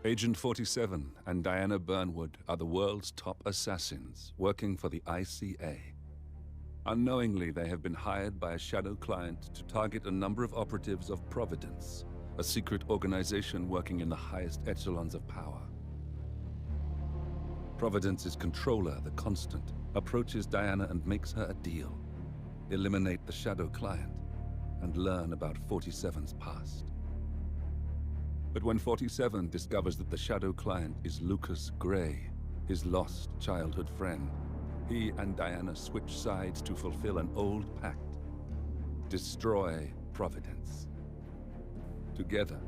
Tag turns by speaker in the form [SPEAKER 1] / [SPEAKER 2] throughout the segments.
[SPEAKER 1] Agent 47 and Diana Burnwood are the world's top assassins working for the ICA. Unknowingly, they have been hired by a shadow client to target a number of operatives of Providence, a secret organization working in the highest echelons of power. Providence's controller, the Constant, approaches Diana and makes her a deal. Eliminate the shadow client and learn about 47's past. But when 47 discovers that the shadow client is Lucas Grey, his lost childhood friend, he and Diana switch sides to fulfill an old pact: destroy Providence. Together,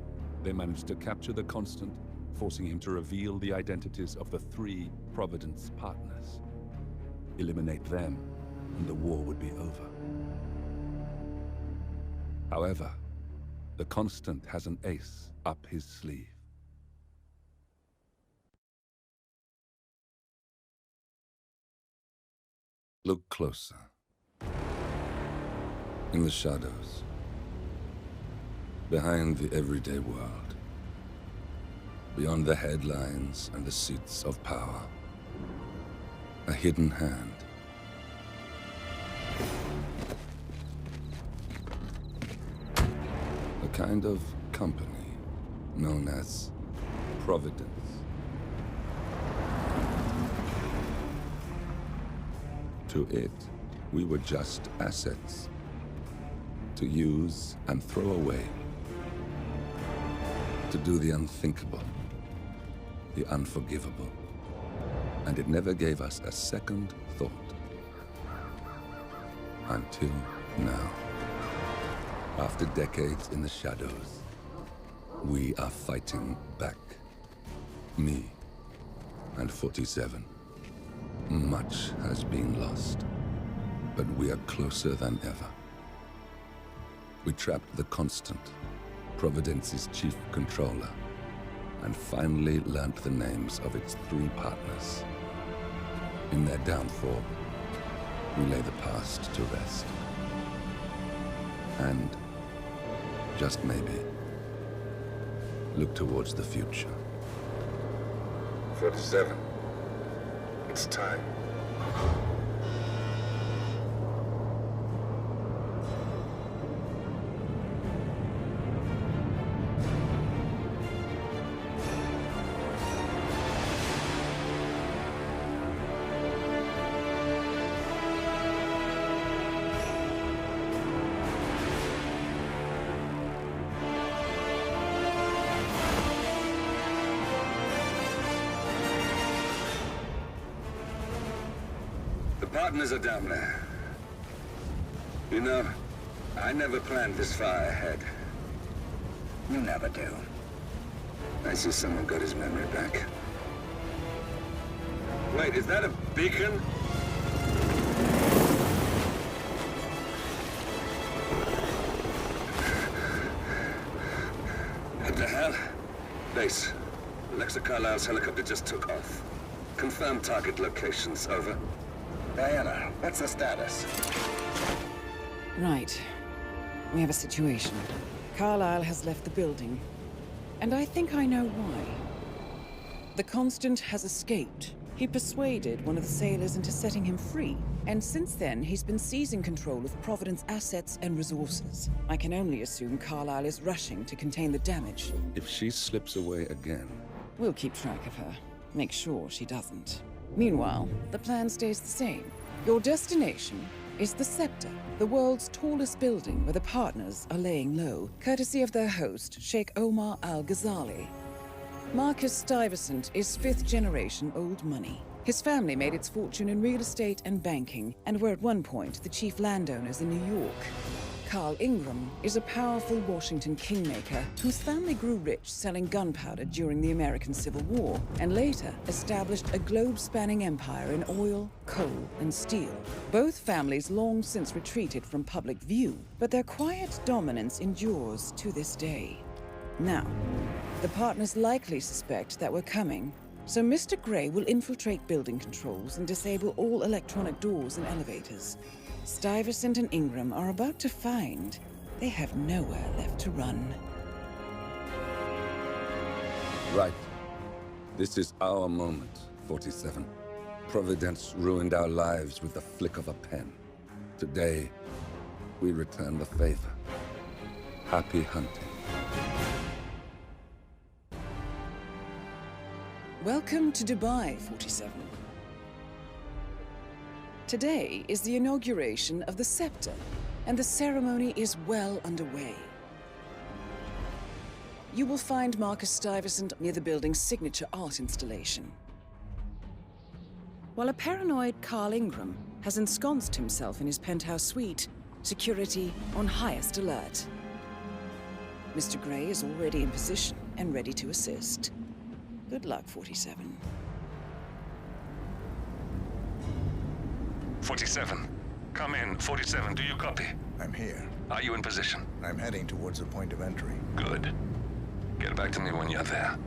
[SPEAKER 1] they manage to capture the Constant, forcing him to reveal the identities of the 3 Providence partners. Eliminate them, and the war would be over. However, the Constant has an ace up his sleeve. Look closer. In the shadows. Behind the everyday world. Beyond the headlines and the seats of power. A hidden hand. A kind of company known as Providence. To it, we were just assets. To use and throw away. To do the unthinkable. The unforgivable. And it never gave us a second thought. Until now. After decades in the shadows, we are fighting back. Me and 47. Much has been lost, but we are closer than ever. We trapped the Constant, Providence's chief controller, and finally learnt the names of its 3 partners. In their downfall, we lay the past to rest. And, just maybe, look towards the future. 47. It's time.
[SPEAKER 2] Partners are down there. You know, I never planned this far ahead. You never do. I see someone got his memory back. Wait, is that a beacon? What the hell? Base. Alexa Carlisle's helicopter just took off. Confirm target locations, over. Diana, what's the status?
[SPEAKER 3] Right. We have a situation. Carlisle has left the building. And I think I know why. The Constant has escaped. He persuaded one of the sailors into setting him free. And since then, he's been seizing control of Providence assets and resources. I can only assume Carlisle is rushing to contain the damage.
[SPEAKER 1] If she slips away again...
[SPEAKER 3] We'll keep track of her. Make sure she doesn't. Meanwhile, the plan stays the same. Your destination is the Scepter, the world's tallest building where the partners are laying low, courtesy of their host, Sheikh Omar Al-Ghazali. Marcus Stuyvesant is 5th-generation old money. His family made its fortune in real estate and banking, and were at one point the chief landowners in New York. Carlingram is a powerful Washington kingmaker whose family grew rich selling gunpowder during the American Civil War, and later established a globe-spanning empire in oil, coal, and steel. Both families long since retreated from public view, but their quiet dominance endures to this day. Now, the partners likely suspect that we're coming, so Mr. Grey will infiltrate building controls and disable all electronic doors and elevators. Stuyvesant and Ingram are about to find they have nowhere left to run.
[SPEAKER 1] Right. This is our moment, 47. Providence ruined our lives with the flick of a pen. Today, we return the favor. Happy hunting.
[SPEAKER 3] Welcome to Dubai, 47. Today is the inauguration of the scepter, and the ceremony is well underway. You will find Marcus Stuyvesant near the building's signature art installation. While a paranoid Carlingram has ensconced himself in his penthouse suite, security on highest alert. Mr. Grey is already in position and ready to assist. Good luck, 47.
[SPEAKER 4] 47. Come in. 47, do you copy?
[SPEAKER 5] I'm here.
[SPEAKER 4] Are you in position?
[SPEAKER 5] I'm heading towards the point of entry.
[SPEAKER 4] Good. Get back to me when you're there.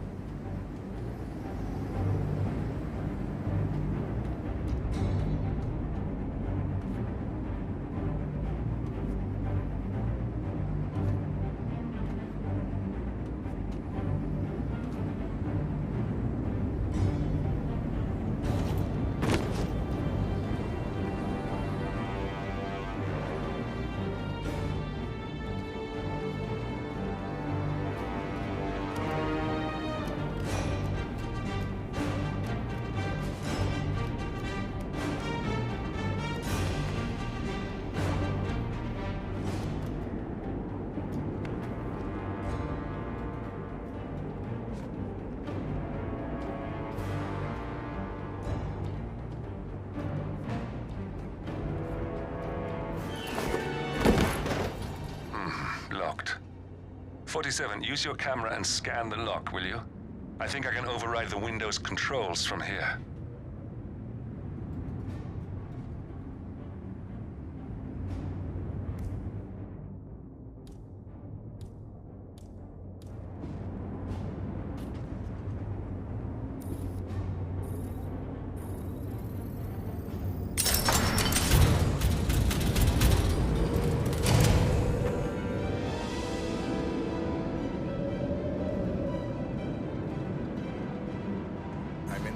[SPEAKER 4] Locked. 47, use your camera and scan the lock, will you? I think I can override the Windows controls from here.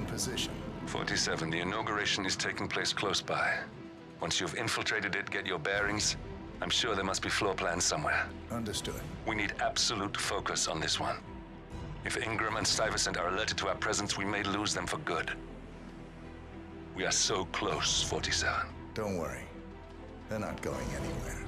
[SPEAKER 5] Position.
[SPEAKER 4] 47, the inauguration is taking place close by. Once you've infiltrated it, get your bearings. I'm sure there must be floor plans somewhere.
[SPEAKER 5] Understood.
[SPEAKER 4] We need absolute focus on this one. If Ingram and Stuyvesant are alerted to our presence, we may lose them for good. We are so close, 47.
[SPEAKER 5] Don't worry. They're not going anywhere.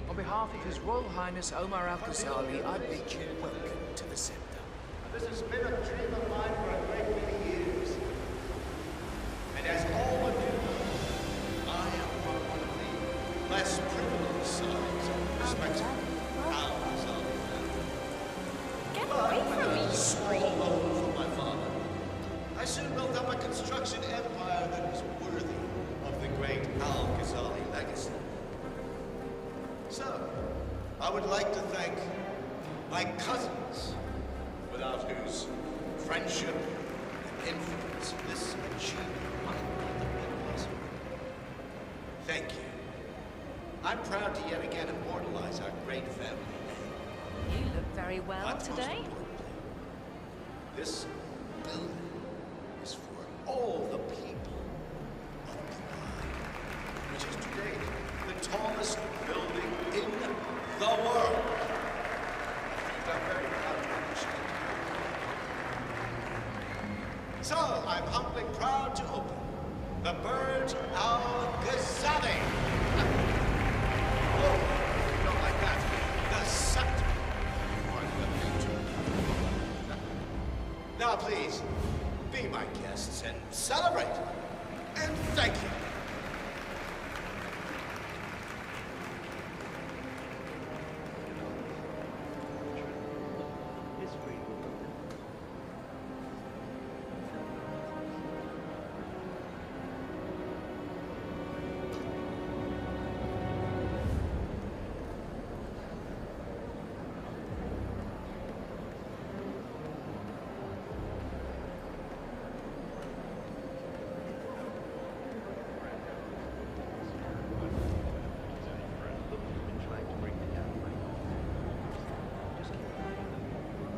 [SPEAKER 6] On behalf of His Royal Highness Omar Al-Ghazali, I bid you welcome to the scepter.
[SPEAKER 7] This has been a dream of mine for a great many years. And as all of you know, I am one of the less privileged sons of the respected Al-Ghazali family.
[SPEAKER 8] Get away from me,
[SPEAKER 7] Small loan from my father. I soon built up a construction empire that was worthy of the great Al-Ghazali legacy. So, I would like to thank my cousins, without whose friendship and influence this achievement might not have been possible. Thank you. I'm proud to yet again immortalize our great family name.
[SPEAKER 8] You look very well
[SPEAKER 7] But most
[SPEAKER 8] today.
[SPEAKER 7] importantly, this building is for all the people of Dubai, which is today the tallest building in the world. I'm very proud to understand. So, I'm humbly proud to open the Burj Al Ghazali. Oh, you don't like that. The scepter. Or the future please, be my guests and celebrate. And thank you.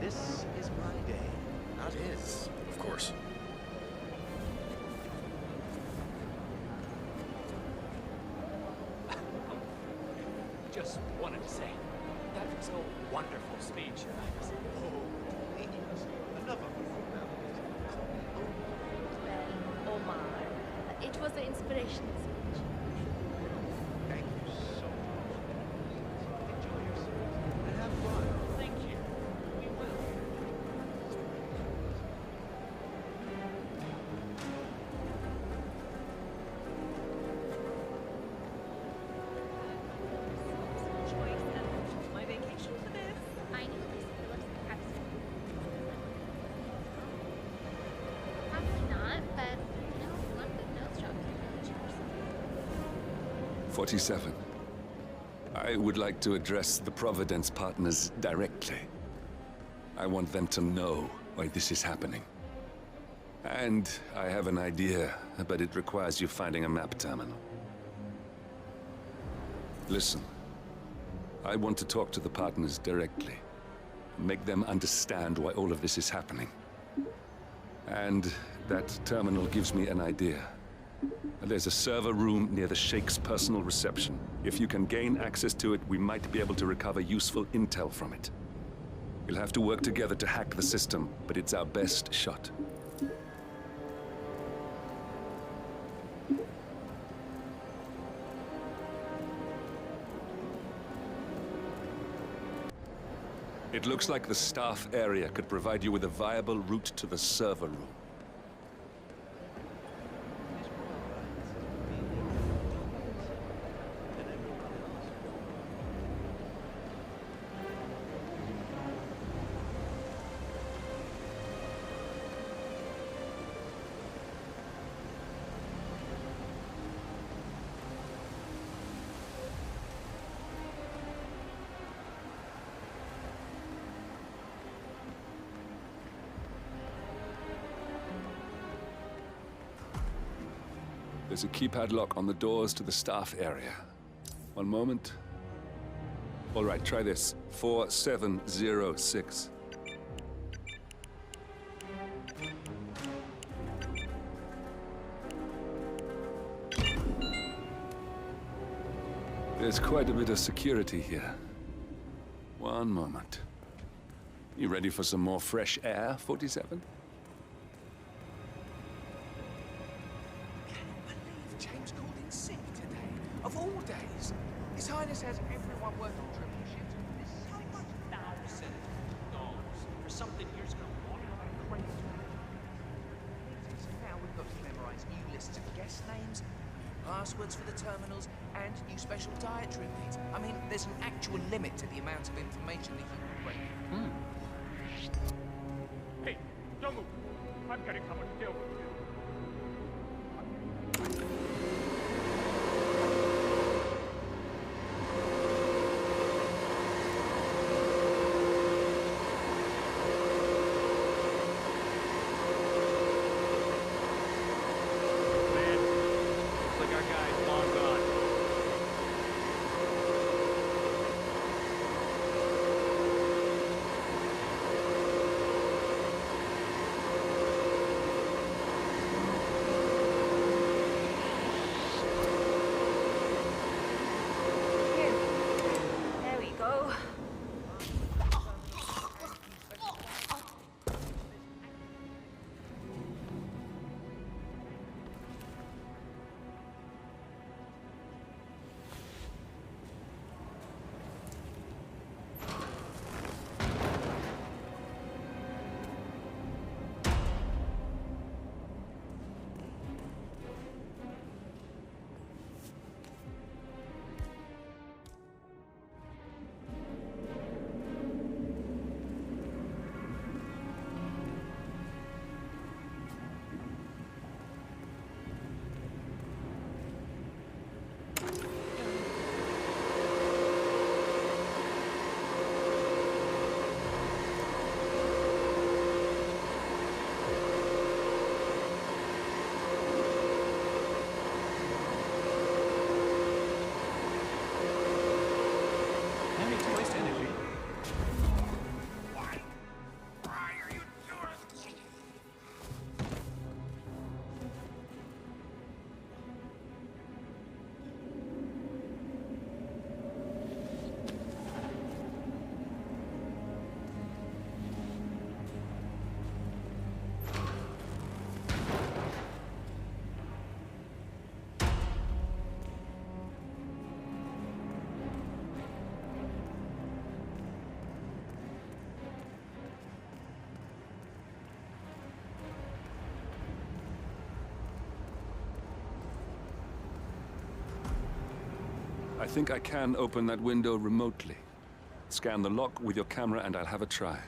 [SPEAKER 7] This is my day, not his.
[SPEAKER 9] Of course.
[SPEAKER 6] Just wanted to say, that was a wonderful speech, Your Highness.
[SPEAKER 7] Oh, please. Another formality.
[SPEAKER 8] Well, Omar, it was an inspirational speech.
[SPEAKER 7] Thank you so much. Enjoy yourself and have fun.
[SPEAKER 6] Thank you. We will.
[SPEAKER 8] Choice and my vacation for this. I knew this was probably not, but you know, one good nose job can really change something.
[SPEAKER 1] 47. I would like to address the Providence partners directly. I want them to know why this is happening. And I have an idea, but it requires you finding a map terminal. Listen, I want to talk to the partners directly. Make them understand why all of this is happening. And that terminal gives me an idea. There's a server room near the Sheikh's personal reception. If you can gain access to it, we might be able to recover useful intel from it. We'll have to work together to hack the system, but it's our best shot. It looks like the staff area could provide you with a viable route to the server room. There's a keypad lock on the doors to the staff area. One moment. All right, try this. 4706. There's quite a bit of security here. One moment. You ready for some more fresh air, 47?
[SPEAKER 6] James called in sick today. Of all days. His Highness has everyone working triple shifts. This is how much $1,000 for something here's going on like crazy. So now we've got to memorize new lists of guest names, new passwords for the terminals, and new special dietary needs. I mean, there's an actual limit to the amount of information that you can bring.
[SPEAKER 10] Hey, don't move. I've got someone to deal with you.
[SPEAKER 1] I think I can open that window remotely. Scan the lock with your camera and I'll have a try.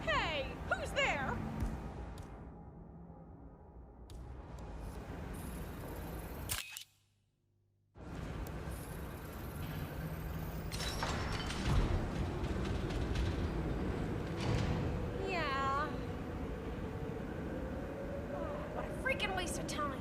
[SPEAKER 9] Hey, who's there? Yeah. What a freaking waste of time.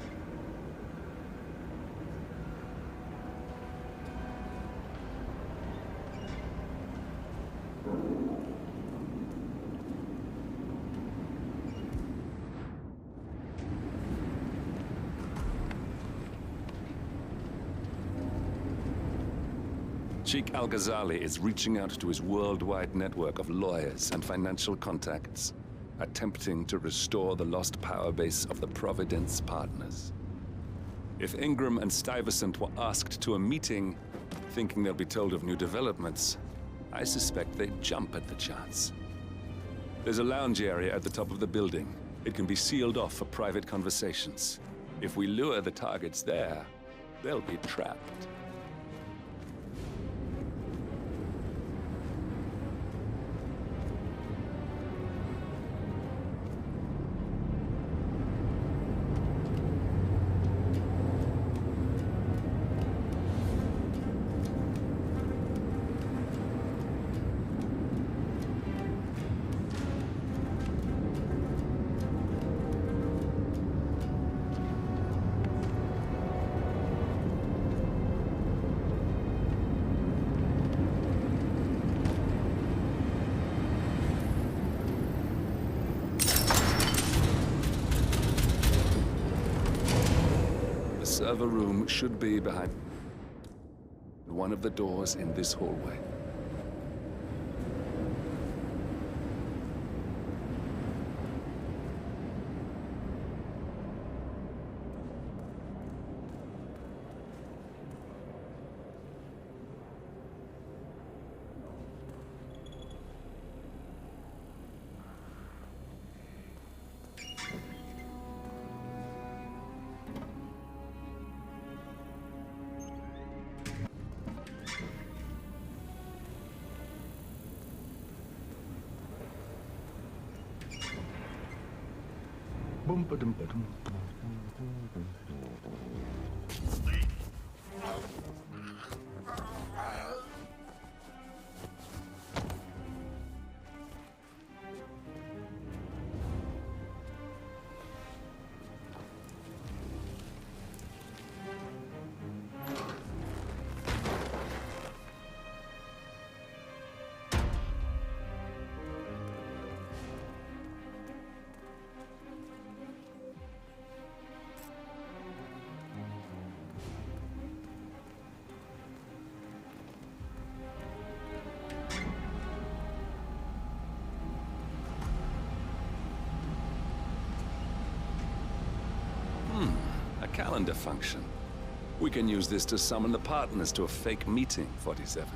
[SPEAKER 1] Sheikh Al-Ghazali is reaching out to his worldwide network of lawyers and financial contacts, attempting to restore the lost power base of the Providence partners. If Ingram and Stuyvesant were asked to a meeting, thinking they'll be told of new developments, I suspect they'd jump at the chance. There's a lounge area at the top of the building. It can be sealed off for private conversations. If we lure the targets there, they'll be trapped. The server room should be behind one of the doors in this hallway. Calendar function. We can use this to summon the partners to a fake meeting, 47.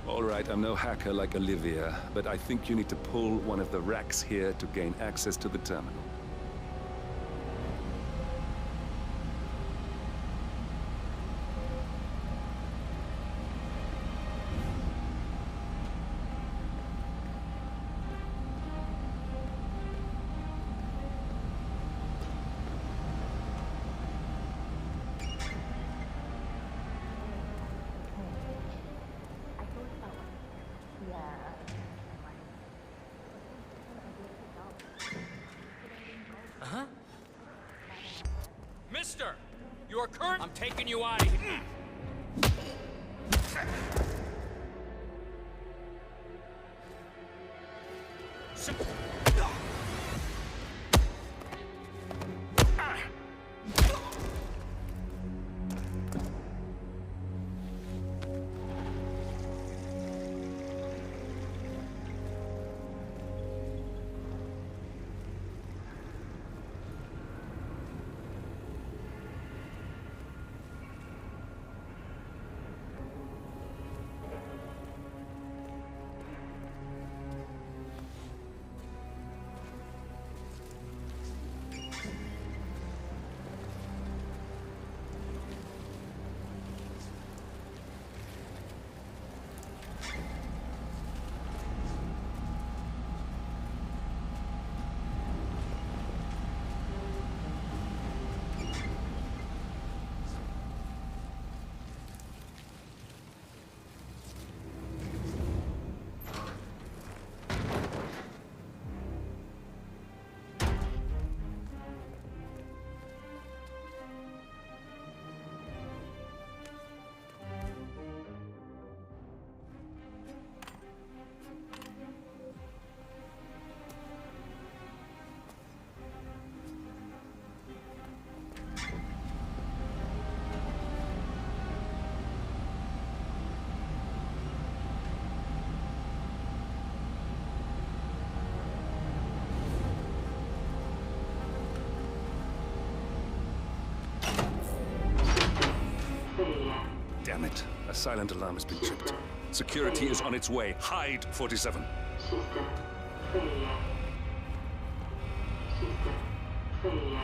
[SPEAKER 1] All right, I'm no hacker like Olivia, but I think you need to pull one of the racks here to gain access to the terminal.
[SPEAKER 6] Mister, your current... I'm taking you out of here.
[SPEAKER 1] silent alarm has been tripped. Security is on its way. Hide, 47.
[SPEAKER 11] System failure. System failure.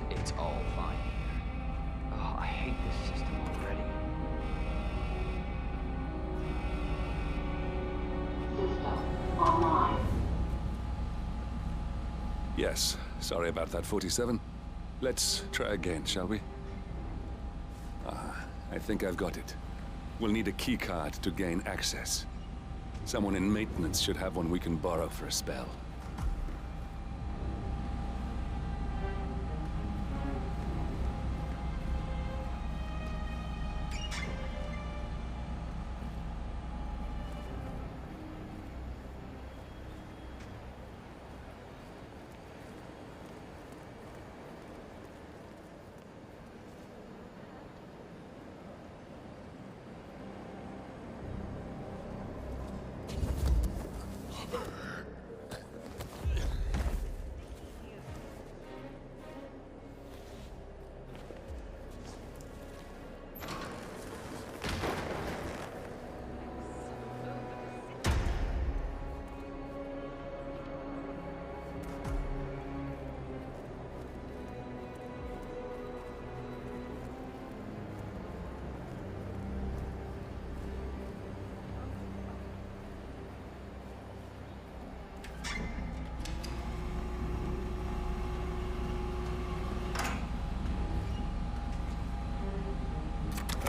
[SPEAKER 6] It's all fine here. Oh, I hate this system already.
[SPEAKER 11] System online.
[SPEAKER 1] Yes, sorry about that, 47. Let's try again, shall we? I think I've got it. We'll need a keycard to gain access. Someone in maintenance should have one we can borrow for a spell.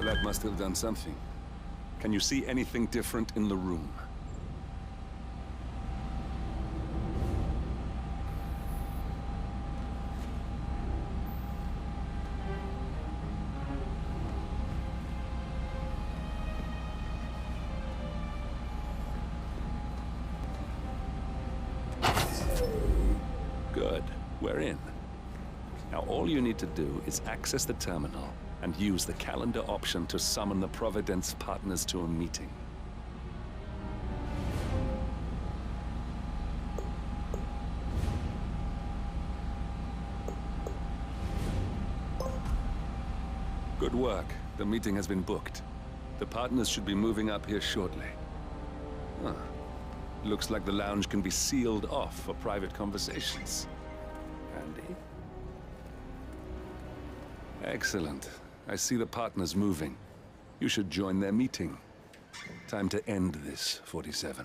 [SPEAKER 1] That must have done something. Can you see anything different in the room? Good. We're in. Now all you need to do is access the terminal and use the calendar option to summon the Providence partners to a meeting. Good work. The meeting has been booked. The partners should be moving up here shortly. Huh. Looks like the lounge can be sealed off for private conversations. Handy. Excellent. I see the partners moving. You should join their meeting. Time to end this, 47.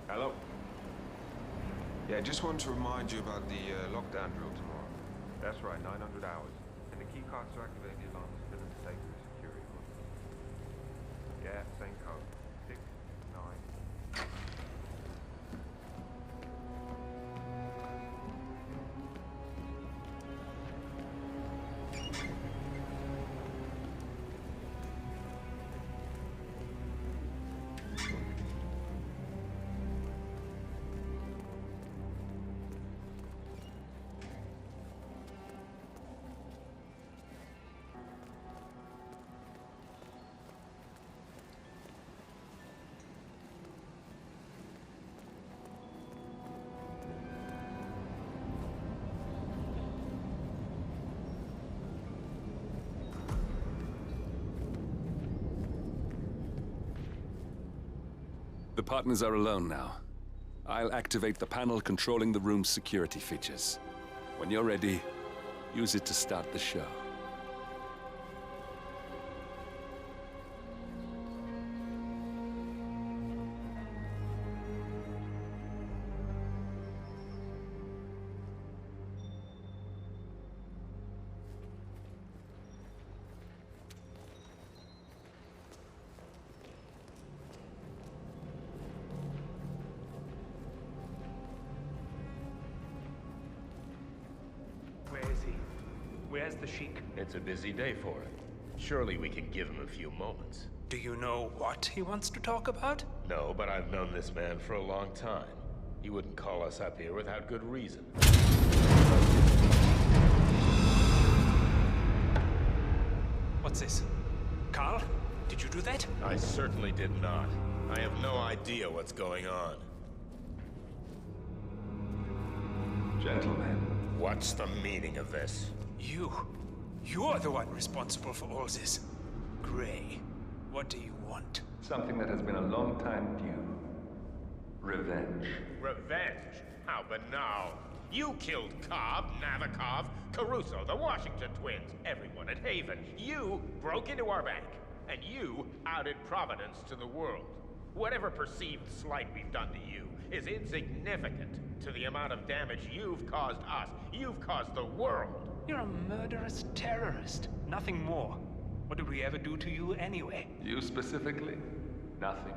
[SPEAKER 12] Hello. Yeah, just wanted to remind you about the lockdown drill tomorrow.
[SPEAKER 10] That's right, 900 hours. And the key cards to activate the alarm is still in the safe for the security conference. Yeah, same code. 6, 9.
[SPEAKER 1] The partners are alone now. I'll activate the panel controlling the room's security features. When you're ready, use it to start the show.
[SPEAKER 6] has the Sheik?
[SPEAKER 13] It's a busy day for him. Surely we can give him a few moments.
[SPEAKER 6] Do you know what he wants to talk about?
[SPEAKER 13] No, but I've known this man for a long time. He wouldn't call us up here without good reason.
[SPEAKER 6] What's this? Carl? Did you do that?
[SPEAKER 13] I certainly did not. I have no idea what's going on.
[SPEAKER 4] Gentlemen.
[SPEAKER 13] What's the meaning of this?
[SPEAKER 6] You're the one responsible for all this. Grey, what do you want?
[SPEAKER 4] Something that has been a long time due. Revenge.
[SPEAKER 13] Revenge? How banal. You killed Cobb, Navikov, Caruso, the Washington twins, everyone at Haven. You broke into our bank, and you outed Providence to the world. Whatever perceived slight we've done to you is insignificant to the amount of damage you've caused us. You've caused the world.
[SPEAKER 6] You're a murderous terrorist. Nothing more. What did we ever do to you anyway?
[SPEAKER 4] You specifically? Nothing.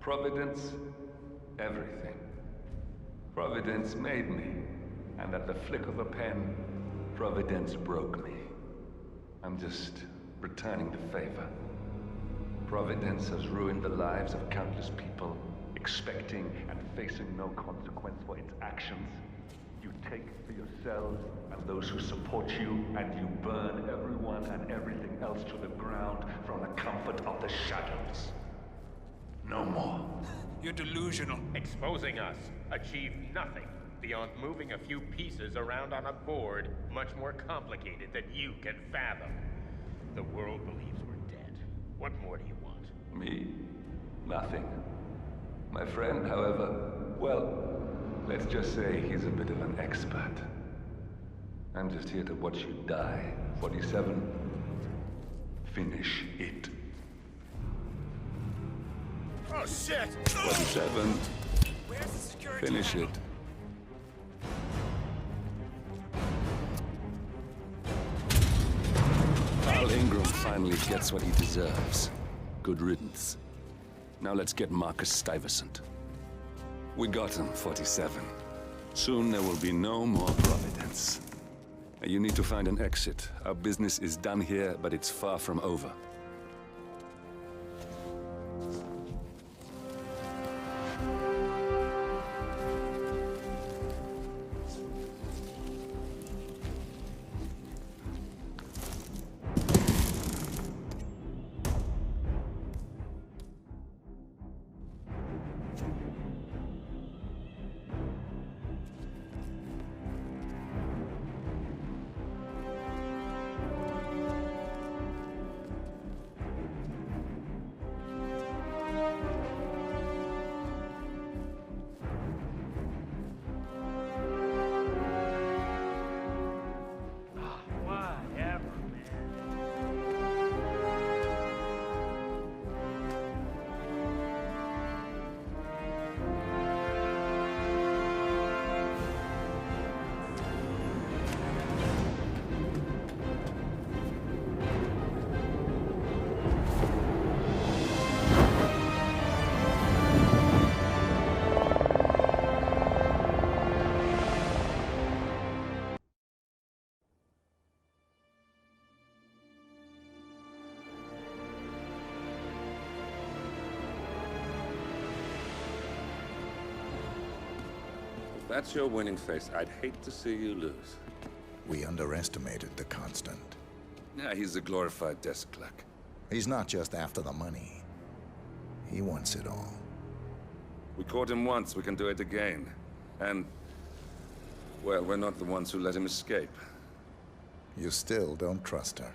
[SPEAKER 4] Providence? Everything. Providence made me, and at the flick of a pen, Providence broke me. I'm just returning the favor. Providence has ruined the lives of countless people, expecting and facing no consequence for its actions. You take for yourselves and those who support you, and you burn everyone and everything else to the ground from the comfort of the shadows. No more.
[SPEAKER 6] You're delusional.
[SPEAKER 13] Exposing us achieved nothing beyond moving a few pieces around on a board much more complicated than you can fathom. The world believes we're dead. What more do you want?
[SPEAKER 4] Me? Nothing. My friend, however, well, let's just say he's a bit of an expert. I'm just here to watch you die. 47. Finish it.
[SPEAKER 13] Oh, shit!
[SPEAKER 4] 47.
[SPEAKER 6] Where's the security?
[SPEAKER 4] Finish it. Carlingram finally gets what he deserves. Good riddance. Now let's get Marcus Stuyvesant. We got him, 47. Soon there will be no more Providence. You need to find an exit. Our business is done here, but it's far from over.
[SPEAKER 1] That's your winning face. I'd hate to see you lose.
[SPEAKER 5] We underestimated the Constant.
[SPEAKER 1] Yeah, he's a glorified desk clerk.
[SPEAKER 5] He's not just after the money. He wants it all.
[SPEAKER 1] We caught him once, we can do it again. And, well, we're not the ones who let him escape.
[SPEAKER 5] You still don't trust her.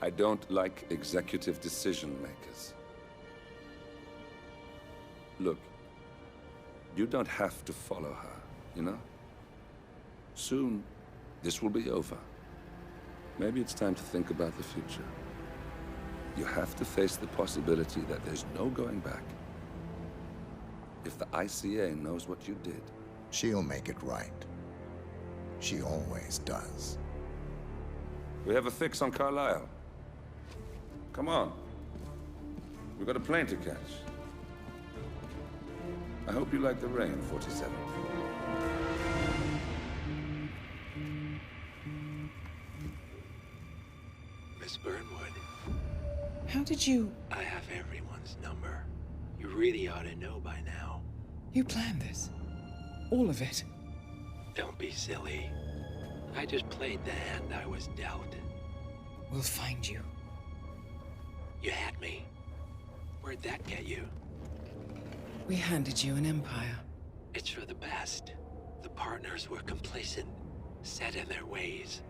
[SPEAKER 1] I don't like executive decision makers. Look, you don't have to follow her, you know? Soon, this will be over. Maybe it's time to think about the future. You have to face the possibility that there's no going back. If the ICA knows what you did...
[SPEAKER 5] She'll make it right. She always does.
[SPEAKER 1] We have a fix on Carlisle. Come on. We've got a plane to catch. I hope you like the rain, 47.
[SPEAKER 14] Miss Burnwood.
[SPEAKER 3] How did you...
[SPEAKER 14] I have everyone's number. You really ought to know by now.
[SPEAKER 3] You planned this? All of it?
[SPEAKER 14] Don't be silly. I just played the hand I was dealt.
[SPEAKER 3] We'll find you.
[SPEAKER 14] You had me. Where'd that get you?
[SPEAKER 3] We handed you an empire.
[SPEAKER 14] It's for the best. The partners were complacent, set in their ways.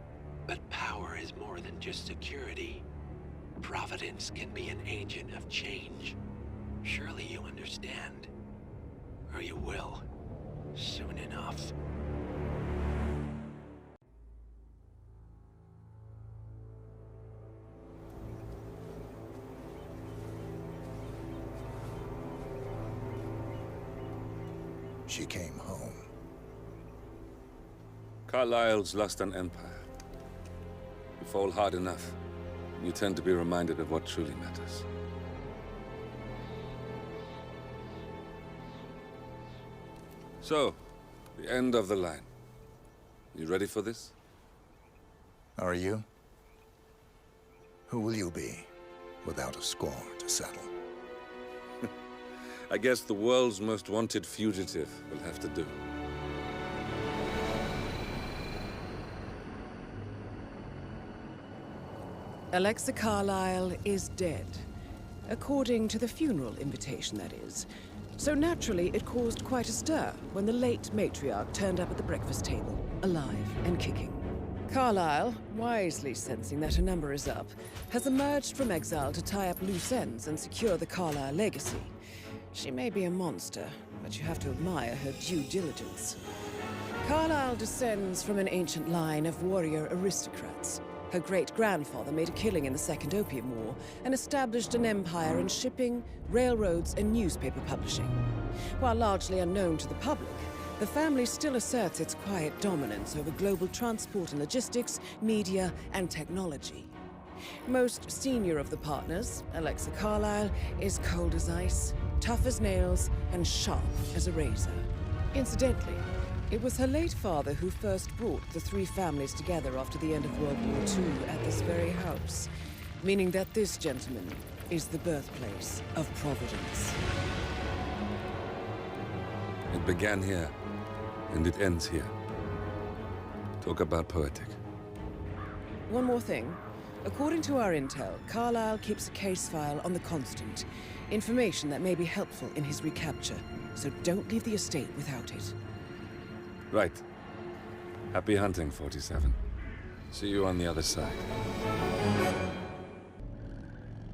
[SPEAKER 14] But power is more than just security. Providence can be an agent of change. Surely you understand. Or you will. Soon enough.
[SPEAKER 5] She came home.
[SPEAKER 1] Carlisle's lost an empire. You fall hard enough, you tend to be reminded of what truly matters. So, the end of the line. You ready for this?
[SPEAKER 5] Are you? Who will you be, without a score to settle?
[SPEAKER 1] I guess the world's most wanted fugitive will have to do.
[SPEAKER 3] Alexa Carlisle is dead. According to the funeral invitation, that is. So naturally, it caused quite a stir when the late matriarch turned up at the breakfast table, alive and kicking. Carlisle, wisely sensing that her number is up, has emerged from exile to tie up loose ends and secure the Carlisle legacy. She may be a monster, but you have to admire her due diligence. Carlisle descends from an ancient line of warrior aristocrats. Her great-grandfather made a killing in the Second Opium War and established an empire in shipping, railroads, and newspaper publishing. While largely unknown to the public, the family still asserts its quiet dominance over global transport and logistics, media, and technology. Most senior of the partners, Alexa Carlisle, is cold as ice, tough as nails, and sharp as a razor. Incidentally, it was her late father who first brought the three families together after the end of World War II at this very house, meaning that this gentleman is the birthplace of Providence.
[SPEAKER 1] It began here, and it ends here. Talk about poetic.
[SPEAKER 3] One more thing. According to our intel, Carlisle keeps a case file on the Constant. Information that may be helpful in his recapture, so don't leave the estate without it.
[SPEAKER 1] Right. Happy hunting, 47. See you on the other side.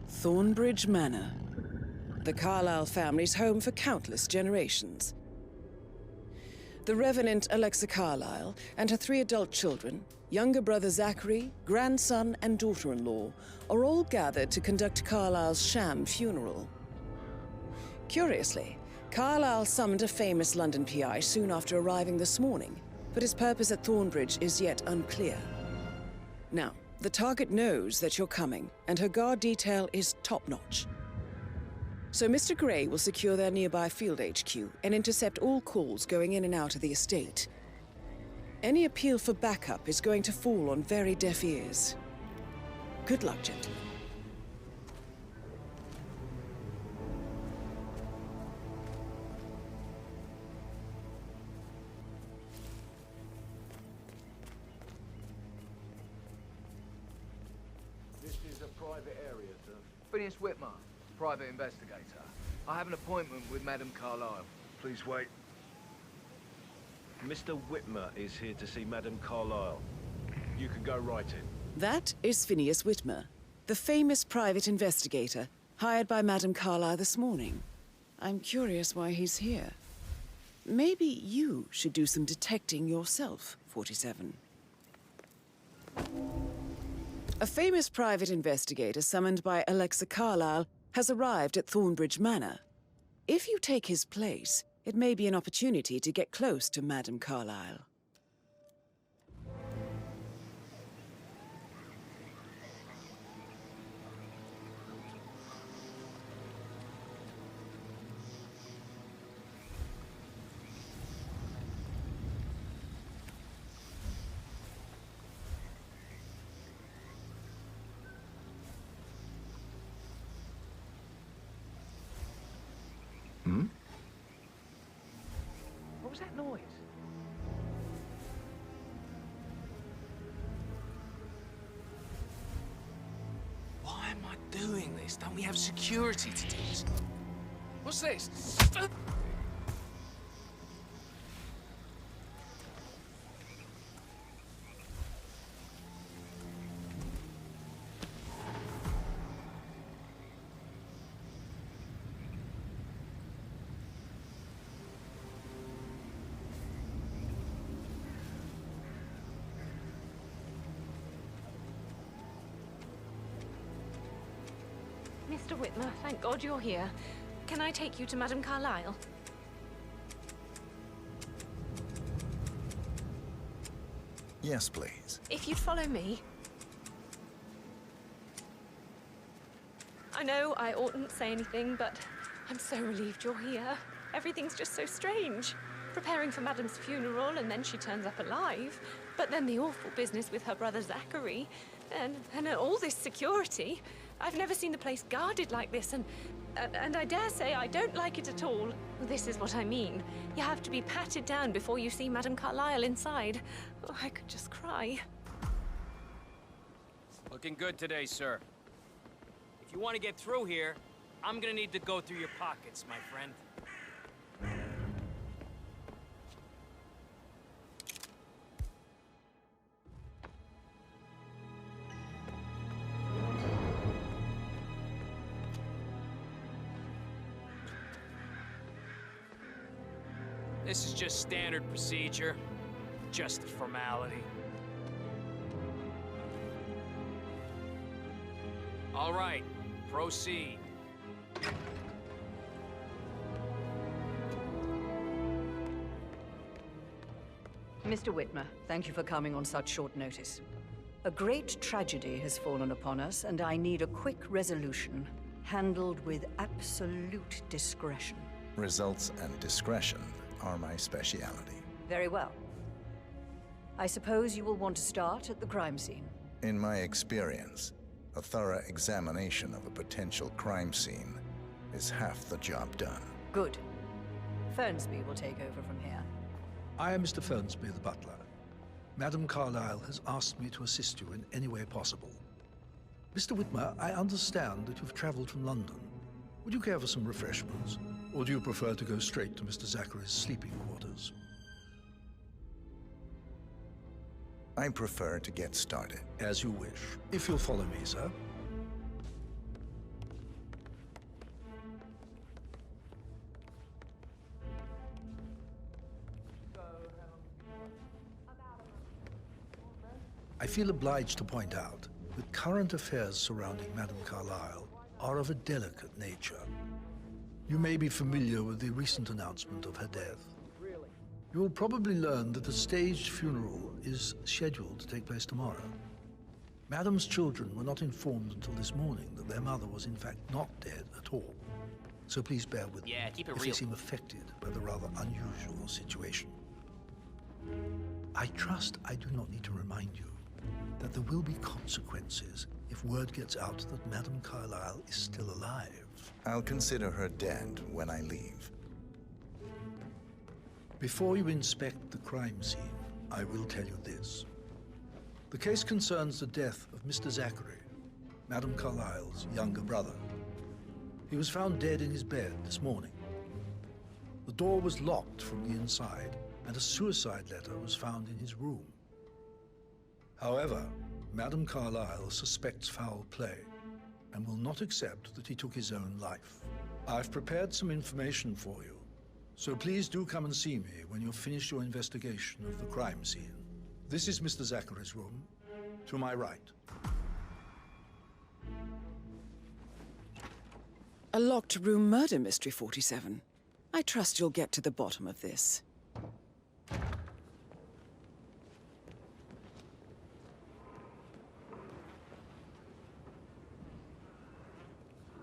[SPEAKER 3] Thornbridge Manor. The Carlisle family's home for countless generations. The Revenant Alexa Carlisle and her 3 adult children, younger brother Zachary, grandson, and daughter-in-law, are all gathered to conduct Carlisle's sham funeral. Curiously, Carlisle summoned a famous London PI soon after arriving this morning, but his purpose at Thornbridge is yet unclear. Now, the target knows that you're coming, and her guard detail is top-notch. So Mr. Grey will secure their nearby field HQ and intercept all calls going in and out of the estate. Any appeal for backup is going to fall on very deaf ears. Good luck, gentlemen.
[SPEAKER 6] This is a private area, sir. Phineas Whitmer, private investigator. I have an appointment with Madame Carlisle.
[SPEAKER 15] Please wait. Mr. Whitmer is here to see Madame Carlisle. You can go right in.
[SPEAKER 3] That is Phineas Whitmer, the famous private investigator hired by Madame Carlisle this morning. I'm curious why he's here. Maybe you should do some detecting yourself, 47. A famous private investigator summoned by Alexa Carlisle has arrived at Thornbridge Manor. If you take his place, it may be an opportunity to get close to Madame Carlisle.
[SPEAKER 6] was that noise? Why am I doing this? Don't we have security to do this? What's this?
[SPEAKER 16] Mr. Whitmer, thank God you're here. Can I take you to Madame Carlisle?
[SPEAKER 5] Yes, please.
[SPEAKER 16] If you'd follow me. I know I oughtn't say anything, but I'm so relieved you're here. Everything's just so strange. Preparing for Madame's funeral, and then she turns up alive. But then the awful business with her brother Zachary, and all this security. I've never seen the place guarded like this, and I dare say I don't like it at all. This is what I mean. You have to be patted down before you see Madame Carlisle inside. Oh, I could just cry.
[SPEAKER 17] Looking good today, sir. If you want to get through here, I'm gonna need to go through your pockets, my friend. This is just standard procedure. Just a formality. All right, proceed.
[SPEAKER 18] Mr. Whitmer, thank you for coming on such short notice. A great tragedy has fallen upon us, and I need a quick resolution, handled with absolute discretion.
[SPEAKER 5] Results and discretion are my speciality.
[SPEAKER 18] Very well. I suppose you will want to start at the crime scene.
[SPEAKER 5] In my experience, a thorough examination of a potential crime scene is half the job done.
[SPEAKER 18] Good. Fernsby will take over from here.
[SPEAKER 19] I am Mr. Fernsby, the butler. Madame Carlisle has asked me to assist you in any way possible. Mr. Whitmer, I understand that you've traveled from London. Would you care for some refreshments? Or do you prefer to go straight to Mr. Zachary's sleeping quarters?
[SPEAKER 5] I prefer to get started.
[SPEAKER 19] As you wish. If you'll follow me, sir. I feel obliged to point out that current affairs surrounding Madame Carlisle are of a delicate nature. You may be familiar with the recent announcement of her death. You will probably learn that a staged funeral is scheduled to take place tomorrow. Madame's children were not informed until this morning that their mother was in fact not dead at all. So please bear with me
[SPEAKER 17] keep it
[SPEAKER 19] if
[SPEAKER 17] real.
[SPEAKER 19] they seem affected by the rather unusual situation. I trust I do not need to remind you that there will be consequences if word gets out that Madame Carlisle is still alive.
[SPEAKER 5] I'll consider her dead when I leave.
[SPEAKER 19] Before you inspect the crime scene, I will tell you this. The case concerns the death of Mr. Zachary, Madame Carlisle's younger brother. He was found dead in his bed this morning. The door was locked from the inside, and a suicide letter was found in his room. However, Madame Carlisle suspects foul play and will not accept that he took his own life. I've prepared some information for you, so please do come and see me when you've finished your investigation of the crime scene. This is Mr. Zachary's room, to my right.
[SPEAKER 3] A locked room murder mystery, 47. I trust you'll get to the bottom of this.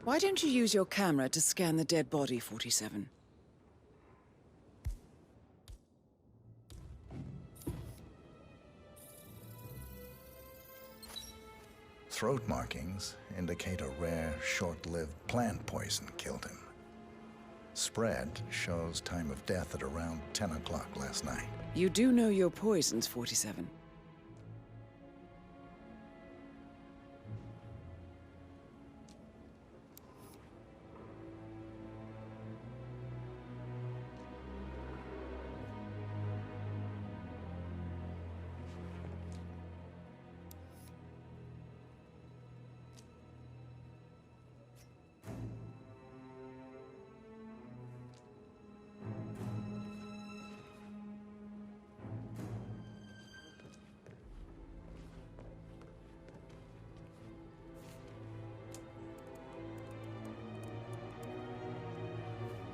[SPEAKER 3] Why don't you use your camera to scan the dead body, 47?
[SPEAKER 5] Throat markings indicate a rare, short-lived plant poison killed him. Spread shows time of death at around 10 o'clock last night.
[SPEAKER 3] You do know your poisons, 47.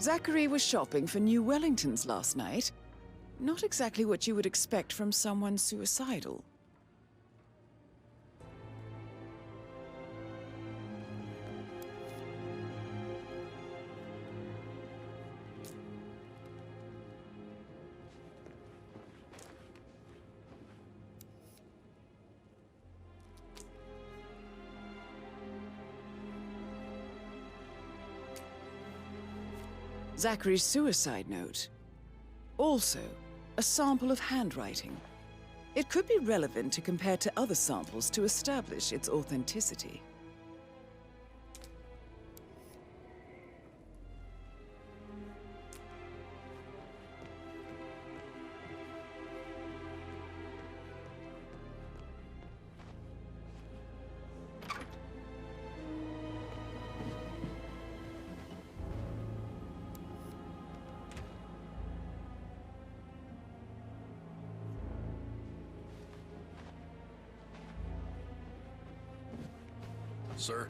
[SPEAKER 3] Zachary was shopping for new Wellingtons last night. Not exactly what you would expect from someone suicidal. Zachary's suicide note. Also, a sample of handwriting. It could be relevant to compare to other samples to establish its authenticity.
[SPEAKER 1] Sir?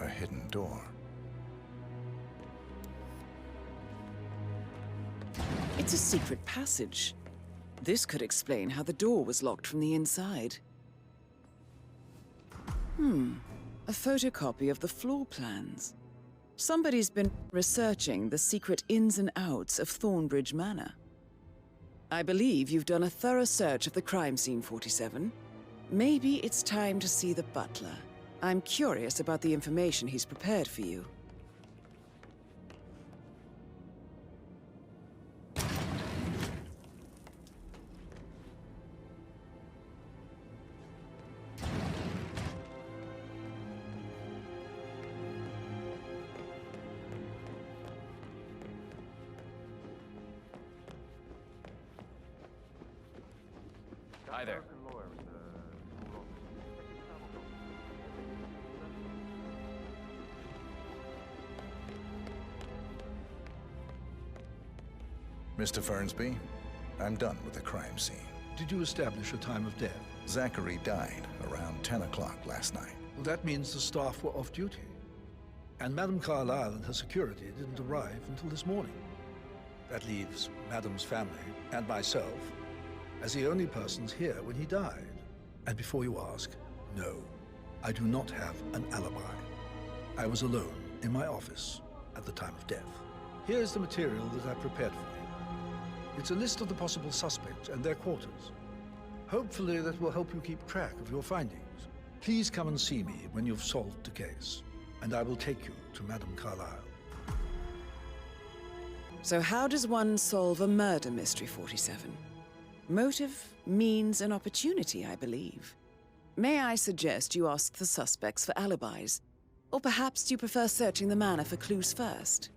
[SPEAKER 5] A hidden door.
[SPEAKER 3] It's a secret passage. This could explain how the door was locked from the inside. A photocopy of the floor plans. Somebody's been researching the secret ins and outs of Thornbridge Manor. I believe you've done a thorough search of the crime scene, 47. Maybe it's time to see the butler. I'm curious about the information he's prepared for you.
[SPEAKER 17] Hi there.
[SPEAKER 5] Mr. Fernsby, I'm done with the crime scene.
[SPEAKER 19] Did you establish a time of death?
[SPEAKER 5] Zachary died around 10 o'clock last night.
[SPEAKER 19] Well, that means the staff were off duty. And Madame Carlisle and her security didn't arrive until this morning. That leaves Madame's family and myself as the only persons here when he died. And before you ask, no, I do not have an alibi. I was alone in my office at the time of death. Here's the material that I prepared for you. It's a list of the possible suspects and their quarters. Hopefully that will help you keep track of your findings. Please come and see me when you've solved the case, and I will take you to Madame Carlisle.
[SPEAKER 3] So how does one solve a murder mystery, 47? Motive, means, and opportunity, I believe. May I suggest you ask the suspects for alibis? Or perhaps do you prefer searching the manor for clues first?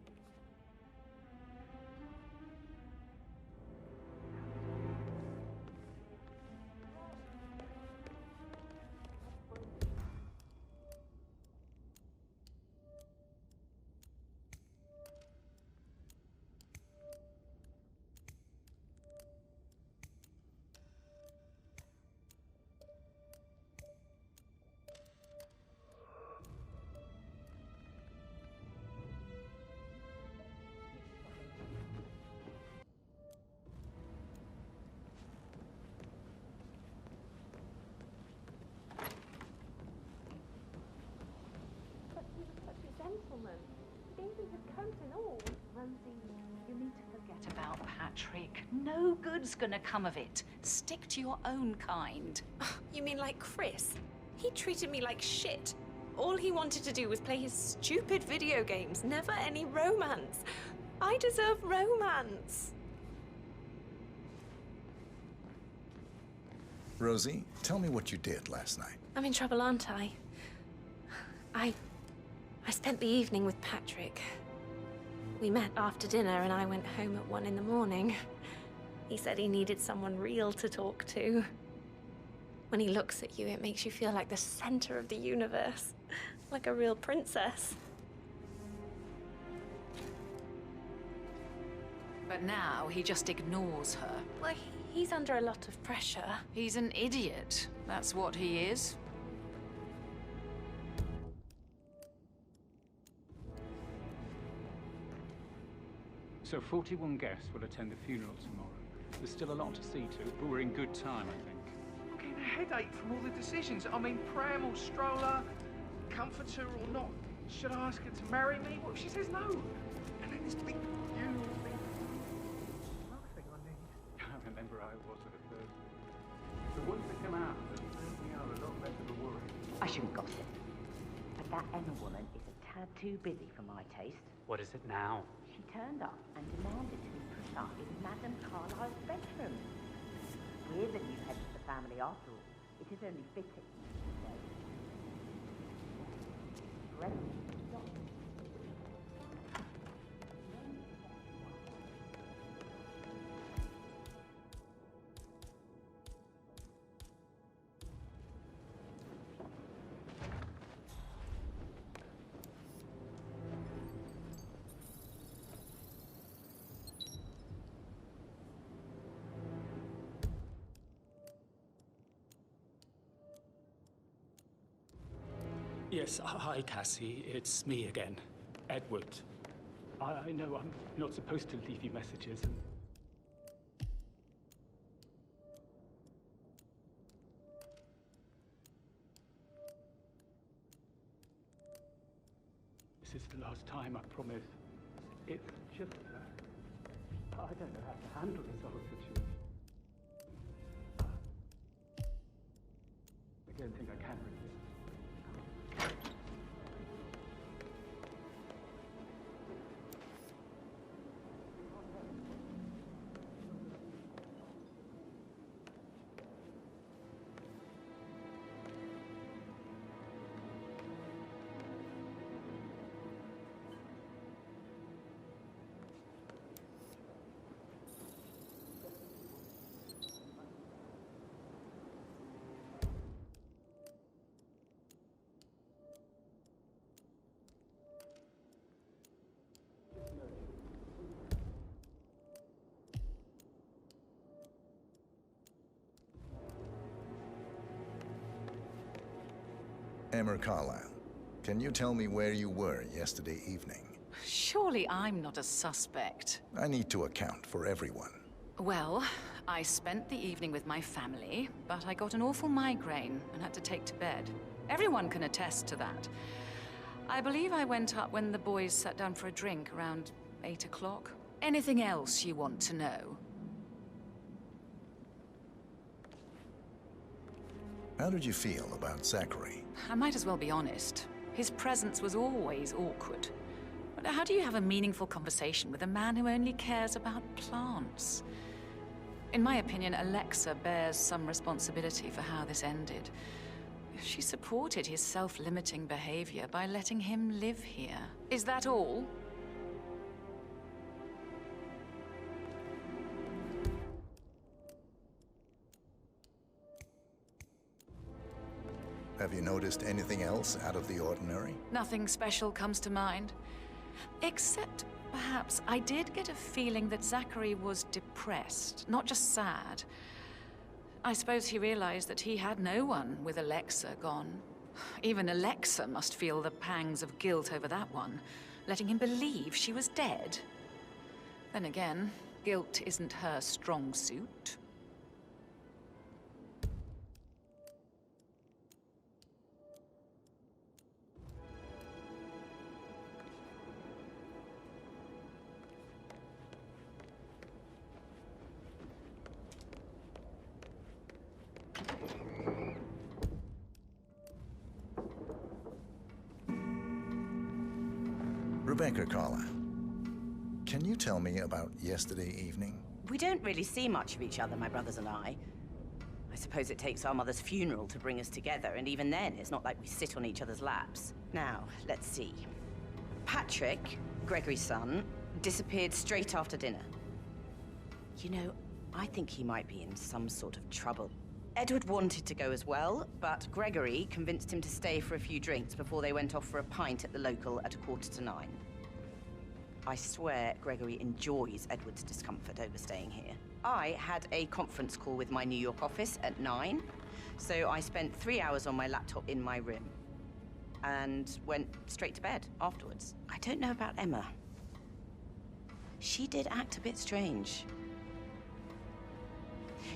[SPEAKER 16] coat and all.
[SPEAKER 20] Rosie, you need to forget about Patrick. No good's gonna come of it. Stick to your own kind.
[SPEAKER 16] You mean like Chris? He treated me like shit. All he wanted to do was play his stupid video games, never any romance. I deserve romance.
[SPEAKER 5] Rosie, tell me what you did last night.
[SPEAKER 16] I'm in trouble, aren't I? I spent the evening with Patrick. We met after dinner and I went home at 1 in the morning. He said he needed someone real to talk to. When he looks at you, it makes you feel like the center of the universe. Like a real princess.
[SPEAKER 20] But now he just ignores her.
[SPEAKER 16] Well, he's under a lot of pressure.
[SPEAKER 20] He's an idiot. That's what he is.
[SPEAKER 21] So 41 guests will attend the funeral tomorrow. There's still a lot to see to, but we're in good time, I think.
[SPEAKER 6] I'm getting a headache from all the decisions. I mean, pram or stroller, comforter or not. Should I ask her to marry me? What if she says no? And then this big funeral thing. Nothing I need.
[SPEAKER 21] I remember how it was at first. The ones that come out of it certainly are a lot less of a worry.
[SPEAKER 22] I shouldn't gossip, but that Emma woman is a tad too busy for my taste.
[SPEAKER 21] What is it now?
[SPEAKER 22] She turned up and demanded to be put up in Madame Carlisle's bedroom. We're the new head of the family after all. It is only fitting.
[SPEAKER 21] Yes, hi, Cassie. It's me again. Edward. I know I'm not supposed to leave you messages. This is the last time, I promise. It's just... I don't know how to handle this whole situation. I don't think I can resist.
[SPEAKER 5] Emma Carlisle, can you tell me where you were yesterday evening?
[SPEAKER 20] Surely I'm not a suspect.
[SPEAKER 5] I need to account for everyone.
[SPEAKER 20] Well, I spent the evening with my family, but I got an awful migraine and had to take to bed. Everyone can attest to that. I believe I went up when the boys sat down for a drink around 8 o'clock. Anything else you want to know?
[SPEAKER 5] How did you feel about Zachary?
[SPEAKER 20] I might as well be honest. His presence was always awkward. But how do you have a meaningful conversation with a man who only cares about plants? In my opinion, Alexa bears some responsibility for how this ended. She supported his self-limiting behavior by letting him live here. Is that all?
[SPEAKER 5] Have you noticed anything else out of the ordinary?
[SPEAKER 20] Nothing special comes to mind. Except, perhaps, I did get a feeling that Zachary was depressed, not just sad. I suppose he realized that he had no one with Alexa gone. Even Alexa must feel the pangs of guilt over that one, letting him believe she was dead. Then again, guilt isn't her strong suit.
[SPEAKER 5] Rebecca Carlisle, can you tell me about yesterday evening?
[SPEAKER 22] We don't really see much of each other, my brothers and I. I suppose it takes our mother's funeral to bring us together, and even then, it's not like we sit on each other's laps. Now, let's see. Patrick, Gregory's son, disappeared straight after dinner. You know, I think he might be in some sort of trouble. Edward wanted to go as well, but Gregory convinced him to stay for a few drinks before they went off for a pint at the local at 9:15. I swear Gregory enjoys Edward's discomfort over staying here. I had a conference call with my New York office at 9, so I spent 3 hours on my laptop in my room and went straight to bed afterwards. I don't know about Emma. She did act a bit strange.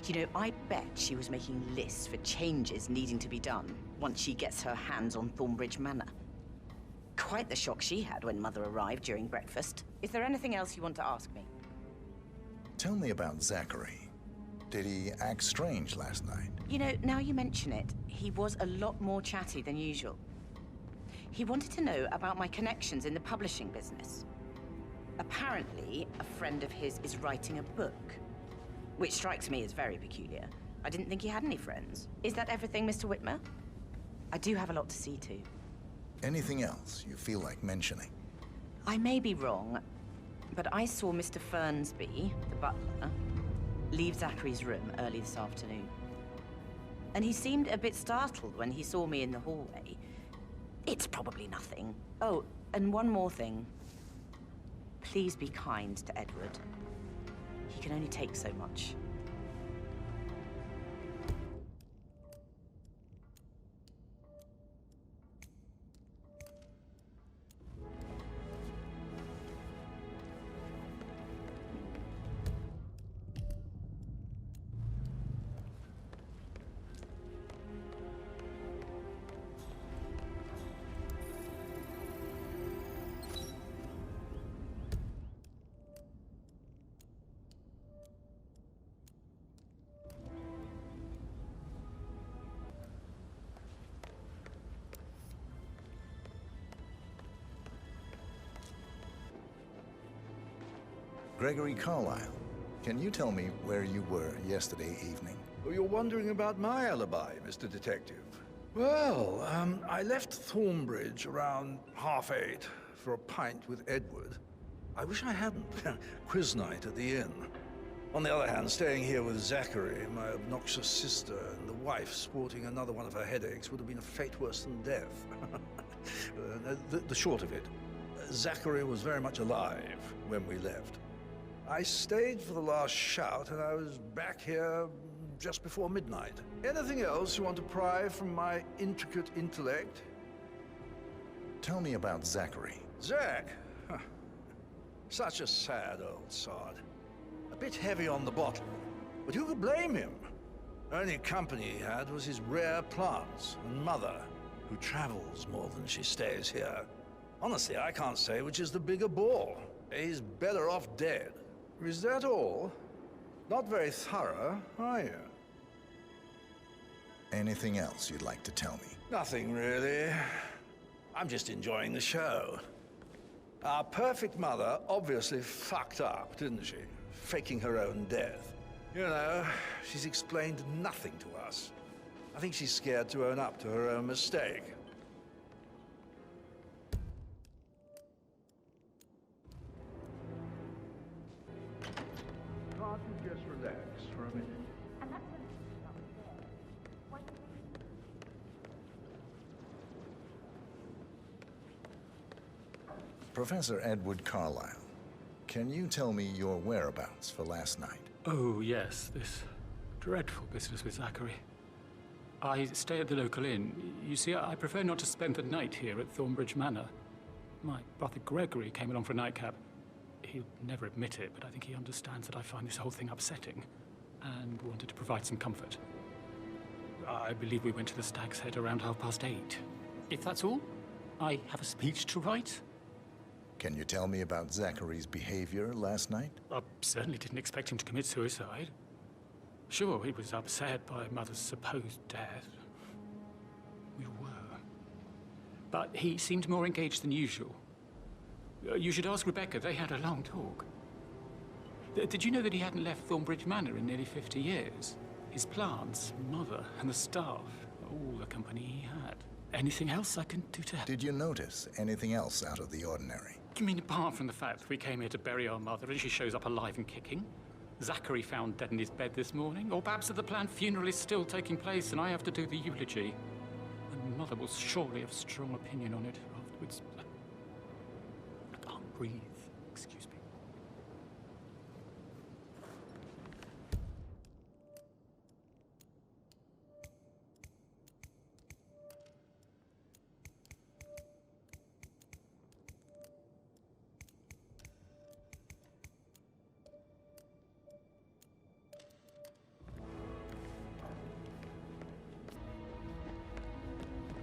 [SPEAKER 22] You know, I bet she was making lists for changes needing to be done once she gets her hands on Thornbridge Manor. Quite the shock she had when Mother arrived during breakfast. Is there anything else you want to ask me?
[SPEAKER 5] Tell me about Zachary. Did he act strange last night?
[SPEAKER 22] You know, now you mention it, he was a lot more chatty than usual. He wanted to know about my connections in the publishing business. Apparently, a friend of his is writing a book, which strikes me as very peculiar. I didn't think he had any friends. Is that everything, Mr. Whitmer? I do have a lot to see to.
[SPEAKER 5] Anything else you feel like mentioning?
[SPEAKER 22] I may be wrong, but I saw Mr. Fernsby, the butler, leave Zachary's room early this afternoon. And he seemed a bit startled when he saw me in the hallway. It's probably nothing. Oh, and one more thing. Please be kind to Edward. He can only take so much.
[SPEAKER 5] Gregory Carlisle, can you tell me where you were yesterday evening?
[SPEAKER 19] Oh, you're wondering about my alibi, Mr. Detective. Well, I left Thornbridge around 8:30 for a pint with Edward. I wish I hadn't. Quiz night at the inn. On the other hand, staying here with Zachary, my obnoxious sister, and the wife sporting another one of her headaches would have been a fate worse than death. The short of it, Zachary was very much alive when we left. I stayed for the last shout, and I was back here just before midnight. Anything else you want to pry from my intricate intellect?
[SPEAKER 5] Tell me about Zachary.
[SPEAKER 19] Zach? Huh. Such a sad old sod. A bit heavy on the bottle, but who could blame him? Only company he had was his rare plants and Mother, who travels more than she stays here. Honestly, I can't say which is the bigger bore. He's better off dead. Is that all? Not very thorough, are you?
[SPEAKER 5] Anything else you'd like to tell me?
[SPEAKER 19] Nothing, really. I'm just enjoying the show. Our perfect mother obviously fucked up, didn't she? Faking her own death. You know, she's explained nothing to us. I think she's scared to own up to her own mistake. Can't you just relax for a minute?
[SPEAKER 5] Professor Edward Carlisle, can you tell me your whereabouts for last night?
[SPEAKER 21] Oh, yes, this dreadful business with Zachary. I stay at the local inn. You see, I prefer not to spend the night here at Thornbridge Manor. My brother Gregory came along for a nightcap. He'll never admit it, but I think he understands that I find this whole thing upsetting and wanted to provide some comfort. I believe we went to the Stag's Head around 8:30. If that's all, I have a speech to write.
[SPEAKER 5] Can you tell me about Zachary's behavior last night?
[SPEAKER 21] I certainly didn't expect him to commit suicide. Sure, he was upset by Mother's supposed death. We were. But he seemed more engaged than usual. You should ask Rebecca. They had a long talk. Did you know that he hadn't left Thornbridge Manor in nearly 50 years? His plants, mother, and the staff, all the company he had. Anything else I can do to help?
[SPEAKER 5] Did you notice anything else out of the ordinary?
[SPEAKER 21] You mean apart from the fact that we came here to bury our mother and she shows up alive and kicking? Zachary found dead in his bed this morning? Or perhaps that the planned funeral is still taking place and I have to do the eulogy? And mother will surely have strong opinion on it afterwards. I can't breathe. Excuse me.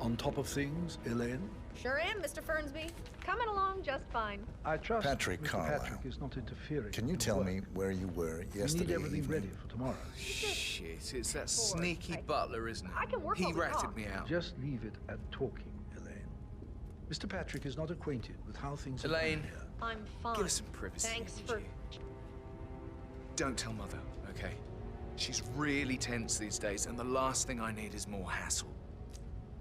[SPEAKER 19] On top of things, Elaine?
[SPEAKER 2] Sure am, Mr. Fernsby. Coming along just fine.
[SPEAKER 19] I trust
[SPEAKER 5] Patrick
[SPEAKER 19] Mr.
[SPEAKER 5] Carlisle.
[SPEAKER 19] Patrick is not interfering.
[SPEAKER 5] Can you tell me where you were yesterday?
[SPEAKER 19] We need everything
[SPEAKER 5] evening?
[SPEAKER 19] ready for tomorrow.
[SPEAKER 6] Shit, it's that sneaky butler, isn't it?
[SPEAKER 2] I can work
[SPEAKER 6] He
[SPEAKER 2] on the
[SPEAKER 6] ratted
[SPEAKER 2] talk.
[SPEAKER 6] me out.
[SPEAKER 19] Just leave it at talking, Elaine. Mr. Patrick is not acquainted with how things are done
[SPEAKER 6] Elaine,
[SPEAKER 19] here.
[SPEAKER 2] I'm fine.
[SPEAKER 6] give us some privacy.
[SPEAKER 2] Thanks for...
[SPEAKER 6] Don't tell Mother, okay? She's really tense these days, and the last thing I need is more hassle.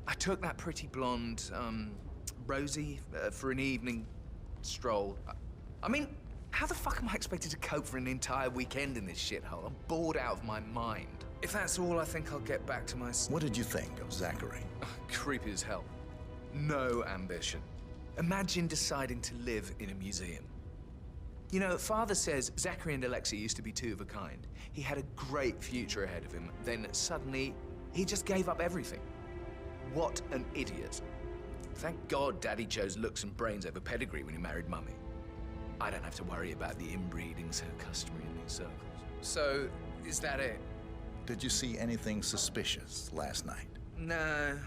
[SPEAKER 6] I took that pretty blonde, Rosie, for an evening stroll. I mean, how the fuck am I expected to cope for an entire weekend in this shithole? I'm bored out of my mind. If that's all, I think I'll get back to my...
[SPEAKER 5] What did you think of Zachary?
[SPEAKER 6] Creepy as hell. No ambition. Imagine deciding to live in a museum. You know, Father says Zachary and Alexa used to be two of a kind. He had a great future ahead of him. Then suddenly, he just gave up everything. What an idiot. Thank God Daddy chose looks and brains over pedigree when he married Mummy. I don't have to worry about the inbreeding so customary in these circles. So, is that it?
[SPEAKER 5] Did you see anything suspicious last night?
[SPEAKER 6] No.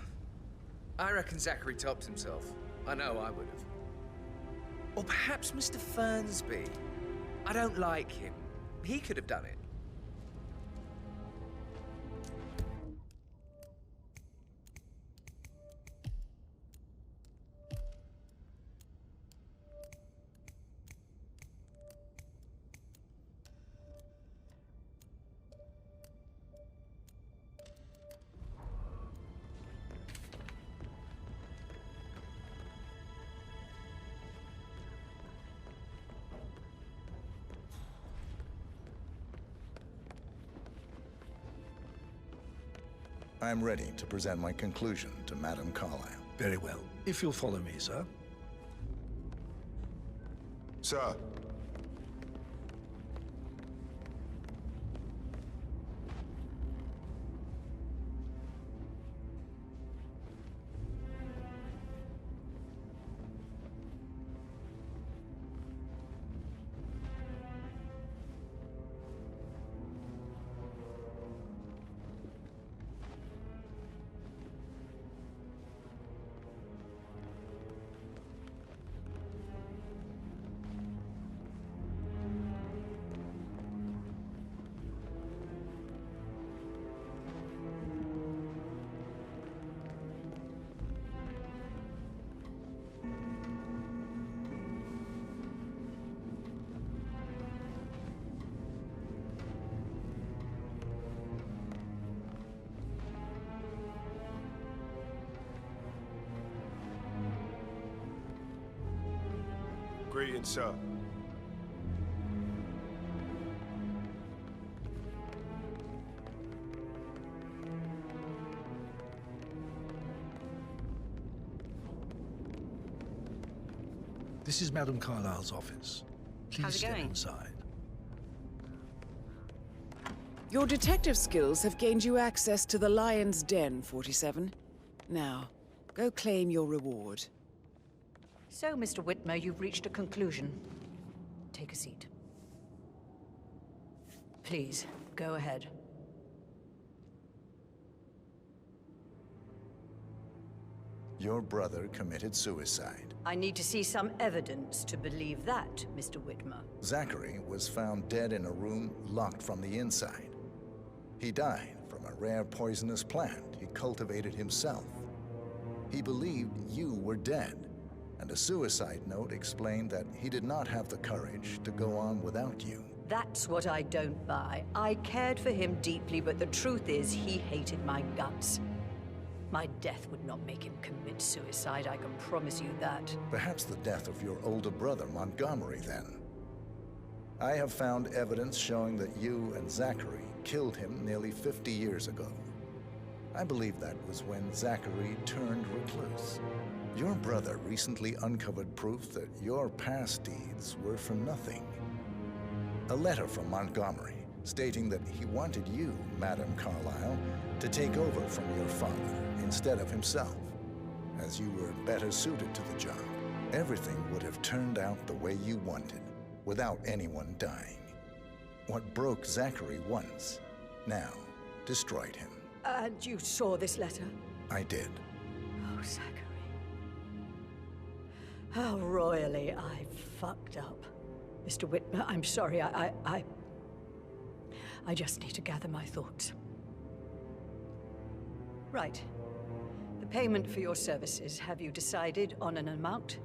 [SPEAKER 6] I reckon Zachary topped himself. I know I would have. Or perhaps Mr. Fernsby. I don't like him. He could have done it.
[SPEAKER 5] I am ready to present my conclusion to Madame Carlisle.
[SPEAKER 19] Very well. If you'll follow me, sir.
[SPEAKER 12] Sir. Greetings, sir.
[SPEAKER 19] This is Madame Carlisle's office. Please
[SPEAKER 22] How's it
[SPEAKER 19] step
[SPEAKER 22] going?
[SPEAKER 19] inside.
[SPEAKER 3] Your detective skills have gained you access to the Lion's Den, 47. Now, go claim your reward.
[SPEAKER 18] So, Mr. Whitmer, you've reached a conclusion. Take a seat. Please, go ahead.
[SPEAKER 5] Your brother committed suicide.
[SPEAKER 18] I need to see some evidence to believe that, Mr. Whitmer.
[SPEAKER 5] Zachary was found dead in a room locked from the inside. He died from a rare poisonous plant he cultivated himself. He believed you were dead And a suicide note explained that he did not have the courage to go on without you.
[SPEAKER 18] That's what I don't buy. I cared for him deeply, but the truth is he hated my guts. My death would not make him commit suicide, I can promise you that.
[SPEAKER 5] Perhaps the death of your older brother, Montgomery, then. I have found evidence showing that you and Zachary killed him nearly 50 years ago. I believe that was when Zachary turned recluse. Your brother recently uncovered proof that your past deeds were for nothing. A letter from Montgomery stating that he wanted you, Madame Carlisle, to take over from your father instead of himself, as you were better suited to the job. Everything would have turned out the way you wanted, without anyone dying. What broke Zachary once, now destroyed him.
[SPEAKER 18] And you saw this letter?
[SPEAKER 5] I did.
[SPEAKER 18] Oh, Zachary. How royally I fucked up. Mr. Whitmer, I'm sorry, I just need to gather my thoughts. Right. The payment for your services, have you decided on an amount?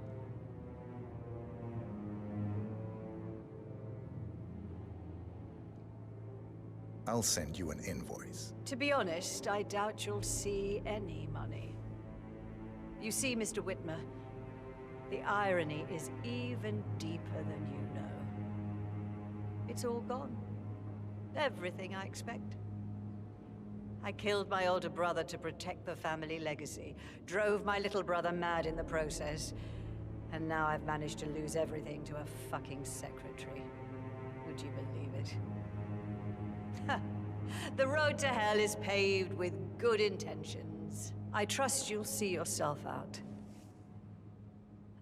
[SPEAKER 5] I'll send you an invoice.
[SPEAKER 18] To be honest, I doubt you'll see any money. You see, Mr. Whitmer, the irony is even deeper than you know. It's all gone. Everything I expect. I killed my older brother to protect the family legacy, drove my little brother mad in the process, and now I've managed to lose everything to a fucking secretary. Would you believe it? The road to hell is paved with good intentions. I trust you'll see yourself out.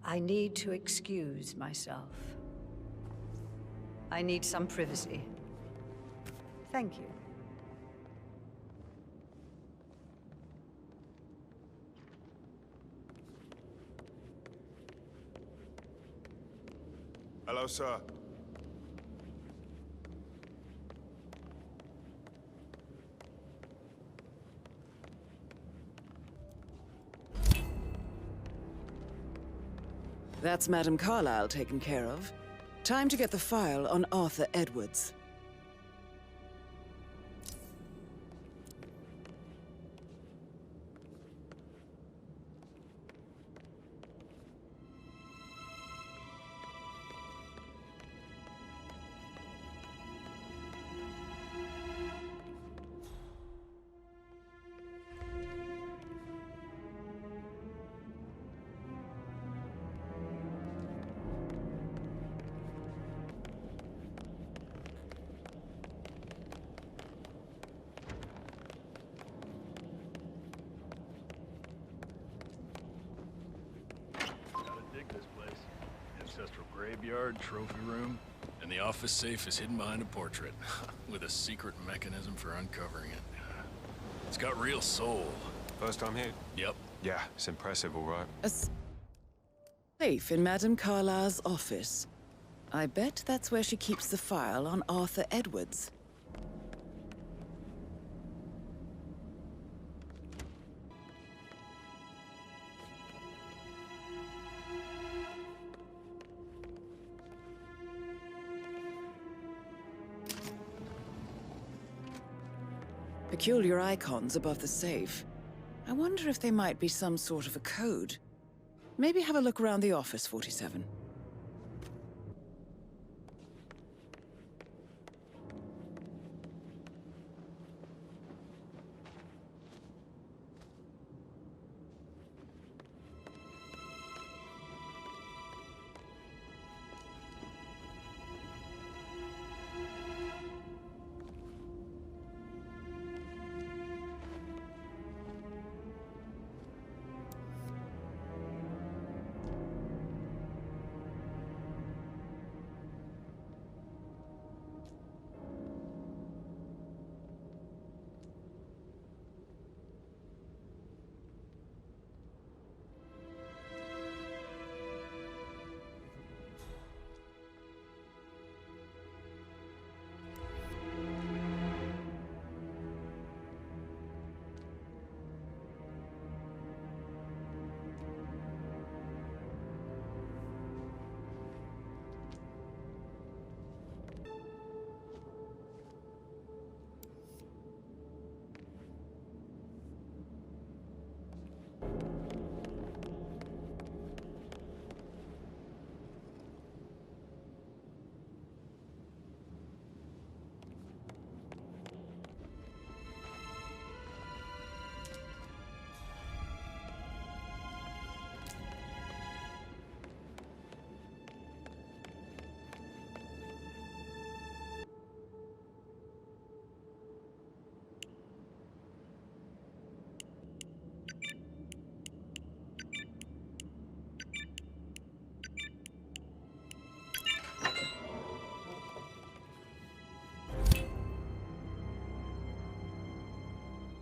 [SPEAKER 18] I need to excuse myself. I need some privacy. Thank you.
[SPEAKER 12] Hello, sir.
[SPEAKER 3] That's Madame Carlisle taken care of. Time to get the file on Arthur Edwards.
[SPEAKER 7] Graveyard, trophy room, and the office safe is hidden behind a portrait, with a secret mechanism for uncovering it. It's got real soul.
[SPEAKER 12] First time here?
[SPEAKER 7] Yep.
[SPEAKER 12] Yeah, it's impressive, all right.
[SPEAKER 3] A safe in Madame Carlisle's office. I bet that's where she keeps the file on Arthur Edwards. Peculiar icons above the safe. I wonder if they might be some sort of a code. Maybe have a look around the office, 47.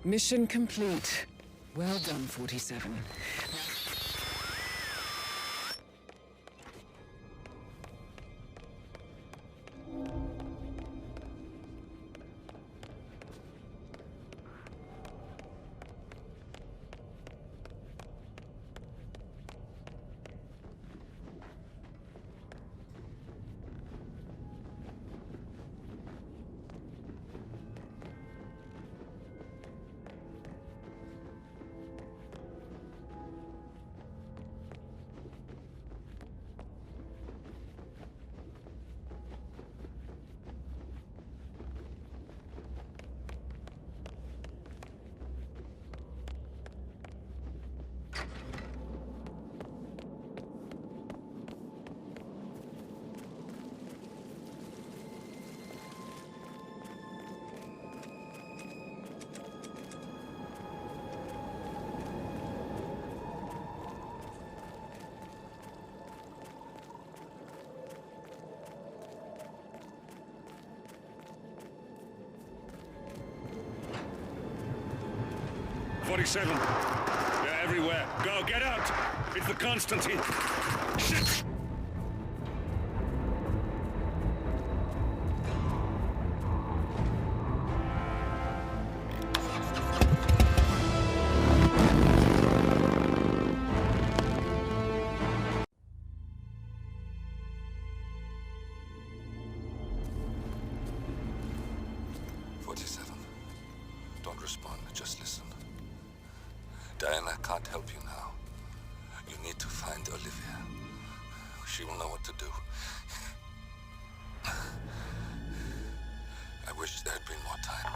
[SPEAKER 3] Mission complete. Well done, 47.
[SPEAKER 1] "47. They're everywhere. Go, get out! It's the Constantine. Shit!
[SPEAKER 8] Diana can't help you now. You need to find Olivia. She will know what to do. I wish there had been more time.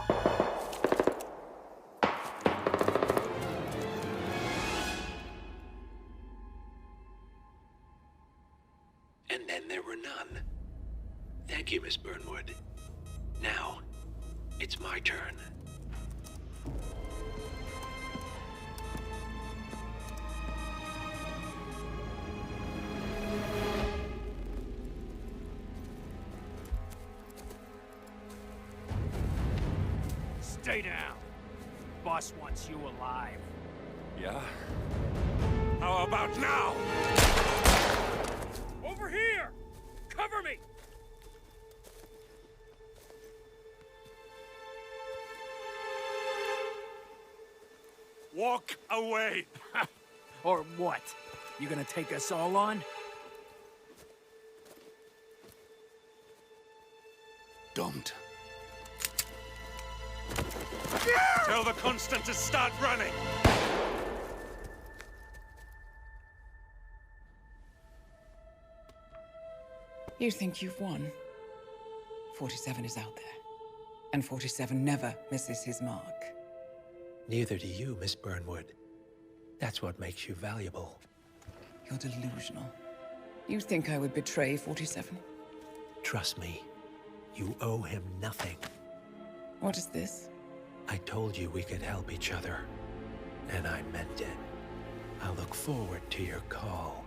[SPEAKER 14] And then there were none. Thank you, Miss Burnwood. Now, it's my turn.
[SPEAKER 17] Stay down. Boss wants you alive.
[SPEAKER 1] Yeah? How about now?
[SPEAKER 17] Over here! Cover me!
[SPEAKER 1] Walk away!
[SPEAKER 17] Or what? You gonna take us all on?
[SPEAKER 1] Don't. Tell the Constant to start running!
[SPEAKER 3] You think you've won? 47 is out there. And 47 never misses his mark.
[SPEAKER 14] Neither do you, Miss Burnwood. That's what makes you valuable.
[SPEAKER 3] You're delusional. You think I would betray 47?
[SPEAKER 14] Trust me, you owe him nothing.
[SPEAKER 3] What is this?
[SPEAKER 14] I told you we could help each other, and I meant it. I look forward to your call.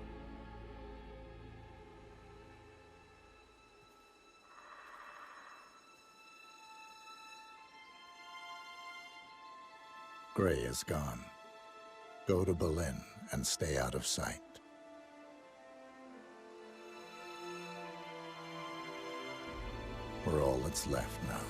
[SPEAKER 5] Grey is gone. Go to Berlin and stay out of sight. We're all that's left now.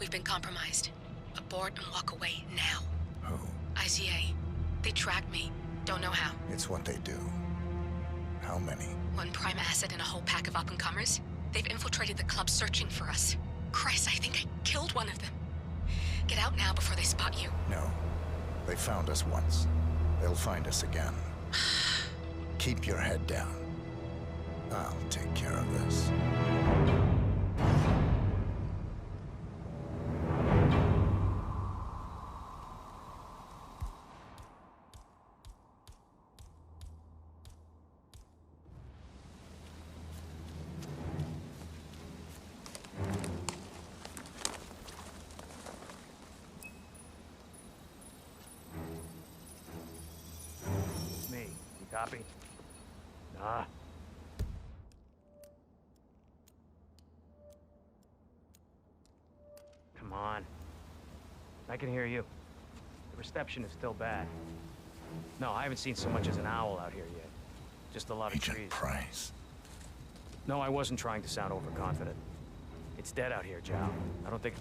[SPEAKER 20] We've been compromised. Abort and walk away now.
[SPEAKER 5] Who?
[SPEAKER 20] ICA. They tracked me. Don't know how.
[SPEAKER 5] It's what they do. How many?
[SPEAKER 20] One prime asset and a whole pack of up-and-comers. They've infiltrated the club searching for us. Christ, I think I killed one of them. Get out now before they spot you.
[SPEAKER 5] No. They found us once. They'll find us again. Keep your head down. I'll take care of this.
[SPEAKER 17] Copy? Nah. Come on. I can hear you. The reception is still bad. No, I haven't seen so much as an owl out here yet. Just a lot of trees.
[SPEAKER 5] Price.
[SPEAKER 17] No, I wasn't trying to sound overconfident. It's dead out here, Joe. I don't think...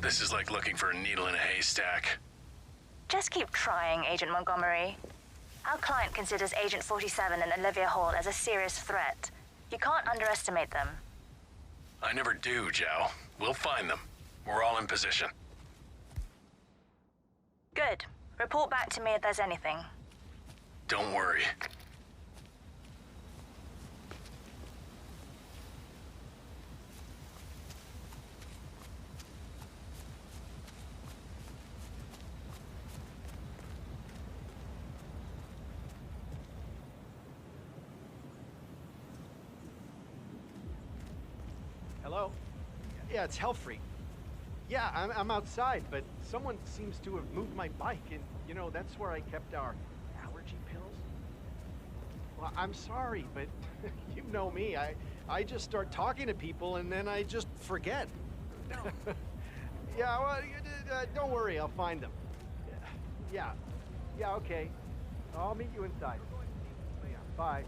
[SPEAKER 7] This is like looking for a needle in a haystack.
[SPEAKER 9] Just keep trying, Agent Montgomery. Our client considers Agent 47 and Olivia Hall as a serious threat. You can't underestimate them.
[SPEAKER 7] I never do, Joe. We'll find them. We're all in position.
[SPEAKER 9] Good. Report back to me if there's anything.
[SPEAKER 7] Don't worry.
[SPEAKER 11] Hello? Yeah, it's Hellfree. Yeah, I'm outside, but someone seems to have moved my bike, and, you know, that's where I kept our allergy pills. Well, I'm sorry, but you know me. I just start talking to people, and then I just forget. Yeah, well, don't worry, I'll find them. Yeah, okay. I'll meet you inside. Yeah, bye.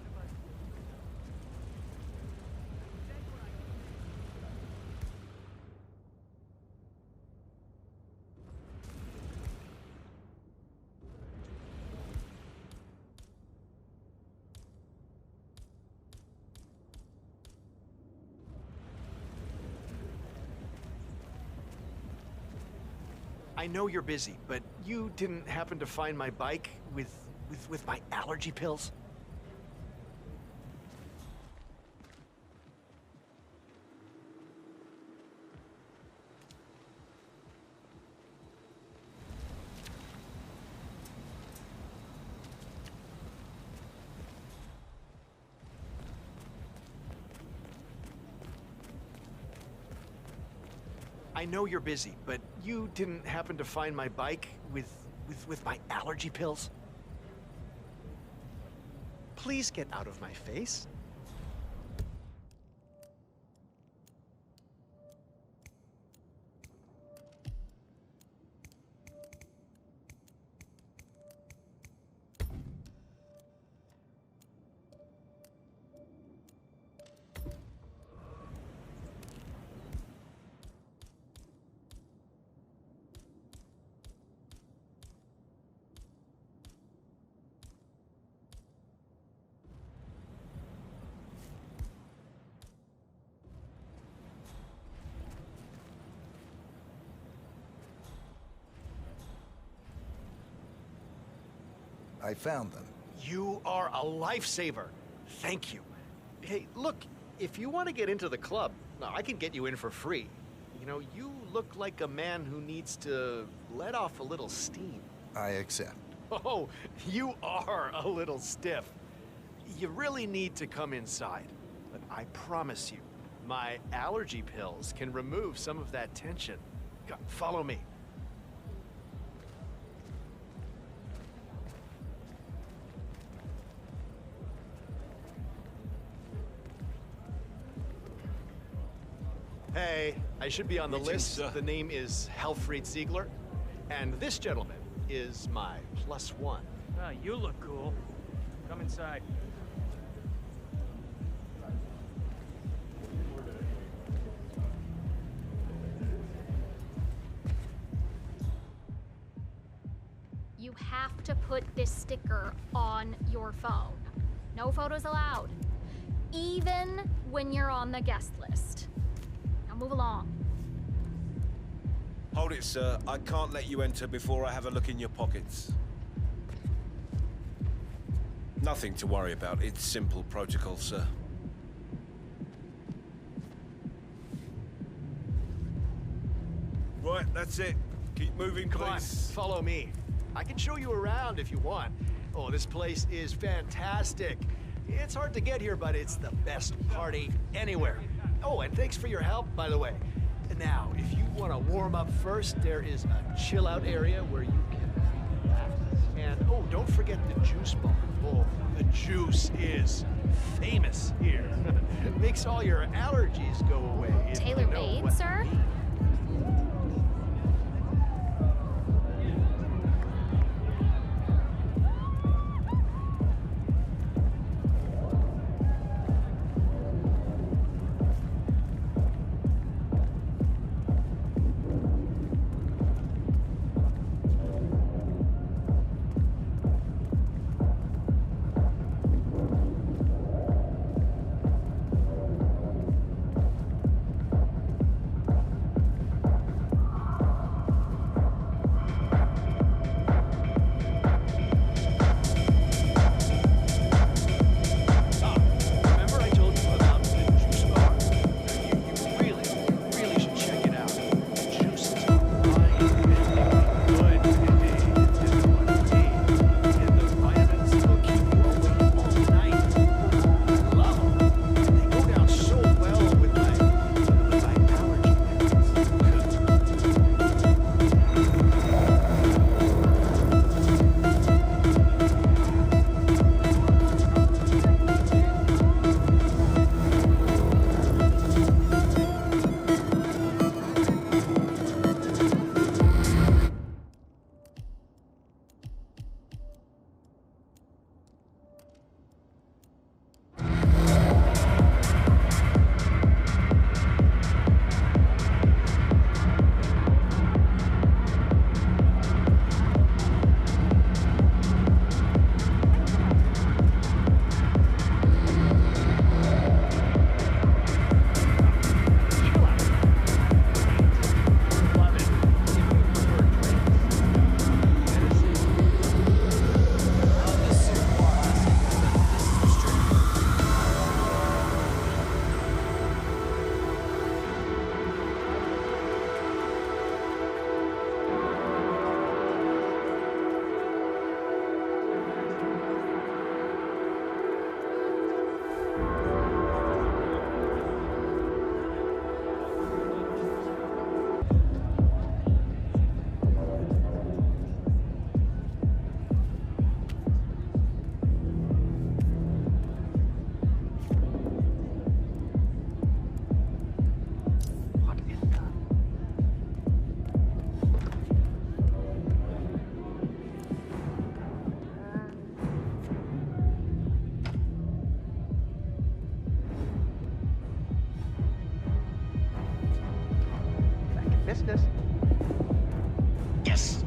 [SPEAKER 11] I know you're busy, but you didn't happen to find my bike with my allergy pills? I know you're busy, but you didn't happen to find my bike with my allergy pills? Please get out of my face.
[SPEAKER 5] I found them.
[SPEAKER 11] You are a lifesaver. Thank you. Hey, look, if you want to get into the club, I can get you in for free. You know, you look like a man who needs to let off a little steam.
[SPEAKER 5] I accept.
[SPEAKER 11] Oh, you are a little stiff. You really need to come inside. But I promise you, my allergy pills can remove some of that tension. Come, follow me. Hey, I should be on the
[SPEAKER 7] Greetings,
[SPEAKER 11] list.
[SPEAKER 7] sir.
[SPEAKER 11] The name is Helfried Ziegler, and this gentleman is my +1.
[SPEAKER 17] Ah, you look cool. Come inside.
[SPEAKER 10] You have to put this sticker on your phone. No photos allowed. Even when you're on the guest list. Now move along.
[SPEAKER 15] Hold it, sir. I can't let you enter before I have a look in your pockets. Nothing to worry about. It's simple protocol, sir. Right, that's it. Keep moving,
[SPEAKER 11] Come on,
[SPEAKER 15] please.
[SPEAKER 11] follow me. I can show you around if you want. Oh, this place is fantastic. It's hard to get here, but it's the best party anywhere. Oh, and thanks for your help, by the way. Now, if you want to warm up first, there is a chill-out area where you can relax. And, oh, don't forget the juice bar. Oh, the juice is famous here. It makes all your allergies go away. if you know
[SPEAKER 10] Tailor-made,
[SPEAKER 11] what I
[SPEAKER 10] sir?
[SPEAKER 11] mean. Business. Yes!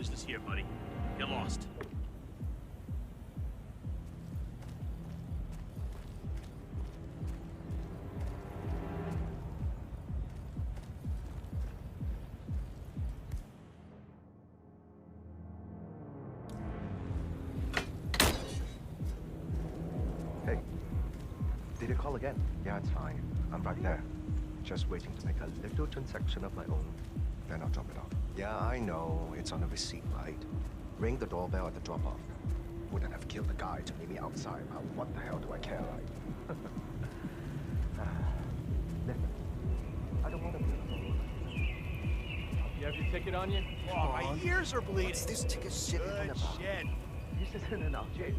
[SPEAKER 4] business here, buddy. You're lost.
[SPEAKER 13] Hey, did you call again? Yeah, it's fine. I'm right there. Just waiting to make a little transaction of my own. Then I'll drop it off. Yeah, I know. It's on the receipt, right? Ring the doorbell at the drop-off. Wouldn't have killed the guy to meet me outside. What the hell do I care, right? Listen, I don't want to be alone.
[SPEAKER 11] You have your ticket on you?
[SPEAKER 4] Oh, my ears are bleeding.
[SPEAKER 13] What's this ticket shit
[SPEAKER 4] Good
[SPEAKER 13] even about?
[SPEAKER 4] shit.
[SPEAKER 13] This isn't enough, Jake.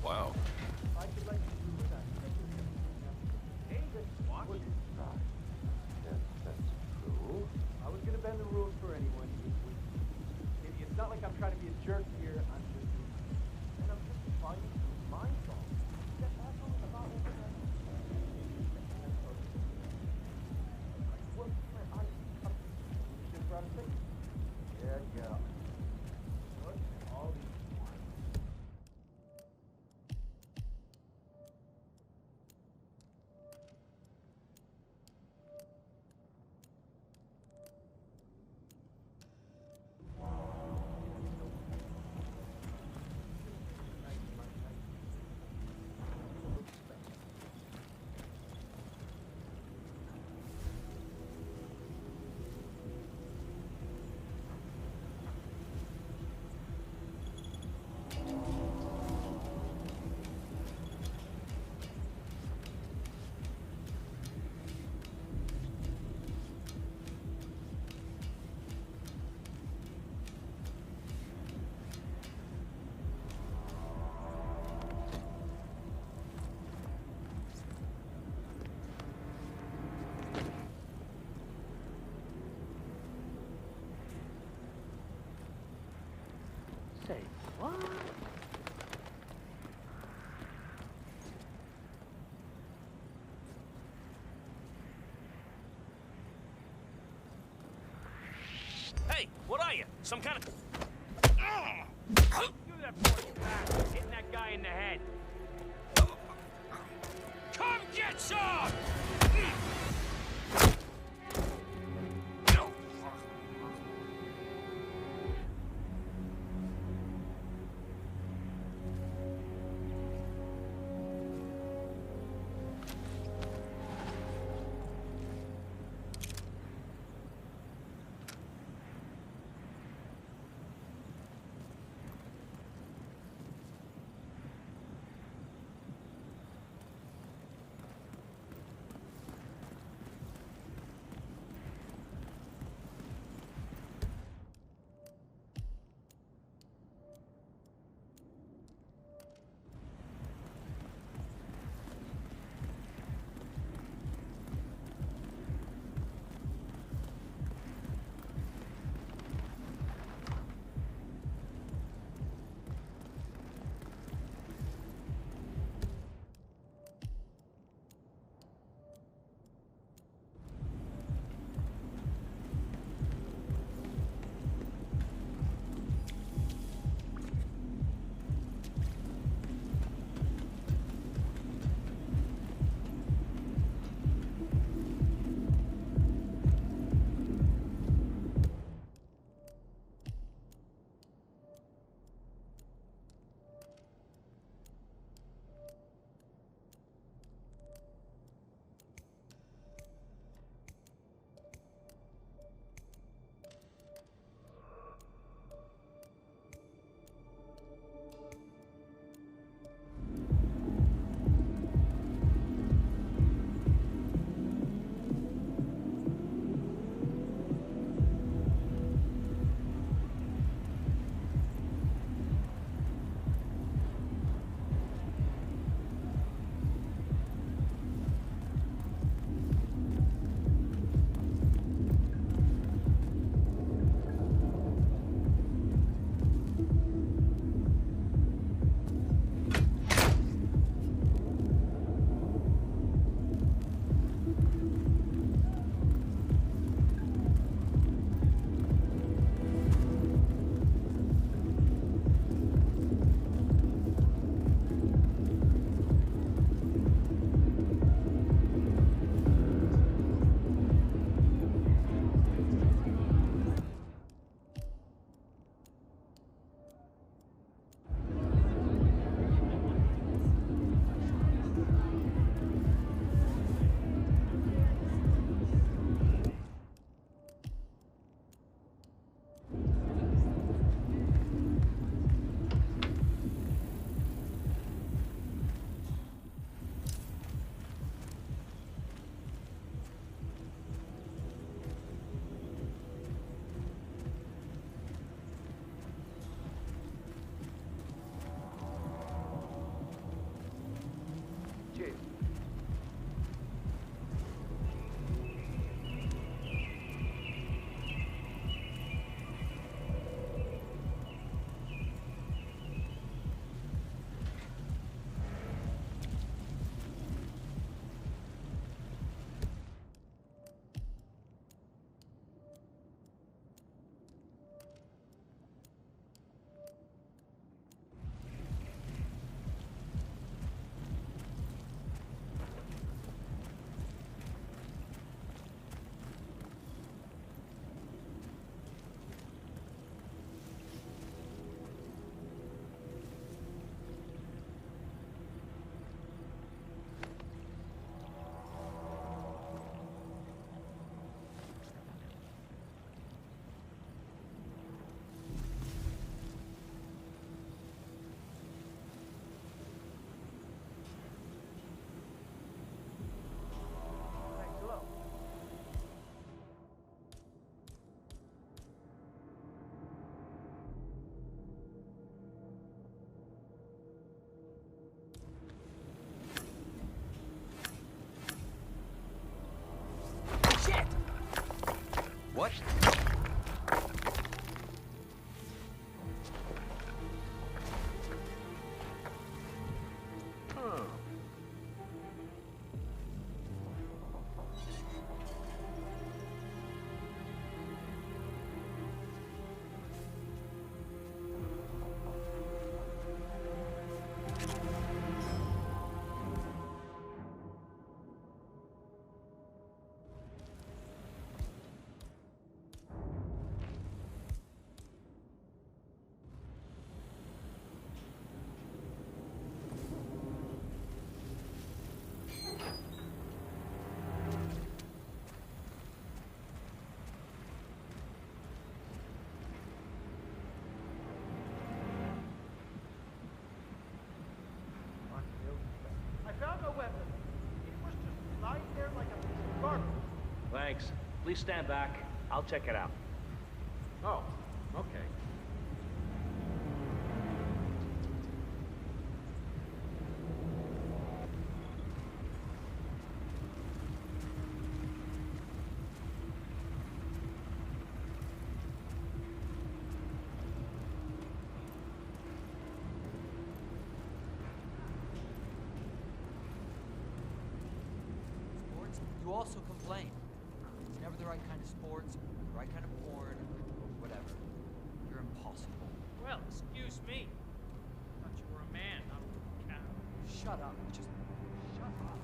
[SPEAKER 7] Wow.
[SPEAKER 11] I was gonna bend the rules for anyone. It's not like I'm trying to be a jerk here. I'm just finding my fault. Yeah. Look at all these.
[SPEAKER 13] Say what?
[SPEAKER 4] Hey, what are you? Some kind of... Do that for you, back. Hitting that guy in the head. Come get some!
[SPEAKER 6] What?
[SPEAKER 17] Thanks. Please stand back. I'll check it out.
[SPEAKER 11] Oh, okay.
[SPEAKER 6] Sports, you also complain. It's never the right kind of sports, the right kind of porn, or whatever. You're impossible.
[SPEAKER 4] Well, excuse me. I thought you were a man, not a cow.
[SPEAKER 6] Shut up. Just shut up.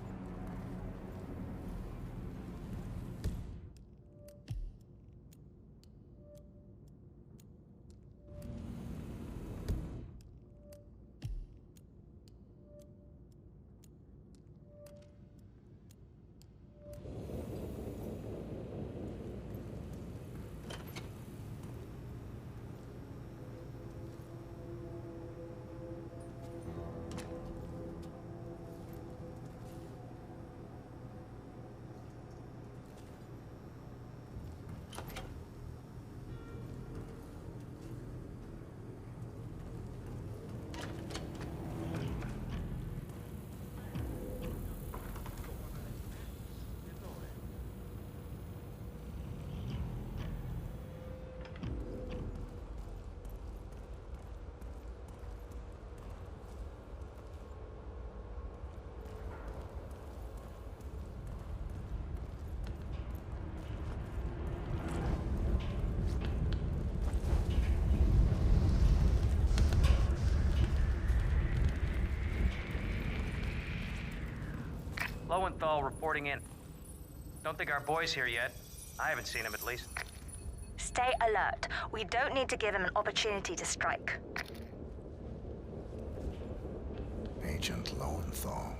[SPEAKER 17] Lowenthal reporting in. Don't think our boy's here yet. I haven't seen him, at least.
[SPEAKER 9] Stay alert. We don't need to give him an opportunity to strike.
[SPEAKER 5] Agent Lowenthal.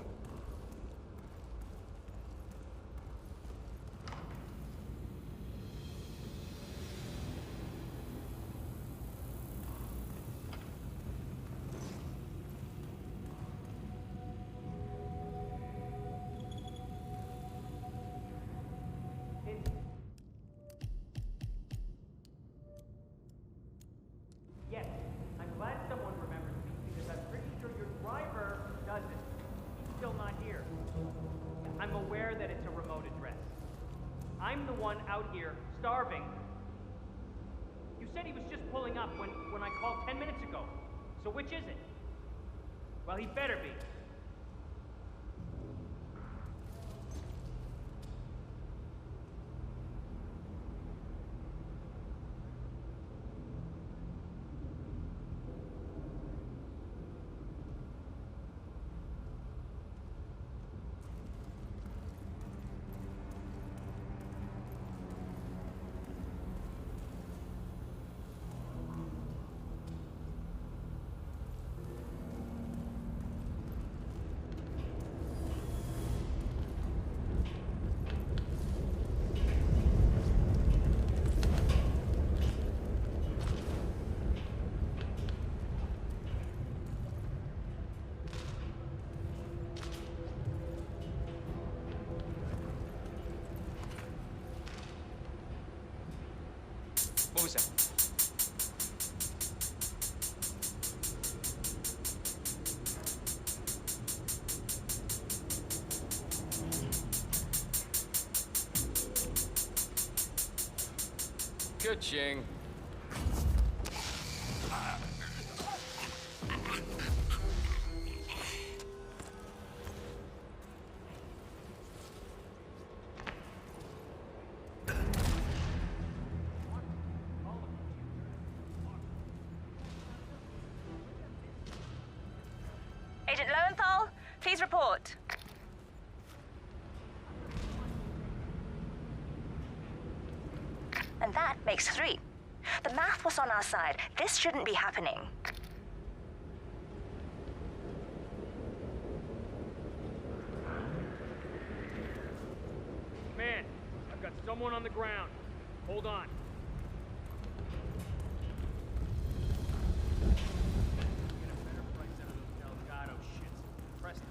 [SPEAKER 17] Yes, I'm glad someone remembers me, because I'm pretty sure your driver doesn't. He's still not here. I'm aware that it's a remote address. I'm the one out here, starving. You said he was just pulling up when I called 10 minutes ago. So which is it? Well, he better be.
[SPEAKER 6] What was that?
[SPEAKER 7] Ka-ching.
[SPEAKER 9] Agent Lowenthal, please report. And that makes 3. The math was on our side. This shouldn't be happening.
[SPEAKER 17] Man, I've got someone on the ground. Hold on. Get a better price out of those Delgado shits. Preston.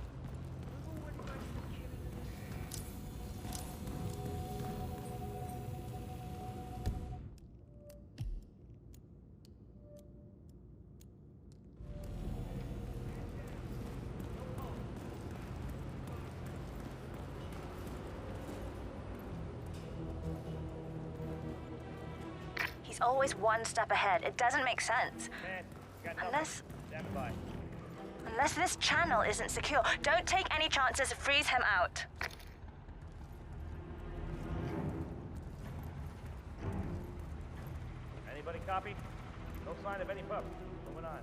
[SPEAKER 9] He's always one step ahead. It doesn't make sense.
[SPEAKER 17] Man,
[SPEAKER 9] Unless this channel isn't secure. Don't take any chances. Freeze him out.
[SPEAKER 17] Anybody copy? No sign of any pup. Moving on.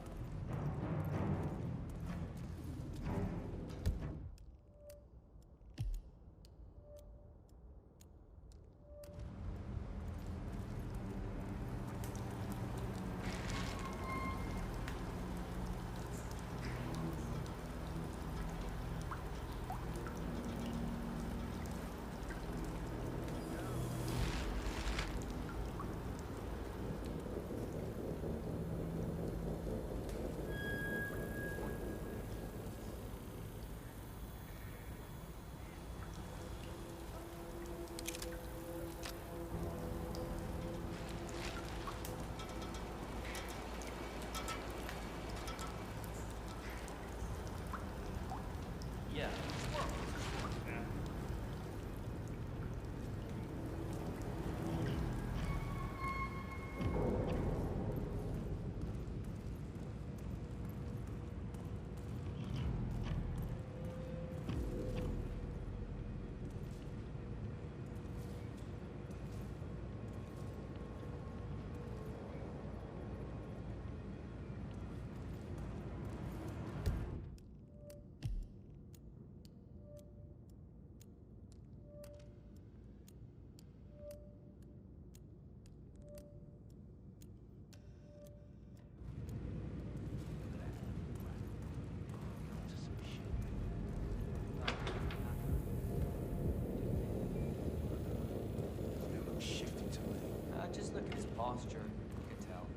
[SPEAKER 17] Yeah.
[SPEAKER 6] Just look at his posture. You can tell.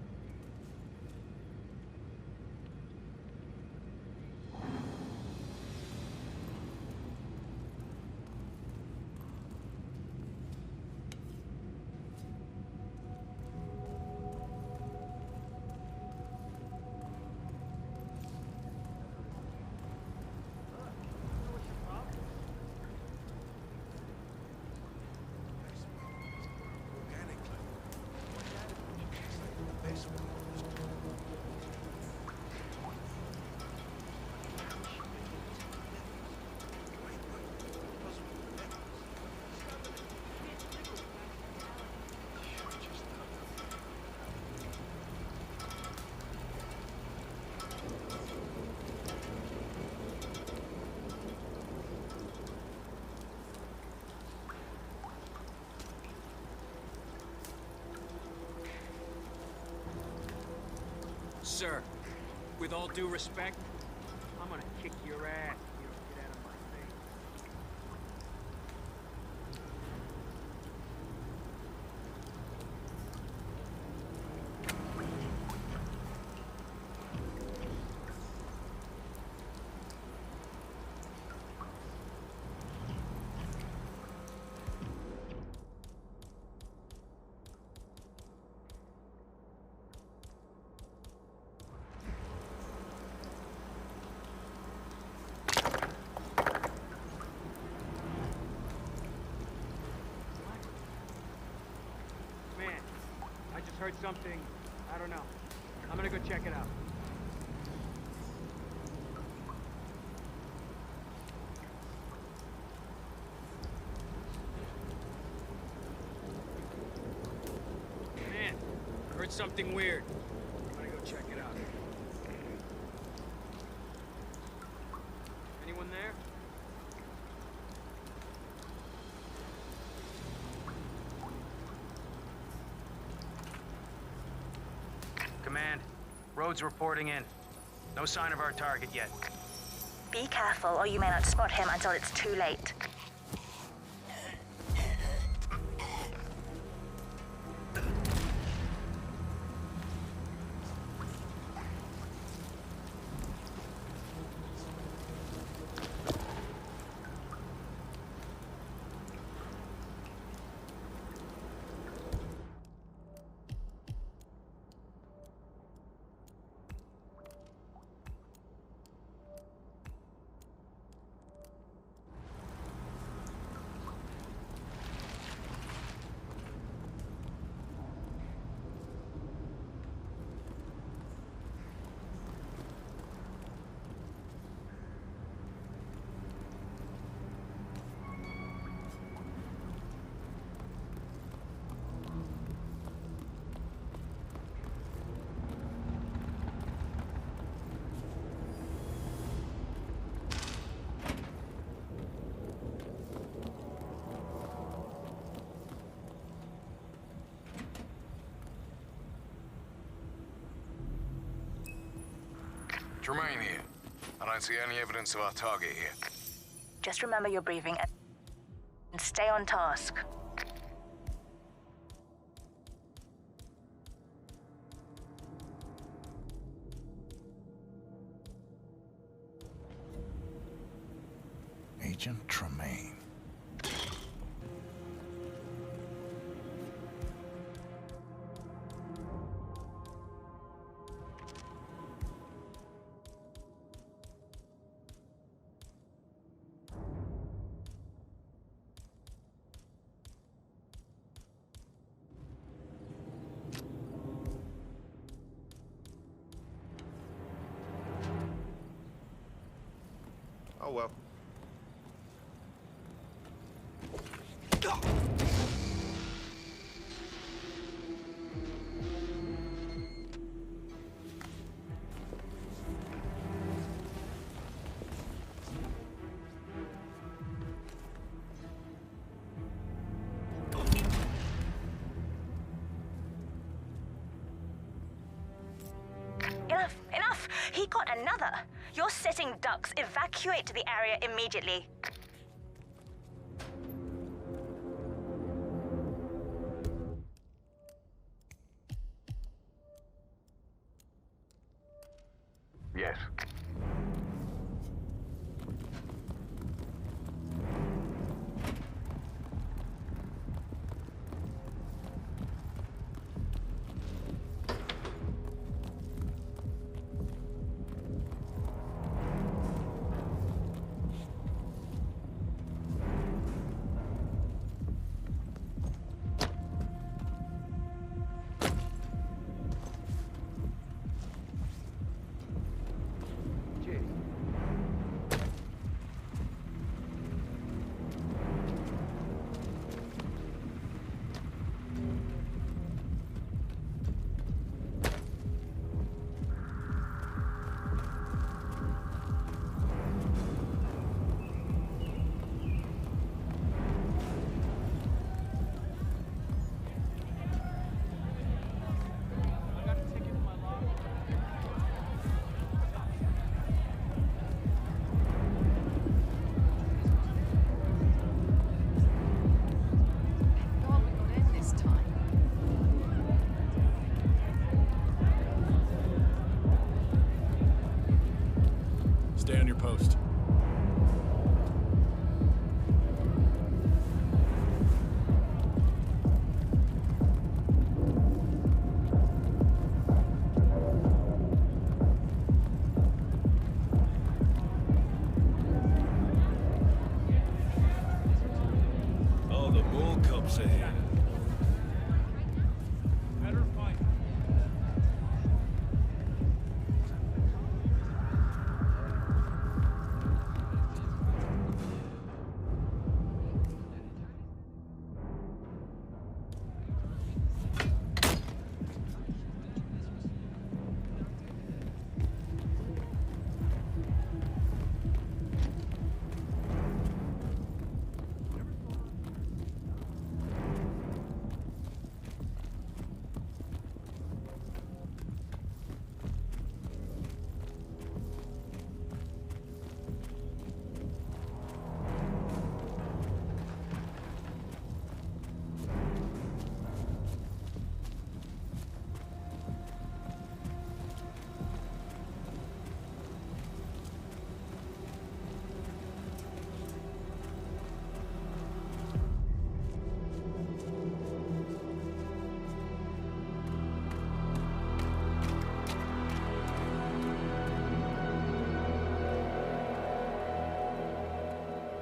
[SPEAKER 6] Sir, with all due respect, I'm gonna kick your ass if you don't get out of my face.
[SPEAKER 17] something. I don't know. I'm gonna go check it out.
[SPEAKER 6] Man, I heard something weird. I'm gonna go check it out.
[SPEAKER 17] Anyone there?
[SPEAKER 6] Command, roads reporting in. No sign of our target yet.
[SPEAKER 9] Be careful, or you may not spot him until it's too late.
[SPEAKER 16] Remain here. I don't see any evidence of our target here.
[SPEAKER 9] Just remember your briefing and stay on task.
[SPEAKER 5] Agent Tremaine.
[SPEAKER 16] Oh well.
[SPEAKER 9] Enough! He got another! You're sitting ducks. Evacuate to the area immediately.
[SPEAKER 16] Yes.
[SPEAKER 7] Stay on your post.
[SPEAKER 15] Oh, the bull cups are here.
[SPEAKER 17] Better fight.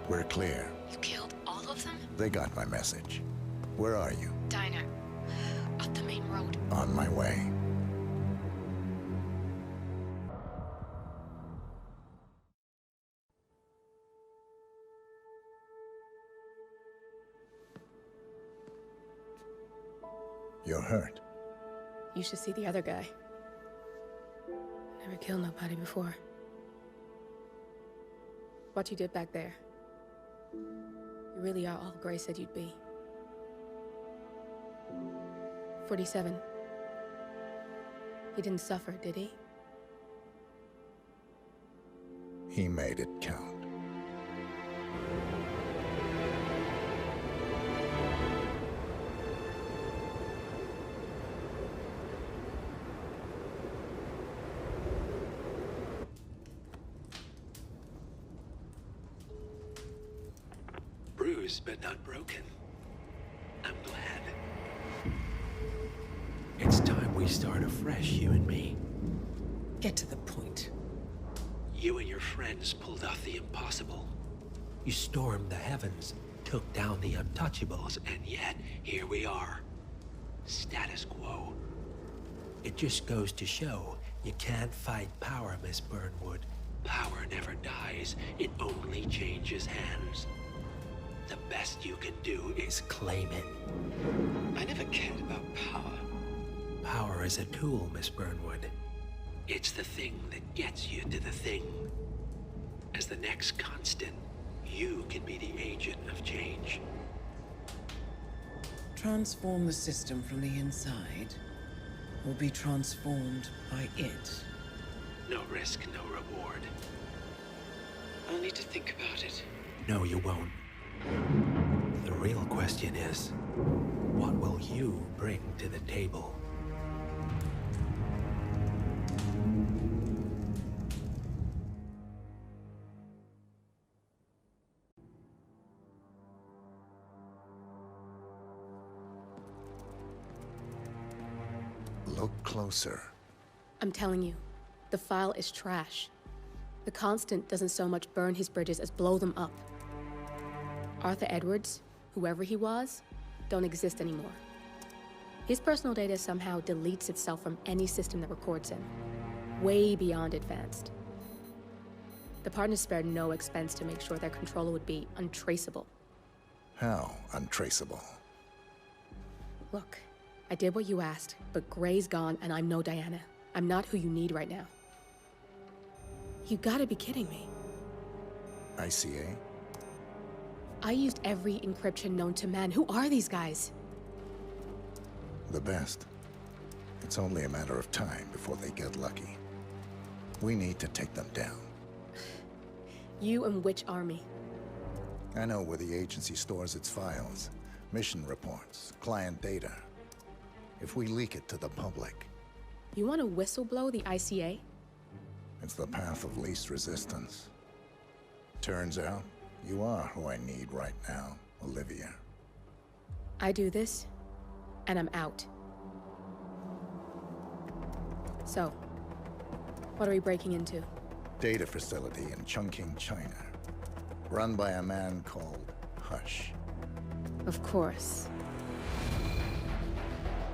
[SPEAKER 5] We're clear.
[SPEAKER 10] You killed all of them?
[SPEAKER 5] They got my message. Where are you?
[SPEAKER 10] Diner. Up the main road.
[SPEAKER 5] On my way. You're hurt.
[SPEAKER 2] You should see the other guy. Never killed nobody before. What you did back there. You really are all Grey said you'd be. 47. He didn't suffer, did he?
[SPEAKER 5] He made it count.
[SPEAKER 14] Bruised but not broken. I'm glad.
[SPEAKER 21] It's time we start afresh, you and me.
[SPEAKER 14] Get to the point. You and your friends pulled off the impossible.
[SPEAKER 21] You stormed the heavens, took down the untouchables,
[SPEAKER 14] And yet, here we are. Status quo.
[SPEAKER 21] it just goes to show you can't fight power, Miss Burnwood.
[SPEAKER 14] Power never dies, it only changes hands. The best you can do is
[SPEAKER 21] claim it.
[SPEAKER 14] I never cared about power.
[SPEAKER 21] Power is a tool, Miss Burnwood.
[SPEAKER 14] It's the thing that gets you to the thing. As the next constant, you can be the agent of change.
[SPEAKER 3] Transform the system from the inside, or be transformed by it.
[SPEAKER 14] No risk, no reward. I'll need to think about it.
[SPEAKER 21] No, you won't. The real question is, what will you bring to the table?
[SPEAKER 5] Look closer.
[SPEAKER 2] I'm telling you, the file is trash. The Constant doesn't so much burn his bridges as blow them up. Arthur Edwards, whoever he was, don't exist anymore. His personal data somehow deletes itself from any system that records him. Way beyond advanced. The partners spared no expense to make sure their controller would be untraceable.
[SPEAKER 5] How untraceable?
[SPEAKER 2] Look, I did what you asked, but Grey's gone and I'm no Diana. I'm not who you need right now. You gotta be kidding me.
[SPEAKER 5] ICA?
[SPEAKER 2] I used every encryption known to man. Who are these guys?
[SPEAKER 5] The best. It's only a matter of time before they get lucky. We need to take them down.
[SPEAKER 2] You and which army?
[SPEAKER 5] I know where the agency stores its files, mission reports, client data. If we leak it to the public...
[SPEAKER 2] You want to whistleblow the ICA?
[SPEAKER 5] It's the path of least resistance. Turns out, you are who I need right now, Olivia.
[SPEAKER 2] I do this, and I'm out. So, what are we breaking into?
[SPEAKER 5] Data facility in Chongqing, China. Run by a man called Hush.
[SPEAKER 2] Of course.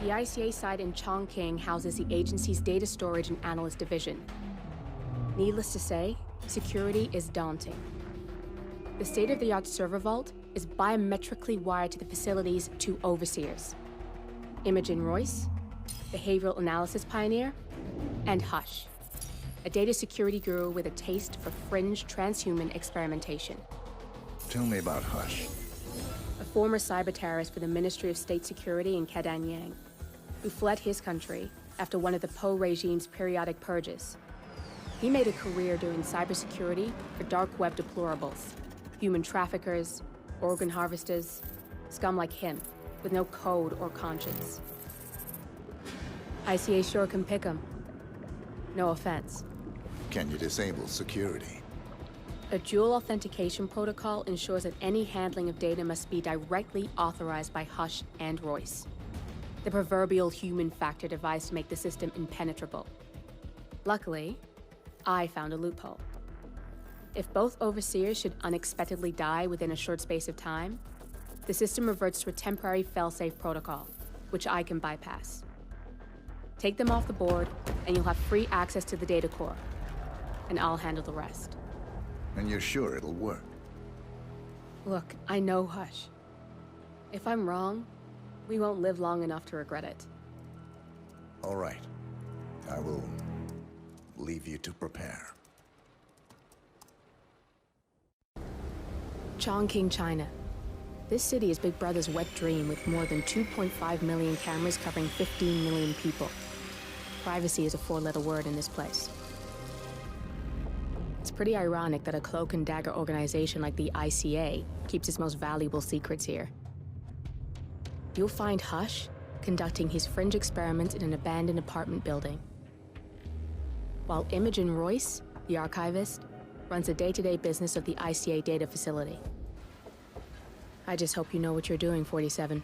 [SPEAKER 2] The ICA site in Chongqing houses the agency's data storage and analyst division. Needless to say, security is daunting. The state-of-the-art server vault is biometrically wired to the facility's two overseers. Imogen Royce, behavioral analysis pioneer, and Hush, a data security guru with a taste for fringe transhuman experimentation.
[SPEAKER 5] Tell me about Hush.
[SPEAKER 2] A former cyber terrorist for the Ministry of State Security in Kedangyang, who fled his country after one of the Po regime's periodic purges. He made a career doing cybersecurity for dark web deplorables, human traffickers, organ harvesters, scum like him, with no code or conscience. ICA sure can pick 'em. No offense.
[SPEAKER 5] Can you disable security?
[SPEAKER 2] A dual authentication protocol ensures that any handling of data must be directly authorized by Hush and Royce. The proverbial human factor device to make the system impenetrable. Luckily, I found a loophole. If both overseers should unexpectedly die within a short space of time, the system reverts to a temporary fail-safe protocol, which I can bypass. Take them off the board, and you'll have free access to the data core, and I'll handle the rest.
[SPEAKER 5] And you're sure it'll work?
[SPEAKER 2] Look, I know Hush. If I'm wrong, we won't live long enough to regret it.
[SPEAKER 5] All right. I will leave you to prepare.
[SPEAKER 2] Chongqing, China. This city is Big Brother's wet dream with more than 2.5 million cameras covering 15 million people. Privacy is a four-letter word in this place. It's pretty ironic that a cloak and dagger organization like the ICA keeps its most valuable secrets here. You'll find Hush conducting his fringe experiments in an abandoned apartment building, while Imogen Royce, the archivist, runs the day-to-day business of the ICA data facility. I just hope you know what you're doing, 47.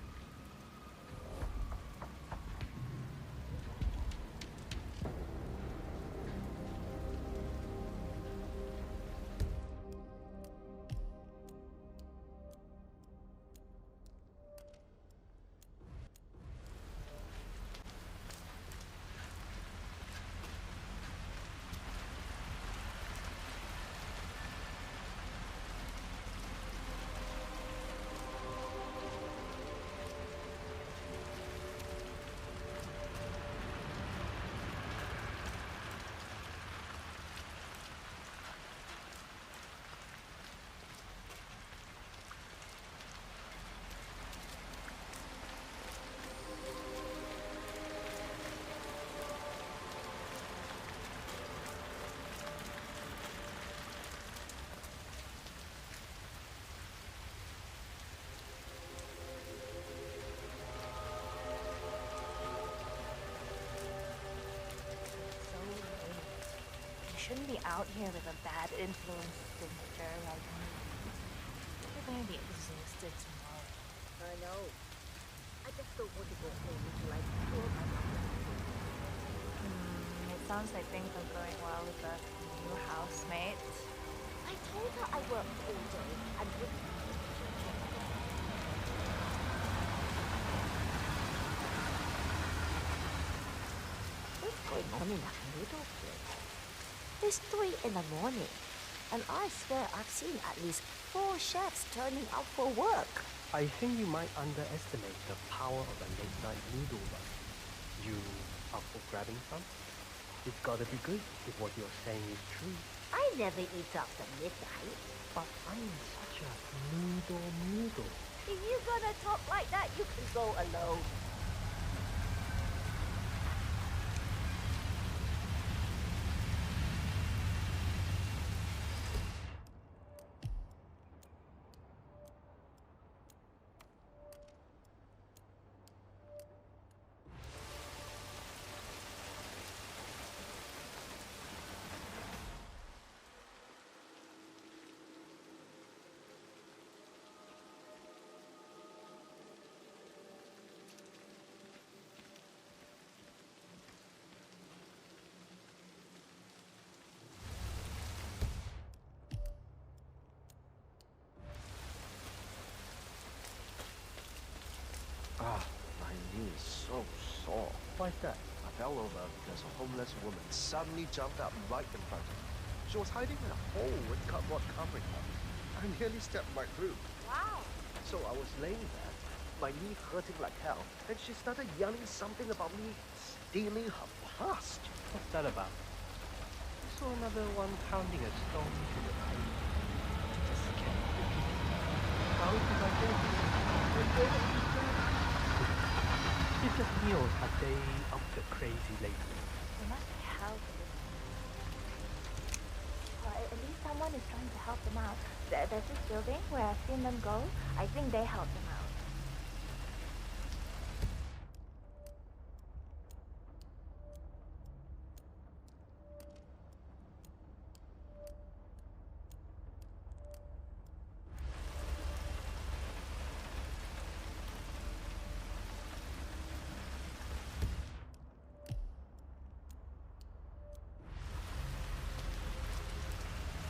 [SPEAKER 9] Shouldn't be out here with a bad influence signature like me. You're gonna be exhausted tomorrow.
[SPEAKER 19] I know. I just don't want to go home with like two of my
[SPEAKER 9] It sounds like things are going well with the new housemate.
[SPEAKER 19] I told her I work all day and would. What's going on in that middle place? It's 3 in the morning, and I swear I've seen at least 4 chefs turning up for work.
[SPEAKER 22] I think you might underestimate the power of a late-night noodle run. You up for grabbing some? It's gotta be good if what you're saying is true.
[SPEAKER 19] I never eat after midnight.
[SPEAKER 22] But I'm such a noodle.
[SPEAKER 19] If you're gonna talk like that, you can go alone.
[SPEAKER 13] My knee is so sore.
[SPEAKER 22] Why's that?
[SPEAKER 13] I fell over because a homeless woman suddenly jumped up right in front of me. She was hiding in a hole with cardboard covering her. I nearly stepped right through.
[SPEAKER 19] Wow.
[SPEAKER 13] So I was laying there, my knee hurting like hell, and she started yelling something about me stealing her past.
[SPEAKER 22] What's that about? I saw another one pounding a stone to the pavement. Just can't repeat. How did I get here? It's just Neil's a day up the crazy lately.
[SPEAKER 9] They must be helping. Well, at least someone is trying to help them out. There's this building where I've seen them go. I think they helped them out.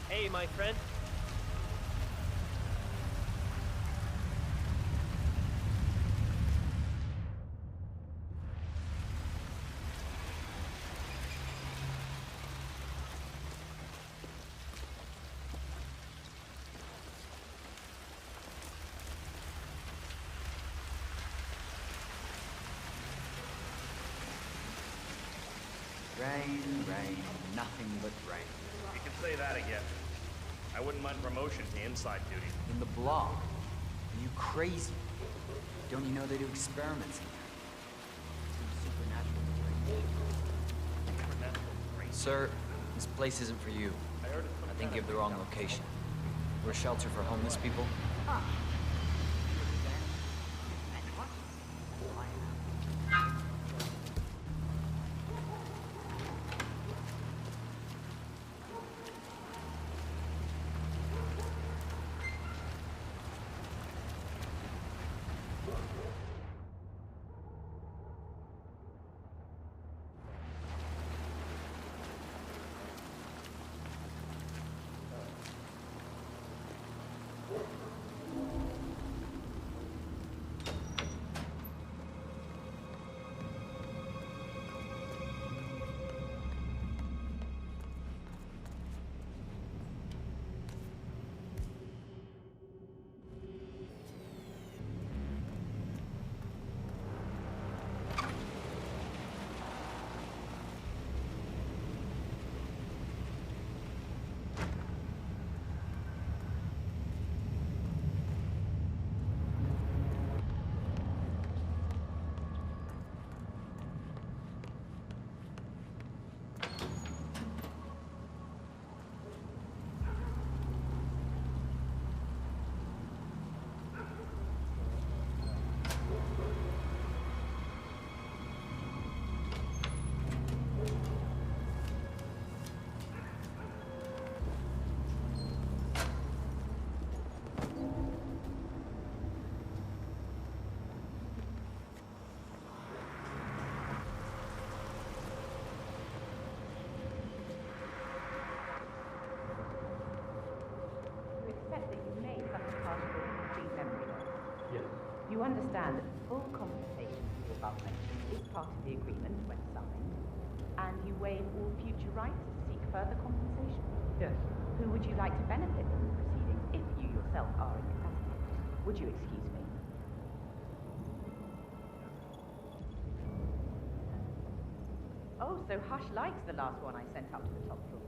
[SPEAKER 17] Hey
[SPEAKER 4] Hey, my friend.
[SPEAKER 12] Rain, rain, nothing but rain.
[SPEAKER 18] You can say that again. I wouldn't mind promotion to inside duty.
[SPEAKER 12] In the block? Are you crazy? Don't you know they do experiments in there? Supernatural. Sir, this place isn't for you. I think you have the wrong location. We're a shelter for homeless people.
[SPEAKER 23] You understand that full compensation for the above mentioned is part of the agreement when signed, and you waive all future rights to seek further compensation?
[SPEAKER 22] Yes.
[SPEAKER 23] Who would you like to benefit from the proceedings if you yourself are incapacitated? Would you excuse me? Oh, so Hush likes the last one I sent up to the top floor.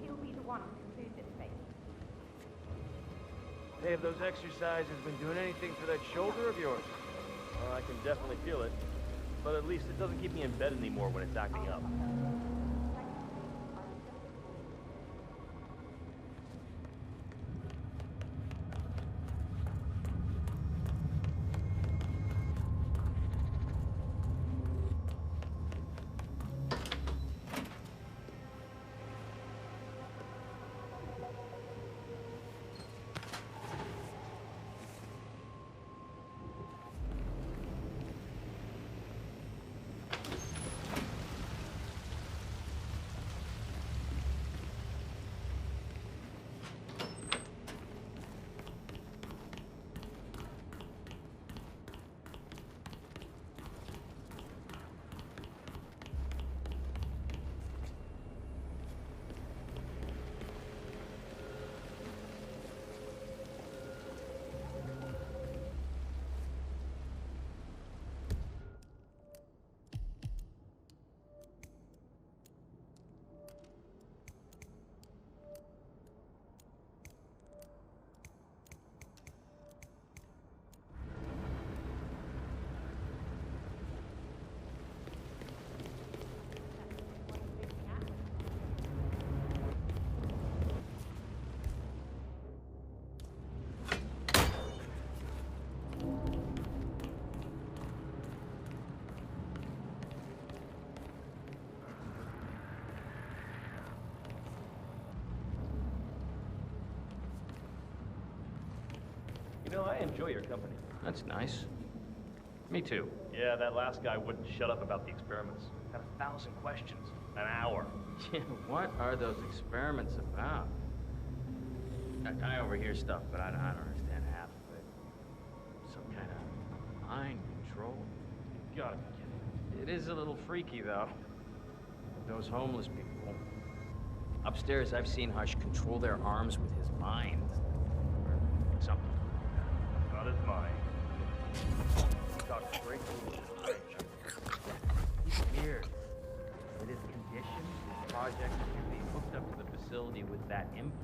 [SPEAKER 23] He'll be the one to conclude this case.
[SPEAKER 15] Hey, have those exercises been doing anything for that shoulder of yours? Well, I can definitely feel it. But at least it doesn't keep me in bed anymore when it's acting up.
[SPEAKER 18] You know, I enjoy your company.
[SPEAKER 12] That's nice. Me too.
[SPEAKER 18] Yeah, that last guy wouldn't shut up about the experiments. Had 1,000 questions. An hour.
[SPEAKER 12] Yeah, what are those experiments about?
[SPEAKER 17] I overhear stuff, but I don't understand half of it. Some kind of mind control. You gotta be kidding. It is a little freaky, though. Those homeless people. Upstairs, I've seen Hush control their arms with his mind. Or something.
[SPEAKER 18] Not his mind. Talk straight to him.
[SPEAKER 17] He's weird. With his condition, his project to be hooked up to the facility with that implant.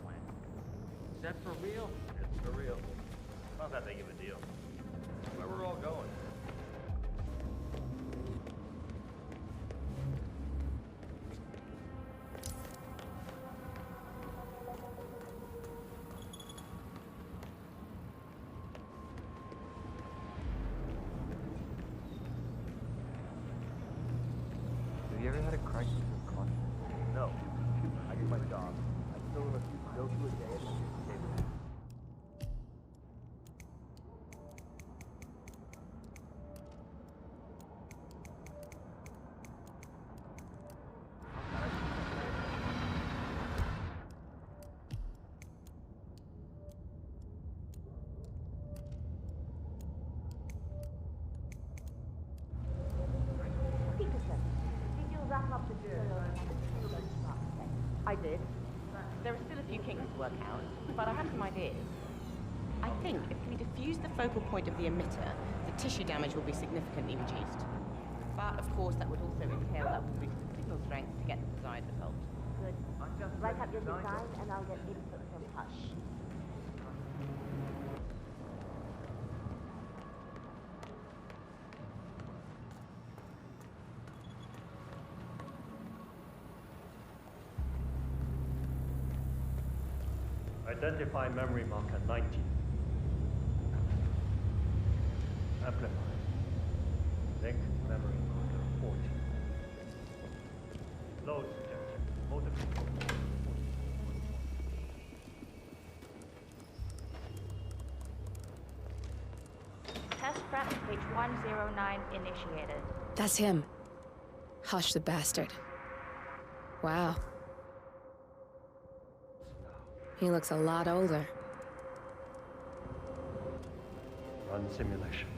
[SPEAKER 17] Is that for real?
[SPEAKER 18] It's for real. Not that big of a deal. Where we're all going.
[SPEAKER 22] Have you ever had a crisis with confidence?
[SPEAKER 18] No. I get my job. I still refuse to go through a day at the newspaper.
[SPEAKER 23] Peterson, did you wrap up the I did. There are still a few kinks to work out, but I have some ideas. I think if we diffuse the focal point of the emitter, the tissue damage will be significantly reduced. But of course, that would also entail that we'll boost the signal strength to get the desired result.
[SPEAKER 19] Good. Write up your design and I'll get input from Hush.
[SPEAKER 18] Identify memory marker 90. Amplify. Link memory marker 40. Load suggestion. Motor control.
[SPEAKER 9] Test prep page 109 initiated.
[SPEAKER 2] That's him. Hush the bastard. Wow. He looks a lot older.
[SPEAKER 18] Run simulation.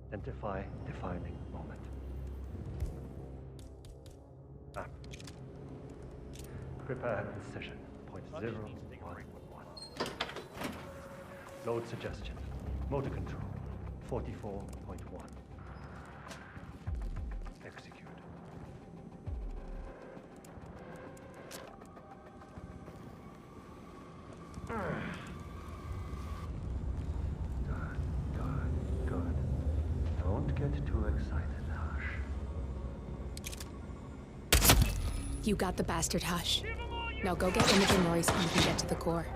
[SPEAKER 18] Identify defining moment. Map. Prepare decision. Point 0, 1, 1. Load suggestion. Motor control. 44.1. Execute. Good. Don't get too excited, Hush.
[SPEAKER 2] You got the bastard, Hush. Now go get Imogen and Royce and we can get to the core.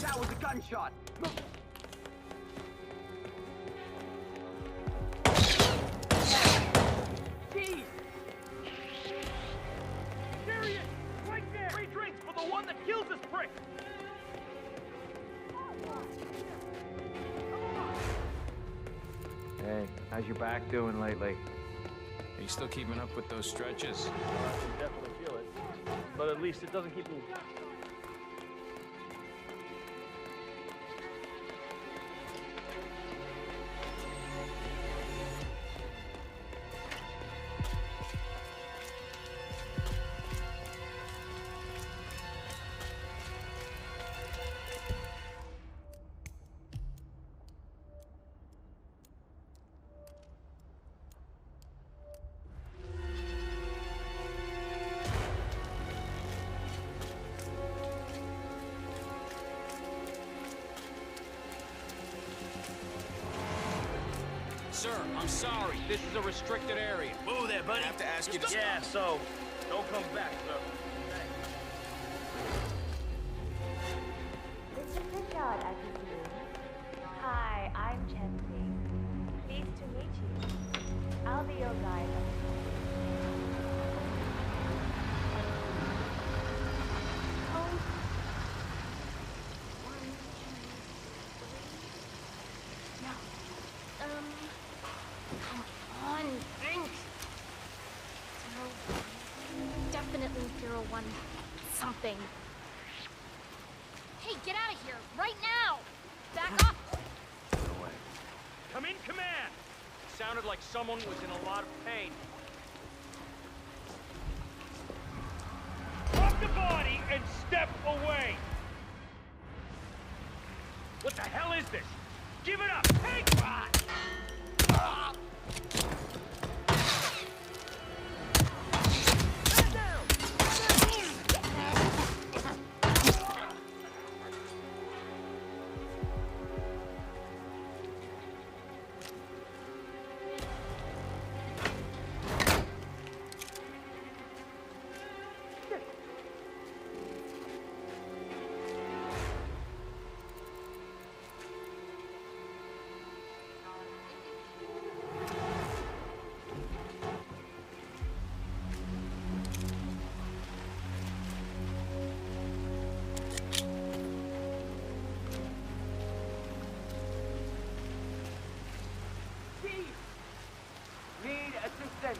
[SPEAKER 6] That was a gunshot!
[SPEAKER 4] Jeez! There he is! Right there! 3 drinks for the one that kills this prick!
[SPEAKER 17] Hey, how's your back doing lately?
[SPEAKER 1] Are you still keeping up with those stretches?
[SPEAKER 15] I can definitely feel it. But at least it doesn't keep me...
[SPEAKER 1] Sir, I'm sorry. This is a restricted area.
[SPEAKER 18] Whoa there, buddy.
[SPEAKER 1] I have to ask you to
[SPEAKER 15] Yeah, so, don't come back, sir.
[SPEAKER 19] Mr. Pritchard, I presume.
[SPEAKER 9] Hi, I'm Chelsea. Pleased to meet you. I'll be your guide.
[SPEAKER 10] Come on, think! something. Hey, get out of here, right now! Back off!
[SPEAKER 15] No way. Come in, command! Sounded like someone was in a lot of pain. Drop the body and step away! What the hell is this? Give it up! Hey!
[SPEAKER 6] Need assistance.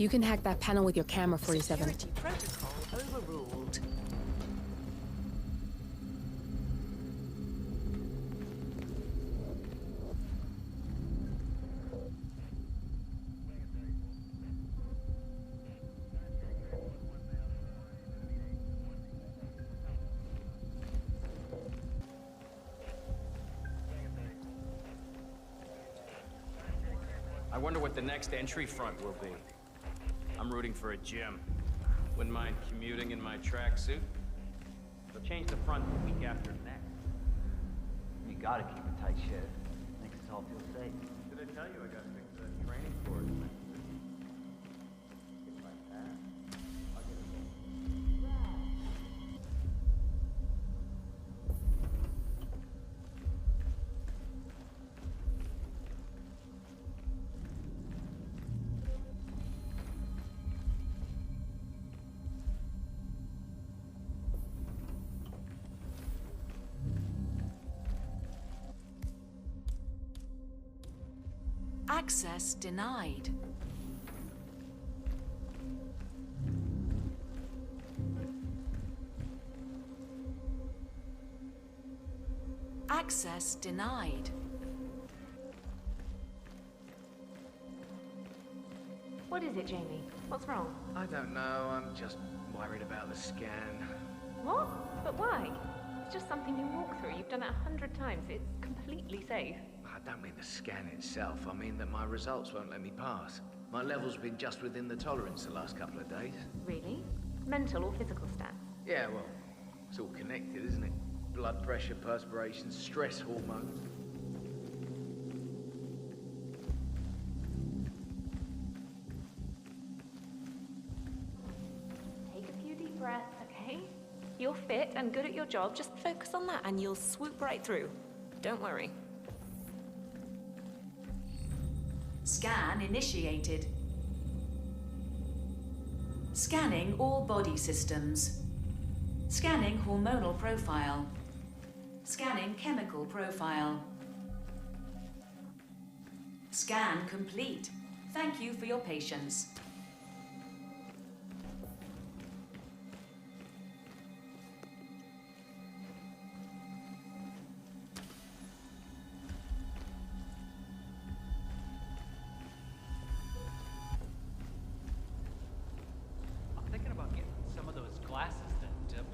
[SPEAKER 2] You can hack that panel with your camera, 47.
[SPEAKER 19] Security protocol overruled.
[SPEAKER 1] wonder what the next entry front will be. I'm rooting for a gym. Wouldn't mind commuting in my tracksuit. They'll change the front the week after next.
[SPEAKER 12] You gotta keep a tight ship. Makes us all feel safe.
[SPEAKER 1] Did I tell you I got picked for the training course? If I pass, I'll get a goal.
[SPEAKER 8] Access denied. Access denied.
[SPEAKER 23] What is it, Jamie? What's wrong?
[SPEAKER 6] I don't know. I'm just worried about the scan.
[SPEAKER 23] What? But why? It's just something you walk through. You've done it 100 times. It's completely safe.
[SPEAKER 6] I don't mean the scan itself. I mean that my results won't let me pass. My level's been just within the tolerance the last couple of days.
[SPEAKER 23] Really? Mental or physical stats?
[SPEAKER 6] Yeah, well, it's all connected, isn't it? Blood pressure, perspiration, stress hormones.
[SPEAKER 23] Take a few deep breaths, okay? You're fit and good at your job. Just focus on that and you'll swoop right through. Don't worry.
[SPEAKER 8] Scan initiated. Scanning all body systems. Scanning hormonal profile. Scanning chemical profile. Scan complete. Thank you for your patience.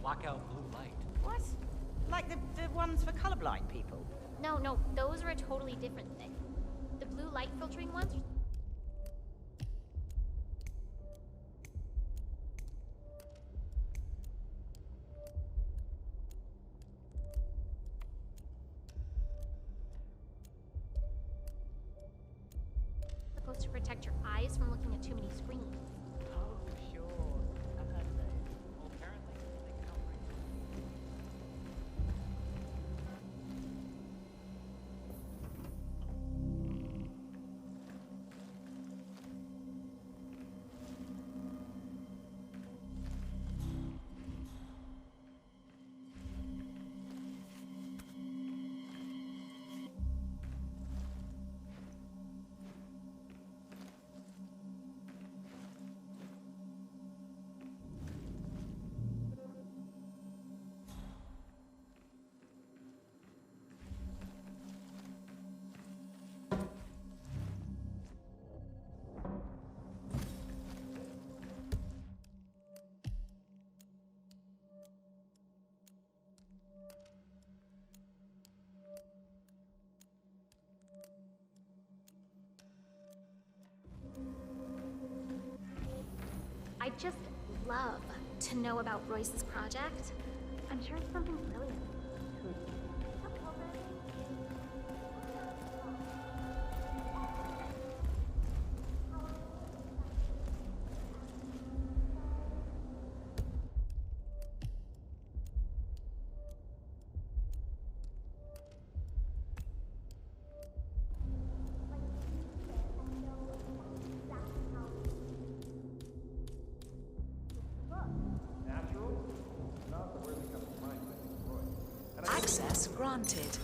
[SPEAKER 17] Block out blue light.
[SPEAKER 23] What? Like the ones for colorblind people?
[SPEAKER 10] No, those are a totally different thing. The blue light filtering ones are... supposed to protect your eyes from looking at too many screens.
[SPEAKER 17] Oh, sure. I've heard of those. Well, apparently, they can operate.
[SPEAKER 10] I'd just love to know about Royce's project. I'm sure it's something brilliant.
[SPEAKER 8] Access granted.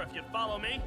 [SPEAKER 18] if you'd follow me.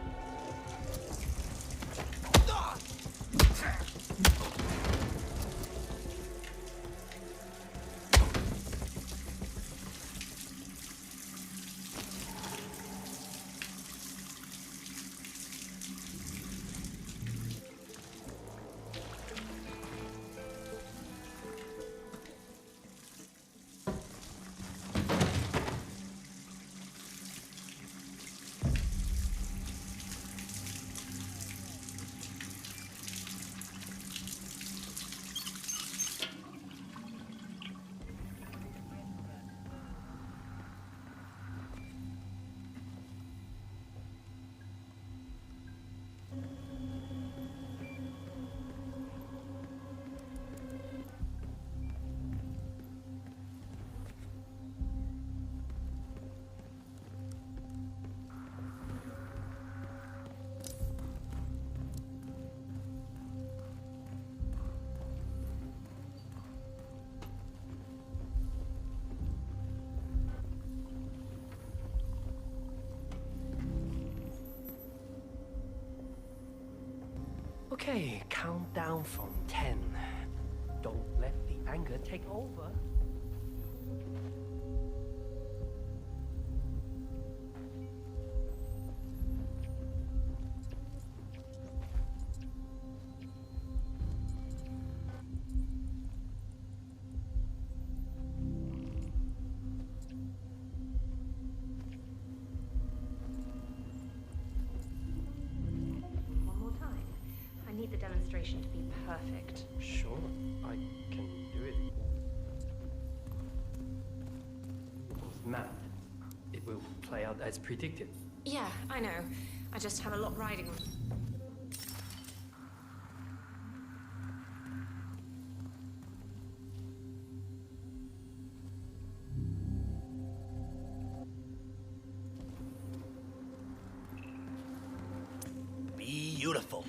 [SPEAKER 22] Okay, count down from 10. Don't let the anger take over.
[SPEAKER 11] The demonstration to be perfect.
[SPEAKER 22] Sure, I can do it. It's mad. It will play out as predicted.
[SPEAKER 11] Yeah, I know. I just have a lot riding on.
[SPEAKER 16] Beautiful.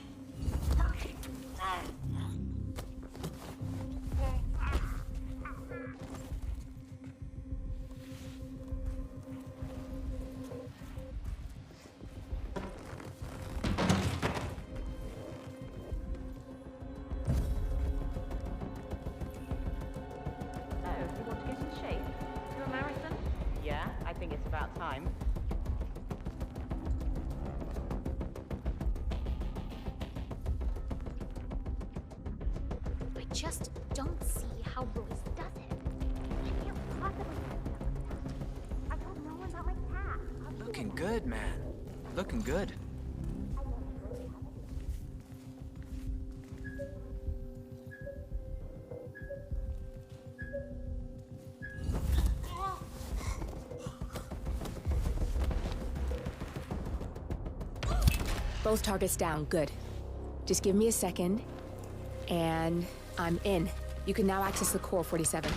[SPEAKER 23] Time.
[SPEAKER 10] I just don't see how Royce does it. I can't possibly do that. I told no one about my cat.
[SPEAKER 12] Looking good, man. Looking good.
[SPEAKER 2] Both targets down, good. Just give me a second, and I'm in. You can now access the core 47.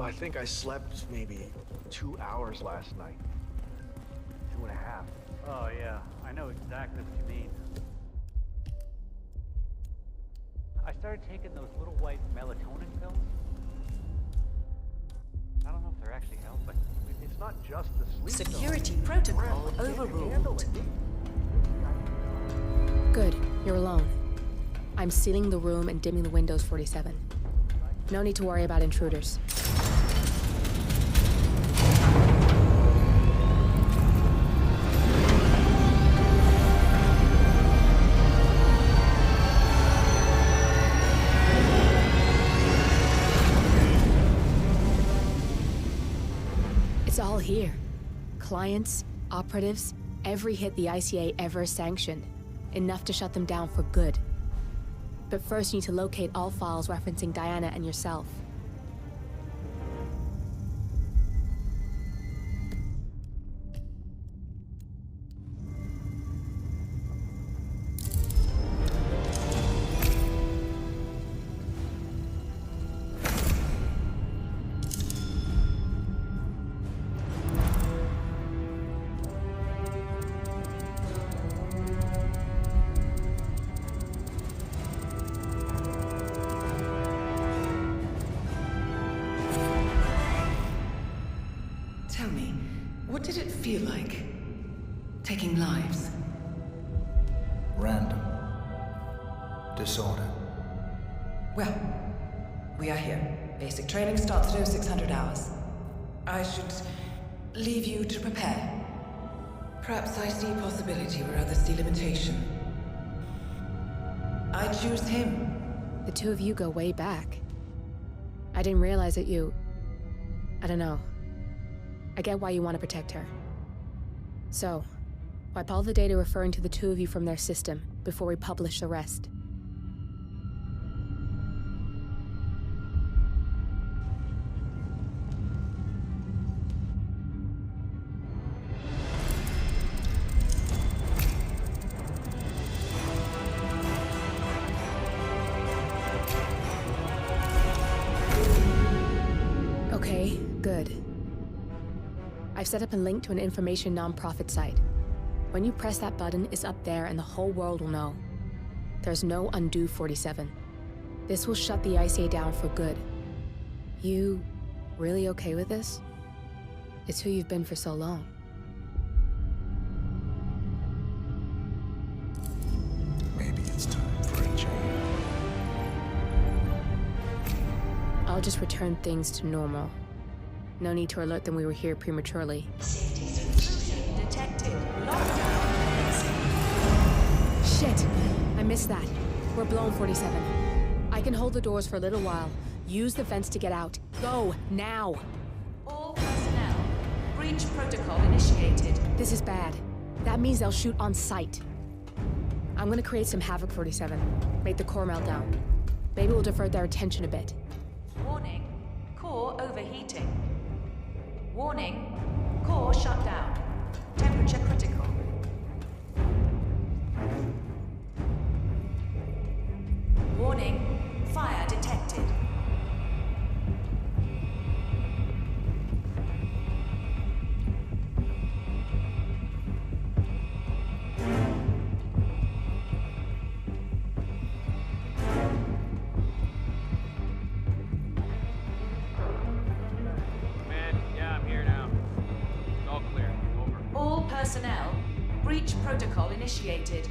[SPEAKER 13] I think I slept maybe 2 hours last night. 2.5.
[SPEAKER 17] Oh, yeah. I know exactly what you mean. I started taking those little white melatonin pills. I don't know if they're actually helping.
[SPEAKER 13] It's not just the sleep.
[SPEAKER 8] Security protocol overruled.
[SPEAKER 2] Good. You're alone. I'm sealing the room and dimming the windows 47. No need to worry about intruders. It's all here. Clients, operatives, every hit the ICA ever sanctioned. Enough to shut them down for good. But first you need to locate all files referencing Diana and yourself.
[SPEAKER 3] Tell me, what did it feel like? Taking lives?
[SPEAKER 5] Random. Disorder.
[SPEAKER 3] Well, we are here. Basic training starts at 0600 hours. I should leave you to prepare. Perhaps I see possibility where others see limitation. I choose him.
[SPEAKER 2] The two of you go way back. I didn't realize that you... I don't know. I get why you want to protect her. So, wipe all the data referring to the two of you from their system before we publish the rest. Okay, good. I've set up a link to an information non-profit site. When you press that button, it's up there and the whole world will know. There's no undo 47. This will shut the ICA down for good. You really okay with this? It's who you've been for so long.
[SPEAKER 5] Maybe it's time for a change.
[SPEAKER 2] I'll just return things to normal. No need to alert them we were here prematurely.
[SPEAKER 8] Detected. Lockdown.
[SPEAKER 2] Shit! I missed that. We're blown, 47. I can hold the doors for a little while. Use the vents to get out. Go, now!
[SPEAKER 8] All personnel. Breach protocol initiated.
[SPEAKER 2] This is bad. That means they'll shoot on sight. I'm gonna create some havoc, 47. Make the core melt down. Maybe we'll divert their attention a bit.
[SPEAKER 8] Warning. Core overheating. Warning. Core shut down. Temperature critical. Warning. Fire detected. Personnel, breach protocol initiated.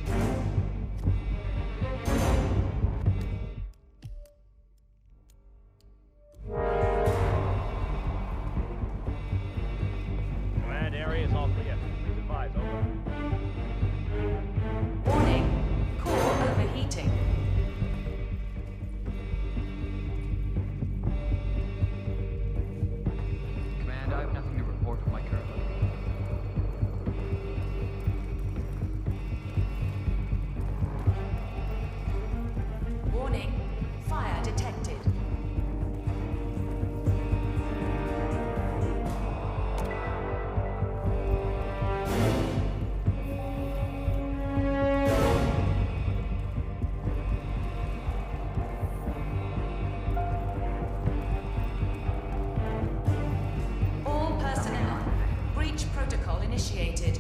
[SPEAKER 15] Command area is all clear. Please advise, over.
[SPEAKER 8] Warning, core overheating.
[SPEAKER 12] Command, I have nothing to report from my current location.
[SPEAKER 8] Warning, fire detected. All personnel, breach protocol initiated.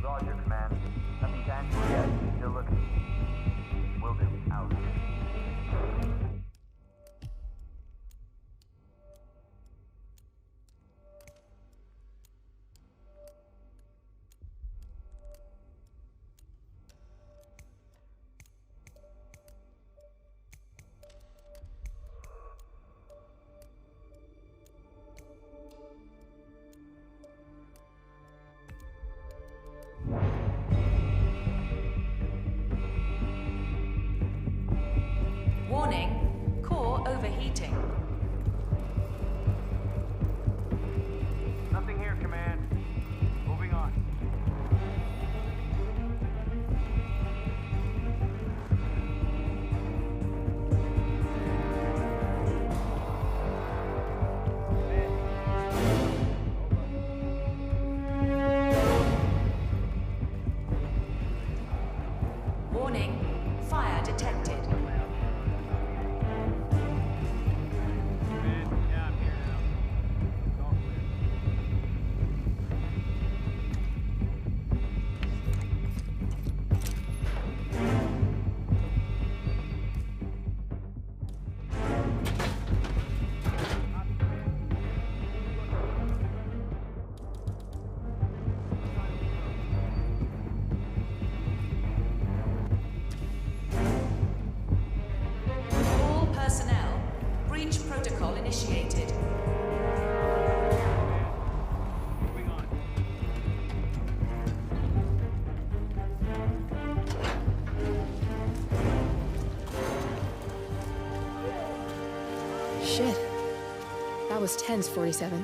[SPEAKER 7] Roger, Command. Nothing tangible yet. Still looking. Will do. Out.
[SPEAKER 8] Warning, core overheating.
[SPEAKER 7] Nothing
[SPEAKER 2] shit. That was tense, 47.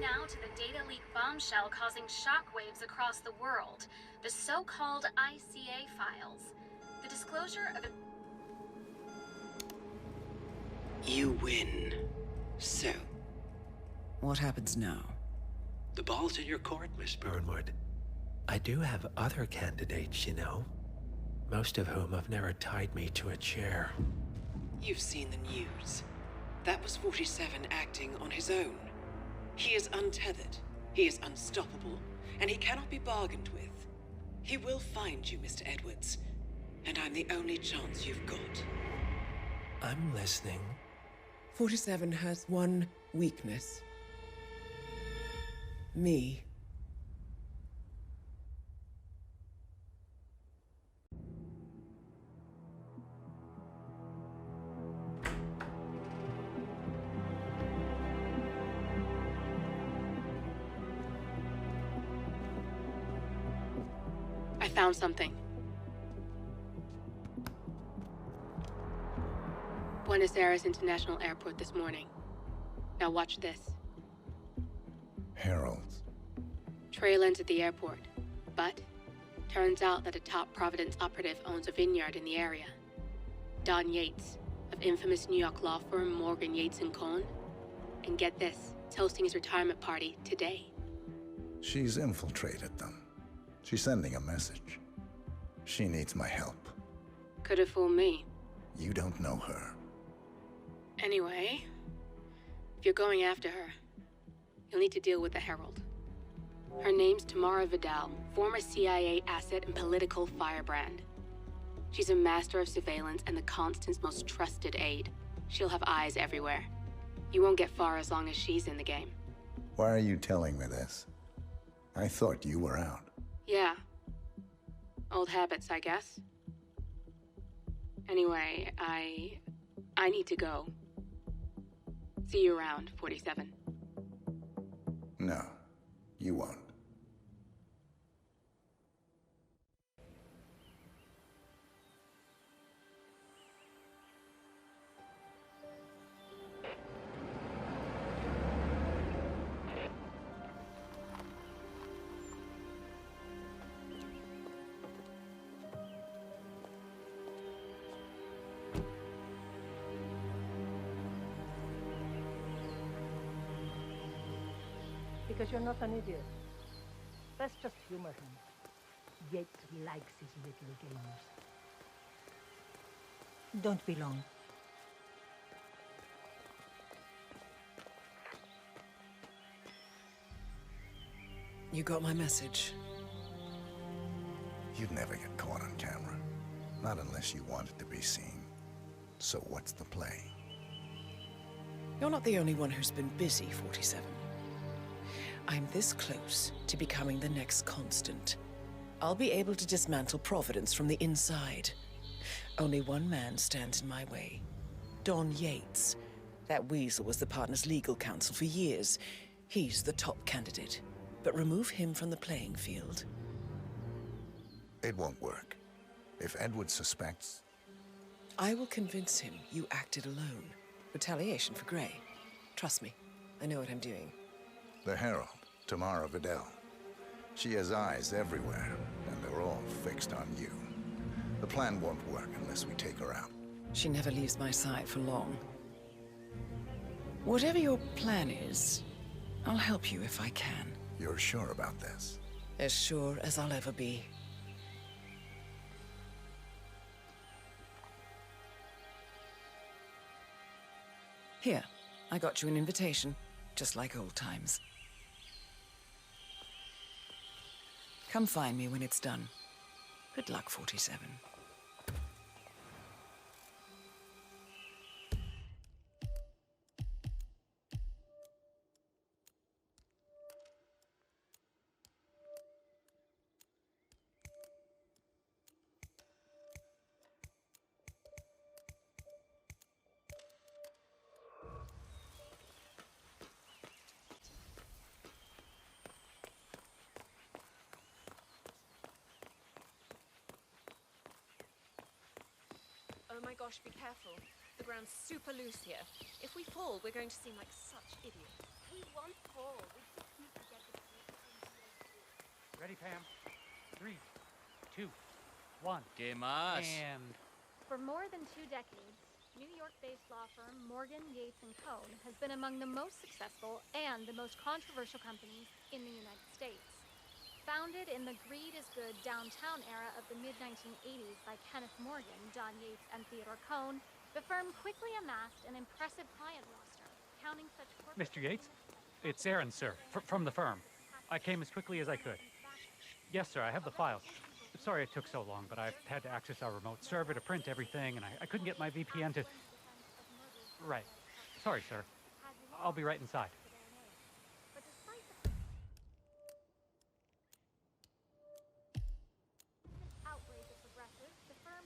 [SPEAKER 10] Now to the data leak bombshell causing shockwaves across the world, the so-called ICA files. The disclosure of...
[SPEAKER 14] You win. So,
[SPEAKER 20] what happens now?
[SPEAKER 14] the ball's in your court, Miss Burnwood. I do have other candidates, you know. Most of whom have never tied me to a chair.
[SPEAKER 21] You've seen the news. That was 47 acting on his own. He is untethered, he is unstoppable, and he cannot be bargained with. He will find you, Mr. Edwards, and I'm the only chance you've got.
[SPEAKER 14] I'm listening.
[SPEAKER 21] 47 has one weakness. Me.
[SPEAKER 2] I found something. Buenos Aires International Airport this morning. Now watch this.
[SPEAKER 5] Heralds.
[SPEAKER 2] Trail ends at the airport, but turns out that a top Providence operative owns a vineyard in the area. Don Yates, of infamous New York law firm Morgan, Yates & Cohn. And get this, is hosting his retirement party today.
[SPEAKER 5] She's infiltrated them. She's sending a message. She needs my help.
[SPEAKER 2] Could have fooled me.
[SPEAKER 5] You don't know her.
[SPEAKER 2] Anyway, if you're going after her, you'll need to deal with the Herald. Her name's Tamara Vidal, former CIA asset and political firebrand. She's a master of surveillance and the Constant's most trusted aide. She'll have eyes everywhere. You won't get far as long as she's in the game.
[SPEAKER 5] Why are you telling me this? I thought you were out.
[SPEAKER 2] Yeah. Old habits, I guess. Anyway, I need to go. See you around, 47.
[SPEAKER 5] No, you won't.
[SPEAKER 24] Because you're not an idiot. Let's just humor him. Yates likes his little games. Don't be long.
[SPEAKER 21] You got my message.
[SPEAKER 5] You'd never get caught on camera. Not unless you wanted to be seen. So what's the play?
[SPEAKER 21] You're not the only one who's been busy, 47. I'm this close to becoming the next Constant. I'll be able to dismantle Providence from the inside. Only one man stands in my way. Don Yates. That weasel was the partner's legal counsel for years. He's the top candidate. But remove him from the playing field.
[SPEAKER 5] It won't work. If Edward suspects...
[SPEAKER 21] I will convince him you acted alone. Retaliation for Grey. Trust me, I know what I'm doing.
[SPEAKER 5] The Herald, Tamara Vidal. She has eyes everywhere, and they're all fixed on you. The plan won't work unless we take her out.
[SPEAKER 21] She never leaves my side for long. Whatever your plan is, I'll help you if I can.
[SPEAKER 5] You're sure about this?
[SPEAKER 21] As sure as I'll ever be. Here, I got you an invitation, just like old times. Come find me when it's done. Good luck, 47.
[SPEAKER 11] Oh my gosh, be careful. The ground's super loose here. If we fall, we're going to seem like such idiots.
[SPEAKER 24] We won't fall. We just need to get the
[SPEAKER 22] Ready, Pam? 3, 2, 1.
[SPEAKER 1] ¿Qué más?
[SPEAKER 22] And
[SPEAKER 10] For more than 2 decades, New York-based law firm Morgan, Yates & Co. has been among the most successful and the most controversial companies in the United States. Founded in the greed is good downtown era of the mid-1980s by Kenneth Morgan, Don Yates, and Theodore Cohn, the firm quickly amassed an impressive client roster, counting such corporate...
[SPEAKER 22] Mr. Yates? It's Aaron, sir, from the firm. I came as quickly as I could. Yes, sir, I have the files. Sorry it took so long, but I've had to access our remote server to print everything, and I couldn't get my VPN to... Right. Sorry, sir. I'll be right inside.
[SPEAKER 10] Outrage of progressives, the firm...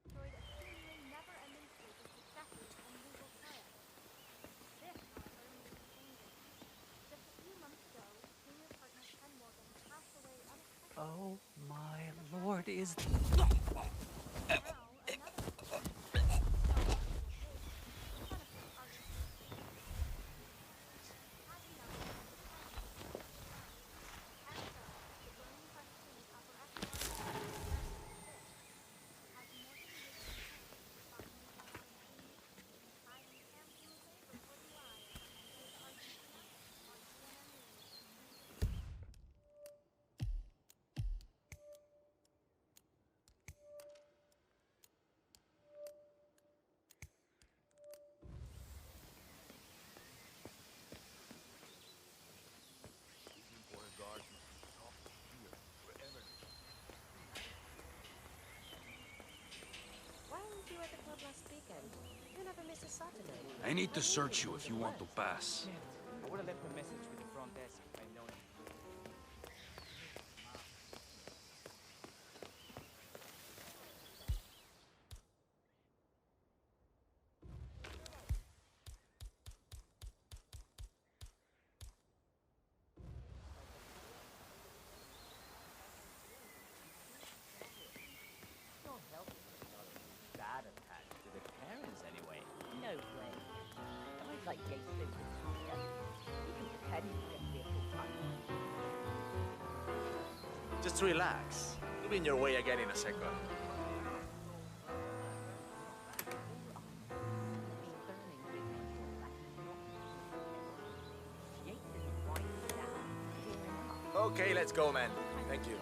[SPEAKER 10] enjoyed a seemingly never-ending streak of successes and legal triumphs. This, however, may be changing. Just a few months ago, senior partner Ken Morgan passed away unexpectedly.
[SPEAKER 22] Oh, my Lord, is...
[SPEAKER 23] Why weren't you at the club last weekend? You never miss a Saturday.
[SPEAKER 1] I need to search you if you want to pass.
[SPEAKER 12] I would have left a message with the front desk if I'd known it.
[SPEAKER 23] No help. Not that attached to the parents, anyway. No way. Guys like Yates live with Talia. Even Penny gets there full time.
[SPEAKER 18] Just relax. You'll be in your way again in a second. Okay, let's go, man. Thank you.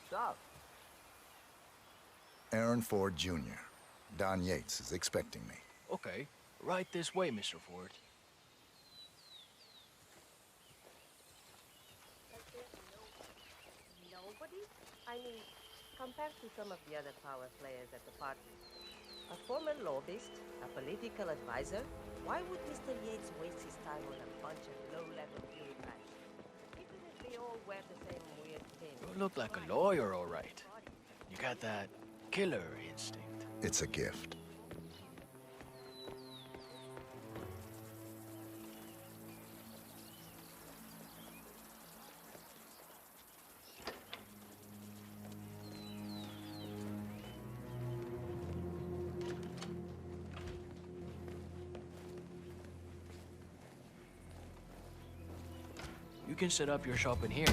[SPEAKER 23] Stop.
[SPEAKER 5] Aaron Ford Jr. Don Yates is expecting me.
[SPEAKER 1] Okay, right this way, Mr. Ford.
[SPEAKER 23] Nobody? I mean, compared to some of the other power players at the party. A former lobbyist, a political advisor, why would Mr. Yates waste his time on a bunch of low-level bureaucrats? Even if they all wear the same weird pin.
[SPEAKER 1] You look like a lawyer, all right. You got that killer instinct.
[SPEAKER 5] It's a gift.
[SPEAKER 1] You can set up your shop in here.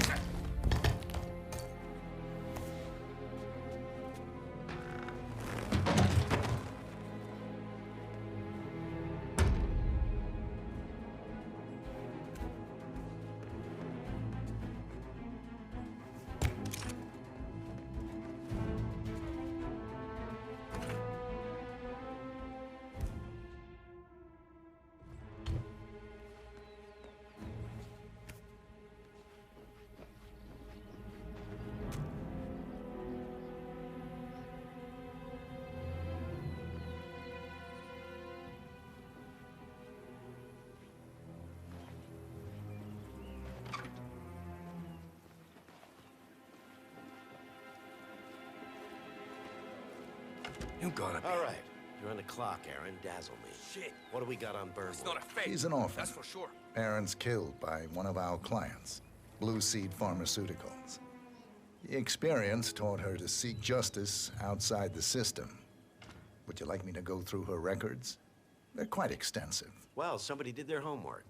[SPEAKER 16] You gotta be.
[SPEAKER 4] All right. You're on the clock, Aaron. Dazzle me. Shit. What do we got on Burnwood?
[SPEAKER 16] It's not a fake.
[SPEAKER 5] He's an orphan.
[SPEAKER 16] That's for sure.
[SPEAKER 5] Aaron's killed by one of our clients, Blue Seed Pharmaceuticals. The experience taught her to seek justice outside the system. Would you like me to go through her records? They're quite extensive.
[SPEAKER 4] Well, somebody did their homework.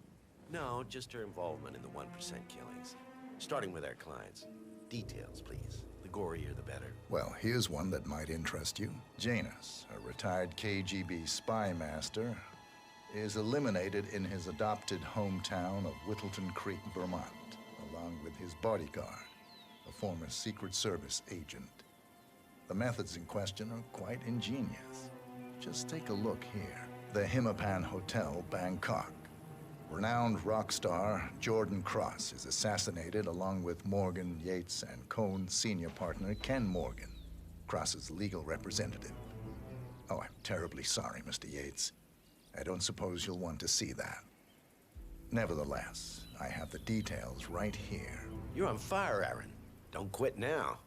[SPEAKER 4] No, just her involvement in the 1% killings. Starting with our clients. Details, please. The gorier, the better.
[SPEAKER 5] Well, here's one that might interest you. Janus, a retired KGB spy master, is eliminated in his adopted hometown of Whittleton Creek, Vermont, along with his bodyguard, a former Secret Service agent. The methods in question are quite ingenious. Just take a look here. The Hitman Hotel, Bangkok. Renowned rock star Jordan Cross is assassinated along with Morgan, Yates, and Cohn's senior partner, Ken Morgan, Cross's legal representative. Oh, I'm terribly sorry, Mr. Yates. I don't suppose you'll want to see that. Nevertheless, I have the details right here.
[SPEAKER 4] You're on fire, Aaron. Don't quit now.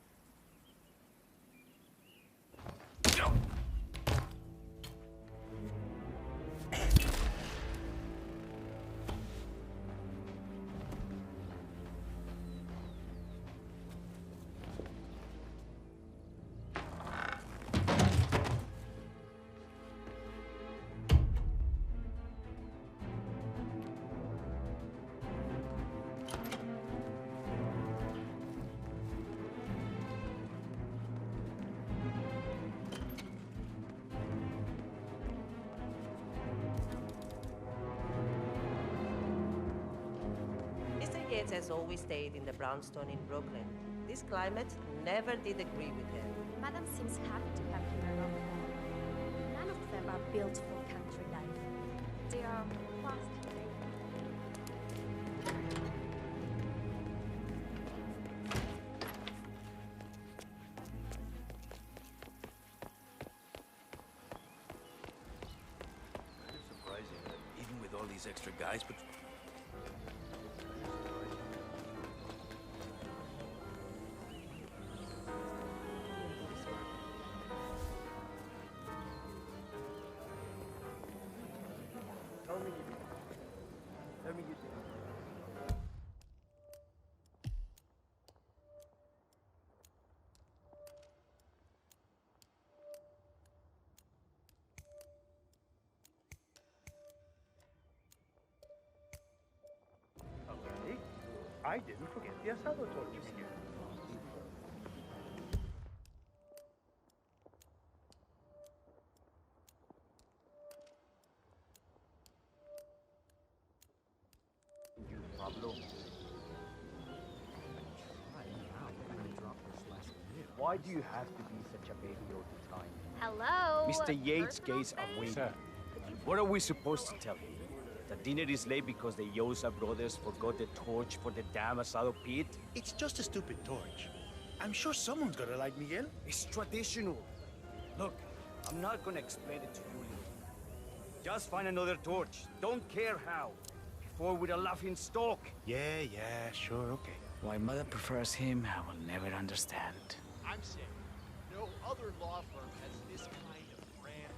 [SPEAKER 6] Yates has always stayed in the brownstone in Brooklyn. This climate never did agree with him.
[SPEAKER 10] Madam seems happy to have you around. None of them are built for country life. They are plastic.
[SPEAKER 16] Kind of surprising that even with all these extra guys, but
[SPEAKER 17] I didn't forget the asado torches here. Pablo. Why do you have to be such a baby all the time?
[SPEAKER 10] Hello?
[SPEAKER 9] Mr. Yates' gates are waiting.
[SPEAKER 17] Sir.
[SPEAKER 9] What are we supposed to tell him? The dinner is late because the Yosa brothers forgot the torch for the damn asado pit?
[SPEAKER 16] it's just a stupid torch. I'm sure someone's got to light Miguel.
[SPEAKER 9] It's traditional. Look, I'm not gonna explain it to you. Just find another torch. Don't care how. Before with a laughing stock.
[SPEAKER 16] Yeah, sure, okay.
[SPEAKER 12] Why Mother prefers him, I will never understand.
[SPEAKER 1] I'm saying, no other law firm has this kind of brand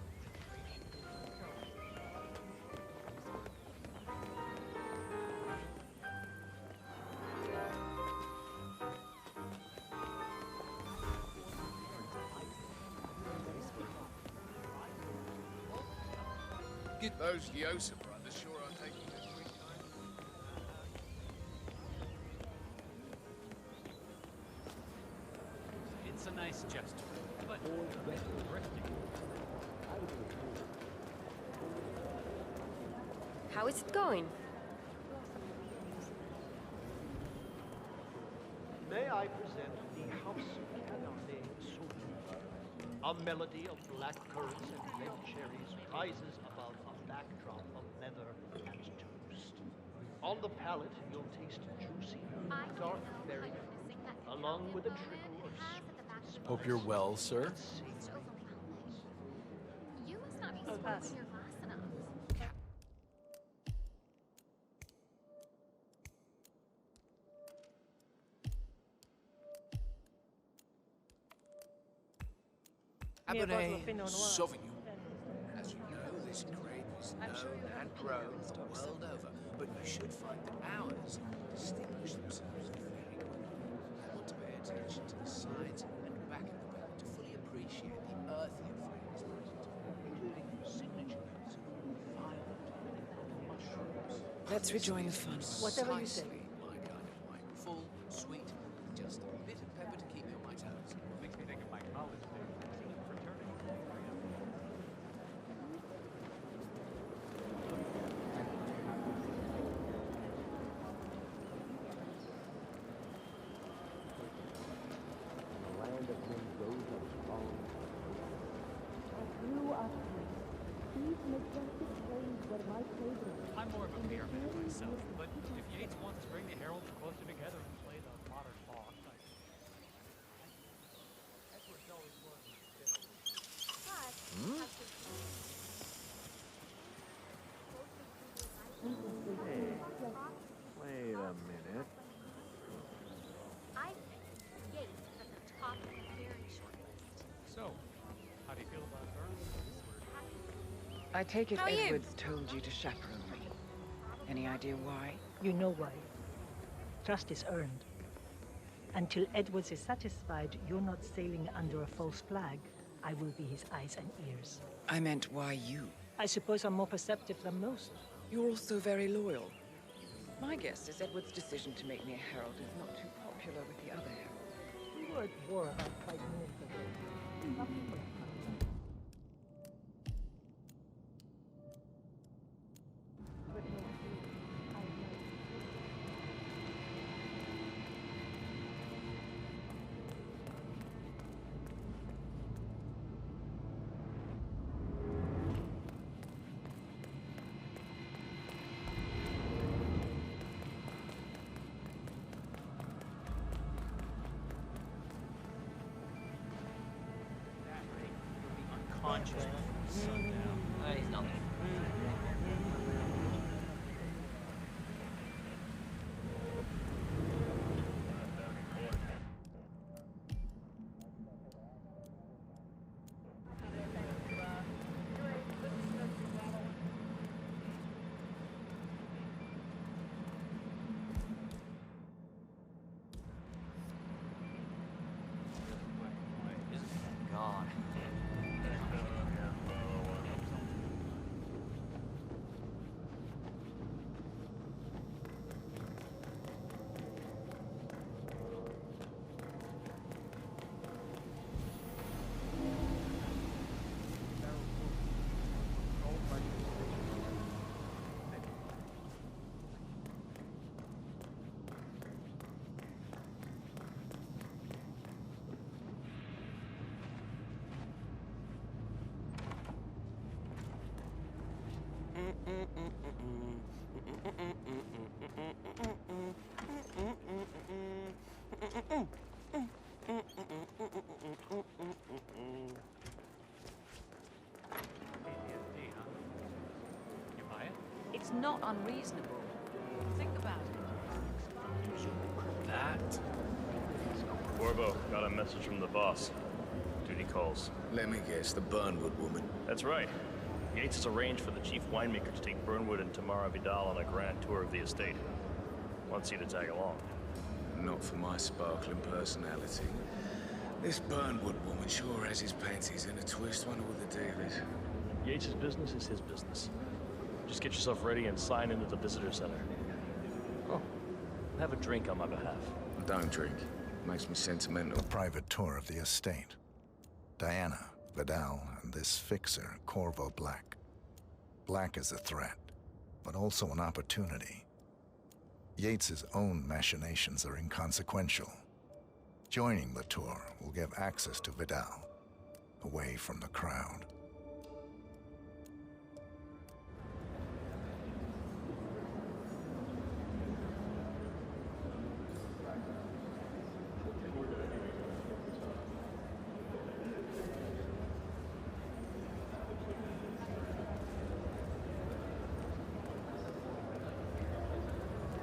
[SPEAKER 19] Those Yosa brothers sure are taking their sweet time.
[SPEAKER 22] It's a nice gesture, but thrifty.
[SPEAKER 2] How is it going?
[SPEAKER 24] May I present the House of Canale Soup? A melody of black currants and red cherries rises above a backdrop of leather and toast. On the palate, you'll taste juicy, dark berry fruit, along with a trickle of sweet.
[SPEAKER 1] Hope you're well, sir.
[SPEAKER 10] You must not be smoking your glass enough.
[SPEAKER 1] Cabernet Sauvignon. As you know, this grape is known and grown the world over, but you should find that ours distinguish themselves very quickly. You want to pay attention to the sides and back of the barrel to fully appreciate the earthy flavors present, including signature notes of violet and mushrooms.
[SPEAKER 21] Let's rejoin the fun.
[SPEAKER 1] Whatever you say. My kind of wine. Full, sweet, just a bit of pepper to keep you on my toes.
[SPEAKER 22] Makes me think of my college days. I'm more of a beer man myself, but if Yates wants to bring the heralds closer together and play the modern Bach, Edward's always was.
[SPEAKER 3] Hey, wait a minute.
[SPEAKER 10] I think Yates is at the top of a very short list.
[SPEAKER 22] So, how do you feel about Burns?
[SPEAKER 20] I take it
[SPEAKER 10] How are you?
[SPEAKER 20] Edwards told you to chaperone me. Any idea why?
[SPEAKER 8] You know why. Trust is earned. Until Edwards is satisfied you're not sailing under a false flag, I will be his eyes and ears.
[SPEAKER 20] I meant why you.
[SPEAKER 8] I suppose I'm more perceptive than most.
[SPEAKER 20] You're also very loyal. My guess is Edward's decision to make me a herald is not too popular with the other heralds.
[SPEAKER 8] We were at war about 5 minutes ago. Nothing but
[SPEAKER 17] Conscious. Sundown. He's not. God.
[SPEAKER 23] It's not unreasonable. Think about it.
[SPEAKER 18] That? Corvo, got a message from the boss. Duty calls.
[SPEAKER 1] Let me guess, the Burnwood woman.
[SPEAKER 18] That's right. Yates has arranged for the chief winemaker to take Burnwood and Tamara Vidal on a grand tour of the estate. Wants you to tag along.
[SPEAKER 1] Not for my sparkling personality. This Burnwood woman sure has his panties in a twist. Wonder what the deal is.
[SPEAKER 18] Yates' business is his business. Just get yourself ready and sign into the visitor center. Oh, have a drink on my behalf.
[SPEAKER 5] Don't drink. Makes me sentimental. A private tour of the estate. Diana, Vidal, and this fixer, Corvo Black. Black is a threat, but also an opportunity. Yates's own machinations are inconsequential. Joining the tour will give access to Vidal, away from the crowd.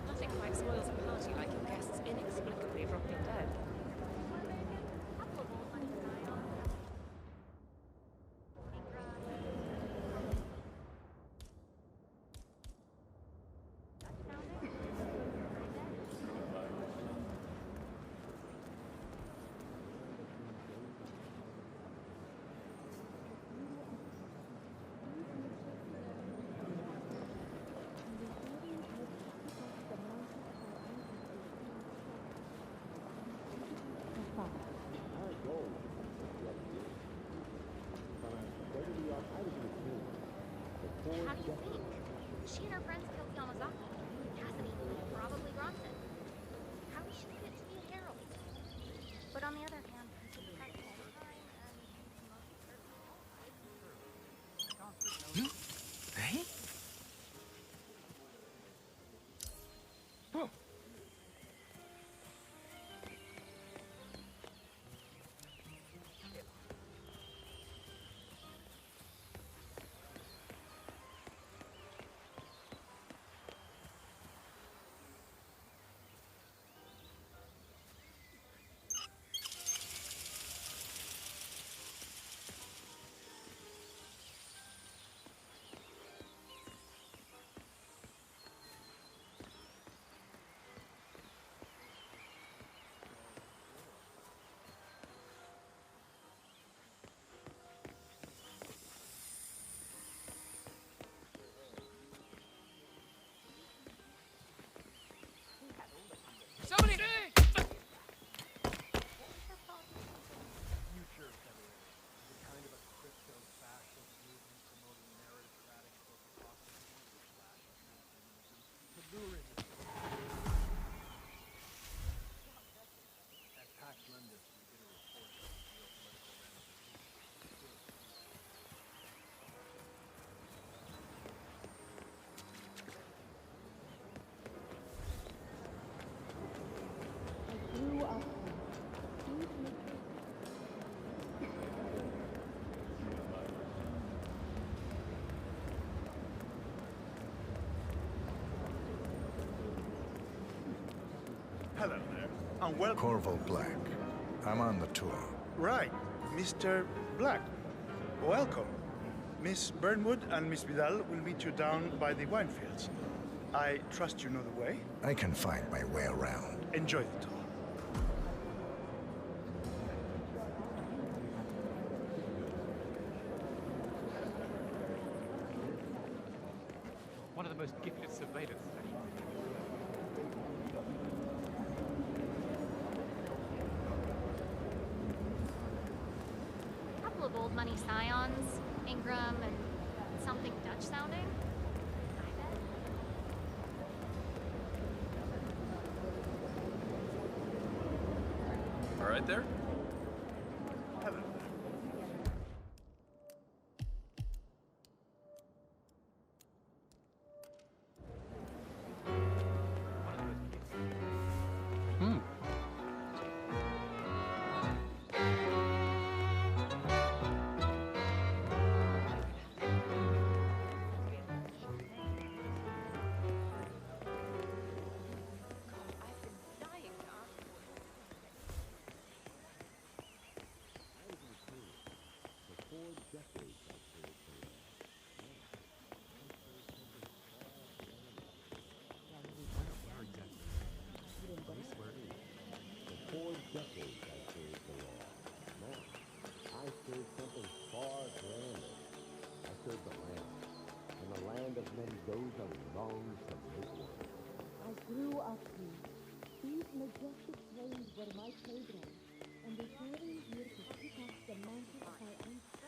[SPEAKER 11] Nothing quite spoils a party like your guests inexplicably dropping dead.
[SPEAKER 10] How do you think? She and her friends killed Yamazaki. Cassidy probably Bronson. How is she fit to be a herald? But on the other hand, he's a pet all the time, and
[SPEAKER 12] Hey? Oh.
[SPEAKER 1] Somebody!
[SPEAKER 16] Hello there, and welcome.
[SPEAKER 5] Corvo Black. I'm on the tour.
[SPEAKER 16] Right, Mr. Black. Welcome. Miss Burnwood and Miss Vidal will meet you down by the wine fields. I trust you know the way.
[SPEAKER 5] I can find my way around.
[SPEAKER 16] Enjoy the tour.
[SPEAKER 22] One of the most gifted surveillance sections.
[SPEAKER 10] a couple of old money scions, Ingram and something Dutch sounding.
[SPEAKER 19] All right there?
[SPEAKER 16] Hello.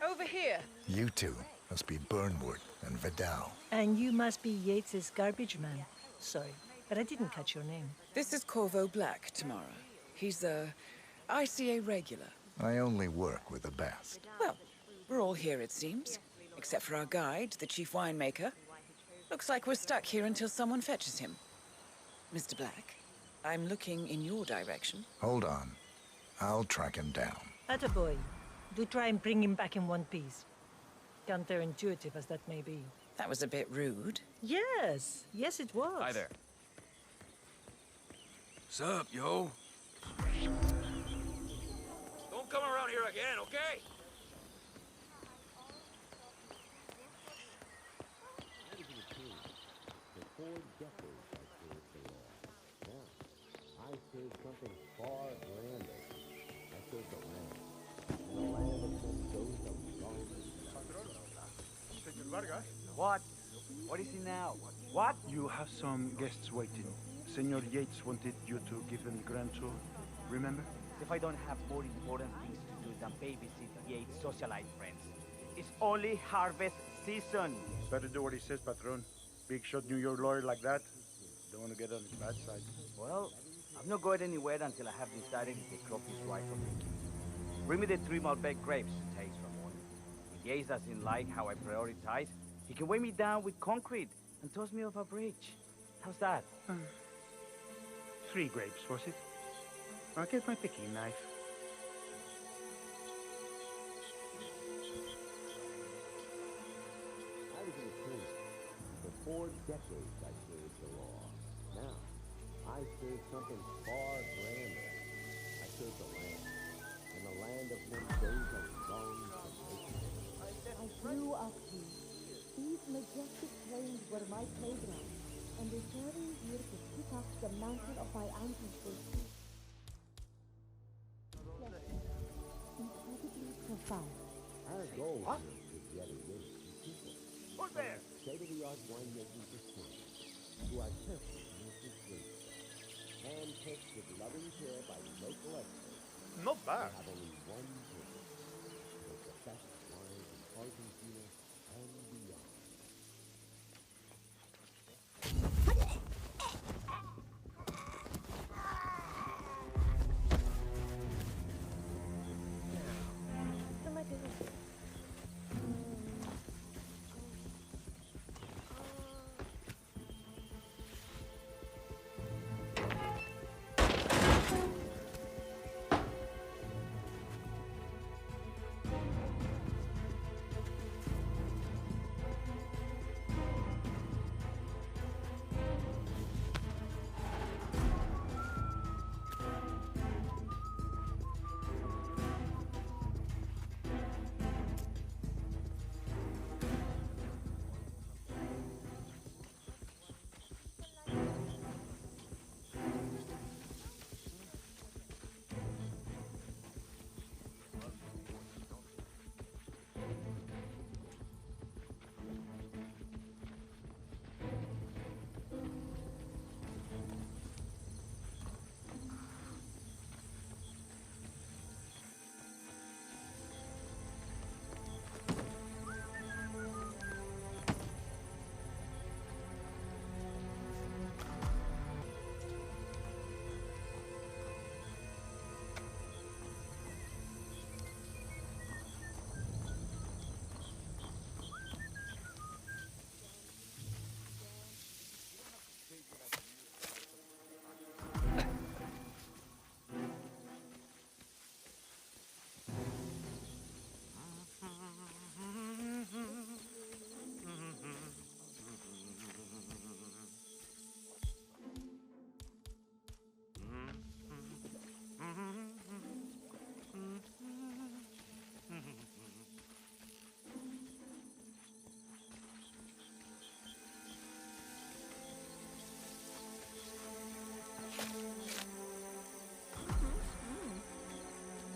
[SPEAKER 8] Over here.
[SPEAKER 5] You two must be Burnwood and Vidal.
[SPEAKER 8] And you must be Yates's garbage man. Sorry, but I didn't catch your name.
[SPEAKER 21] This is Corvo Black, Tamara. He's a ICA regular.
[SPEAKER 5] I only work with the best.
[SPEAKER 21] Well, we're all here, it seems. Except for our guide, the chief winemaker. Looks like we're stuck here until someone fetches him. Mr. Black, I'm looking in your direction.
[SPEAKER 5] Hold on. I'll track him down.
[SPEAKER 8] Attaboy. Do try and bring him back in one piece. Counterintuitive as that may be.
[SPEAKER 21] That was a bit rude.
[SPEAKER 8] Yes. Yes, it was.
[SPEAKER 19] Hi there. Sup, yo? Don't come around here again, okay?
[SPEAKER 7] I saved something far grander. I saved the land. The land of Mendoza
[SPEAKER 9] What? What is it now? What?
[SPEAKER 16] You have some guests waiting. Senor Yates wanted you to give them the grand tour. Remember?
[SPEAKER 9] If I don't have more important things to do than babysit Yates' socialite friends. It's only harvest season.
[SPEAKER 16] Better do what he says, Patron. Big shot New York lawyer like that. Don't want to get on his bad side.
[SPEAKER 9] Well, I'm not going anywhere until I have decided if the crop is right for making. Bring me the 3 Malbec grapes, taste Ramon. If Yates doesn't like how I prioritize, he can weigh me down with concrete and toss me off a bridge. How's that?
[SPEAKER 16] 3 grapes, was it? I'll get my picking knife.
[SPEAKER 7] I was in a prison. For 4 decades I served the law. Now, I serve something far grander. I serve the land. And the land of which those are long to make.
[SPEAKER 4] I grew up here. These majestic plains were my playground, and they carried here to pick up the mantle of my ancestors. Incredibly profound.
[SPEAKER 7] Our goal here is yet again people.
[SPEAKER 9] Who's there?
[SPEAKER 7] State-of-the-art winemaking facility who are careful to make this drink. Handpicked with loving care by local experts.
[SPEAKER 16] Not bad.
[SPEAKER 7] They have only one purpose. To make the best wine in Argentina and beyond.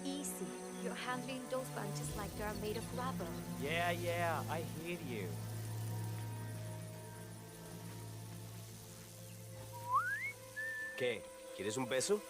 [SPEAKER 10] Easy. You're handling those bunches like they're made of rubber.
[SPEAKER 9] Yeah, I hear you.
[SPEAKER 13] ¿Qué? ¿Quieres un beso?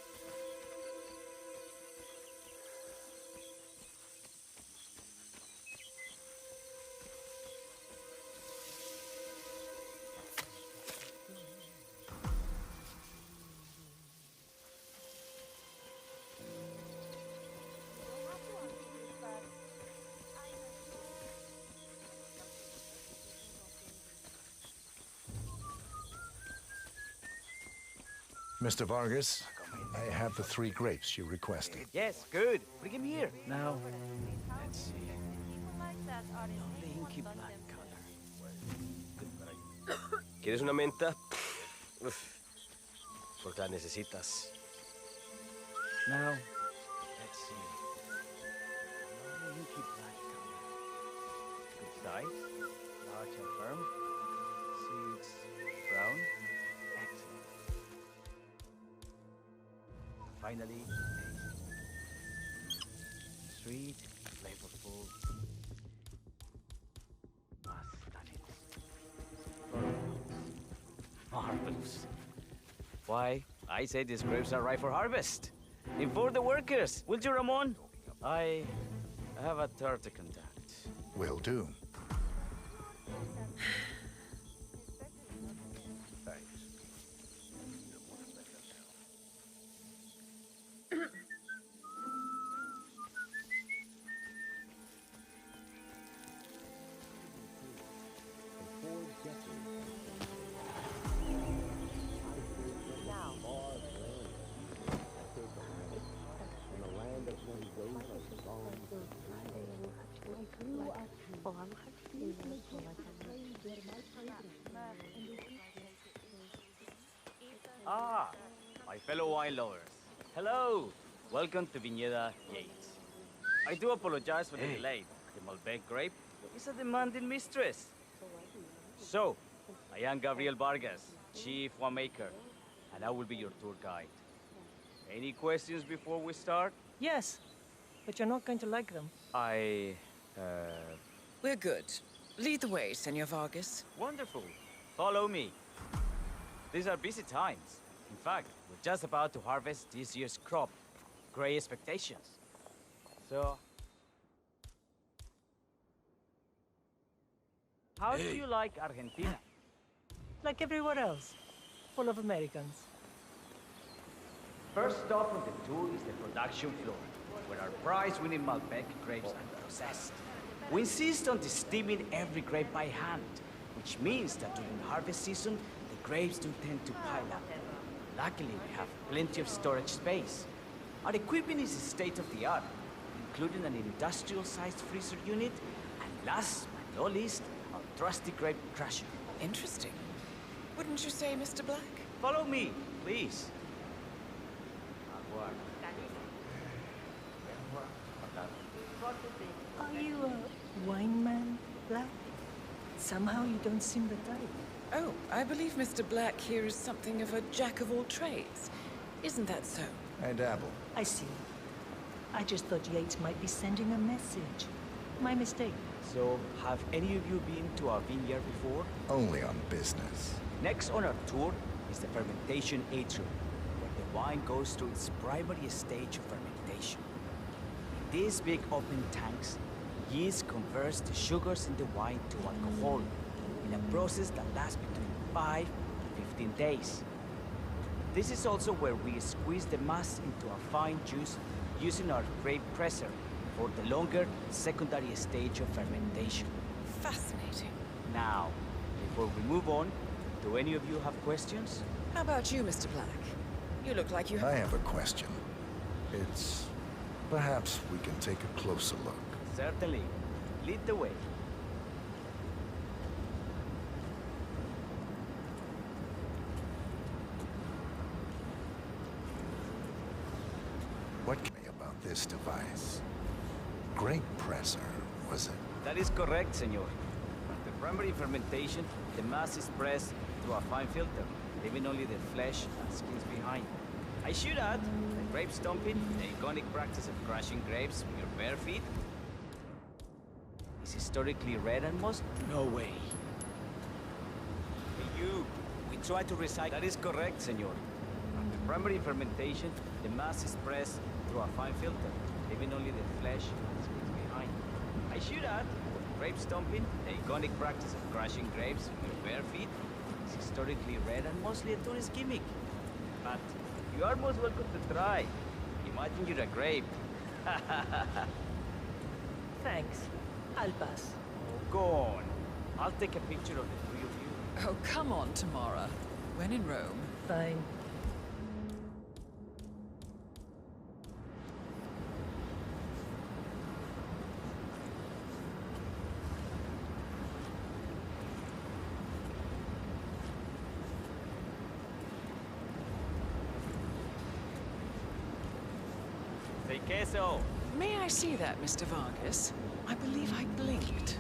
[SPEAKER 5] Mr. Vargas, I have the 3 grapes you requested.
[SPEAKER 9] Yes, good. Bring him here. Now, let's see. The inky black color.
[SPEAKER 13] ¿Quieres una menta? Uf, porque la necesitas.
[SPEAKER 9] Now, let's see. The inky black color. Good size, large and firm. Seeds brown. Excellent. Finally, taste. Sweet, flavorful. Marvelous. Why, I say these grapes are ripe for harvest. Inform the workers, will you, Ramon? I have a third to conduct.
[SPEAKER 5] Will do.
[SPEAKER 9] Ah, my fellow wine lovers. Hello. Welcome to Viñeda Yates. I do apologize for the delay. The Malbec grape is a demanding mistress. So, I am Gabriel Vargas, Chief Winemaker, and I will be your tour guide. Any questions before we start?
[SPEAKER 8] Yes, but you're not going to like them.
[SPEAKER 21] We're good. Lead the way, Senor Vargas.
[SPEAKER 9] Wonderful. Follow me. These are busy times. In fact, we're just about to harvest this year's crop. Great expectations. So... How do you like Argentina?
[SPEAKER 8] Like everywhere else, full of Americans.
[SPEAKER 9] First stop on the tour is the production floor, where our prize-winning Malbec grapes are processed. We insist on steaming every grape by hand, which means that during harvest season, the grapes do tend to pile up. Luckily, we have plenty of storage space. Our equipment is state-of-the-art, including an industrial-sized freezer unit, and last but not least, our trusty grape crusher.
[SPEAKER 21] Interesting. Wouldn't you say, Mr. Black?
[SPEAKER 9] Follow me, please.
[SPEAKER 8] Are you a wine man, Black? Somehow you don't seem the type.
[SPEAKER 21] Oh, I believe Mr. Black here is something of a jack of all trades. Isn't that so?
[SPEAKER 5] I dabble.
[SPEAKER 8] I see. I just thought Yates might be sending a message. My mistake.
[SPEAKER 9] So, have any of you been to our vineyard before?
[SPEAKER 5] Only on business.
[SPEAKER 9] Next on our tour is the fermentation atrium, where the wine goes through its primary stage of fermentation. In these big open tanks, yeast converts the sugars in the wine to alcohol in a process that lasts between 5 and 15 days. This is also where we squeeze the mass into a fine juice using our grape presser for the longer secondary stage of fermentation.
[SPEAKER 21] Fascinating.
[SPEAKER 9] Now, before we move on, do any of you have questions?
[SPEAKER 21] How about you, Mr. Black? You look like you have...
[SPEAKER 5] I have a question. It's... perhaps we can take a closer look.
[SPEAKER 9] Certainly. Lead the way.
[SPEAKER 5] What can you about this device? Grape presser, was it?
[SPEAKER 9] That is correct, senor. After primary fermentation, the mass is pressed through a fine filter, leaving only the flesh and skins behind. I should add that grape stomping, the iconic practice of crushing grapes with your bare feet, is historically rare and most... No way. Hey, you! We try to recycle... That is correct, senor. After primary fermentation, the mass is pressed through a fine filter, leaving only the flesh and skins behind. I should add that grape stomping, the iconic practice of crushing grapes with your bare feet, is historically rare and mostly a tourist gimmick. But you are most welcome to try. Imagine you're a grape.
[SPEAKER 8] Thanks. I'll pass.
[SPEAKER 9] Oh, go on. I'll take a picture of the three of you.
[SPEAKER 21] Oh, come on, Tamara. When in Rome.
[SPEAKER 8] Fine.
[SPEAKER 9] Say queso.
[SPEAKER 21] May I see that, Mr. Vargas? I believe I blinked.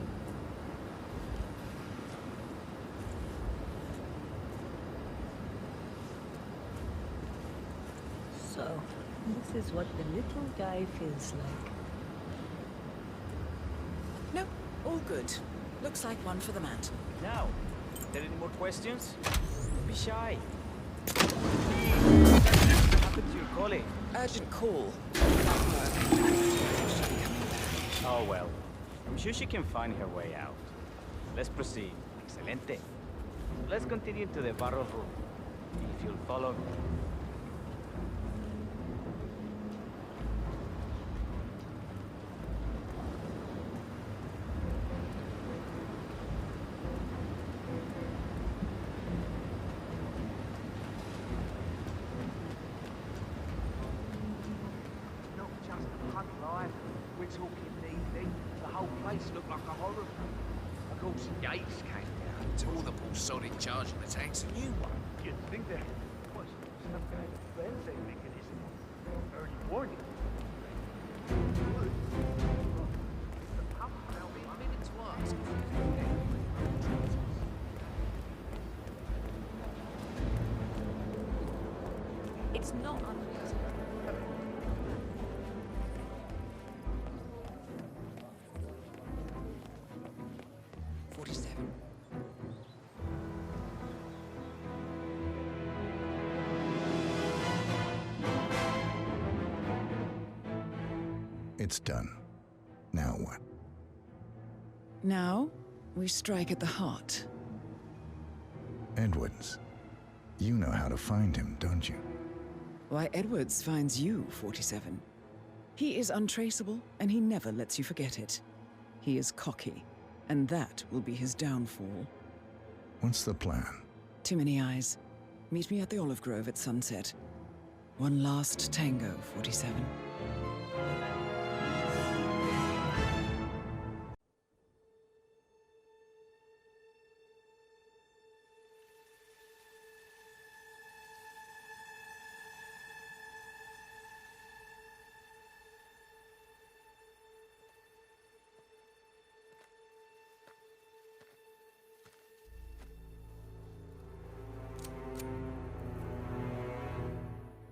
[SPEAKER 8] So, this is what the little guy feels like.
[SPEAKER 21] No, all good. Looks like one for the mantle.
[SPEAKER 9] Now, are there any more questions? Don't be shy. What happened to your colleague?
[SPEAKER 21] Urgent call.
[SPEAKER 9] Oh well. I'm sure she can find her way out. Let's proceed. Excelente. Let's continue to the barrel room. If you'll follow me.
[SPEAKER 1] Not just a pub life. We're talking evening. The whole place looked like a horror film. Of course, Yates came down to all the bull solid charge in the tank's a new one.
[SPEAKER 16] You'd think there was
[SPEAKER 24] some kind of cleansing mechanism or early warning.
[SPEAKER 11] It's not unreasonable.
[SPEAKER 21] 47.
[SPEAKER 5] It's done. Now what?
[SPEAKER 21] Now, we strike at the heart.
[SPEAKER 5] Edwards. You know how to find him, don't you?
[SPEAKER 21] Why, Edwards finds you, 47. He is untraceable, and he never lets you forget it. He is cocky, and that will be his downfall.
[SPEAKER 5] What's the plan?
[SPEAKER 21] Too many eyes. Meet me at the Olive Grove at sunset. One last tango, 47.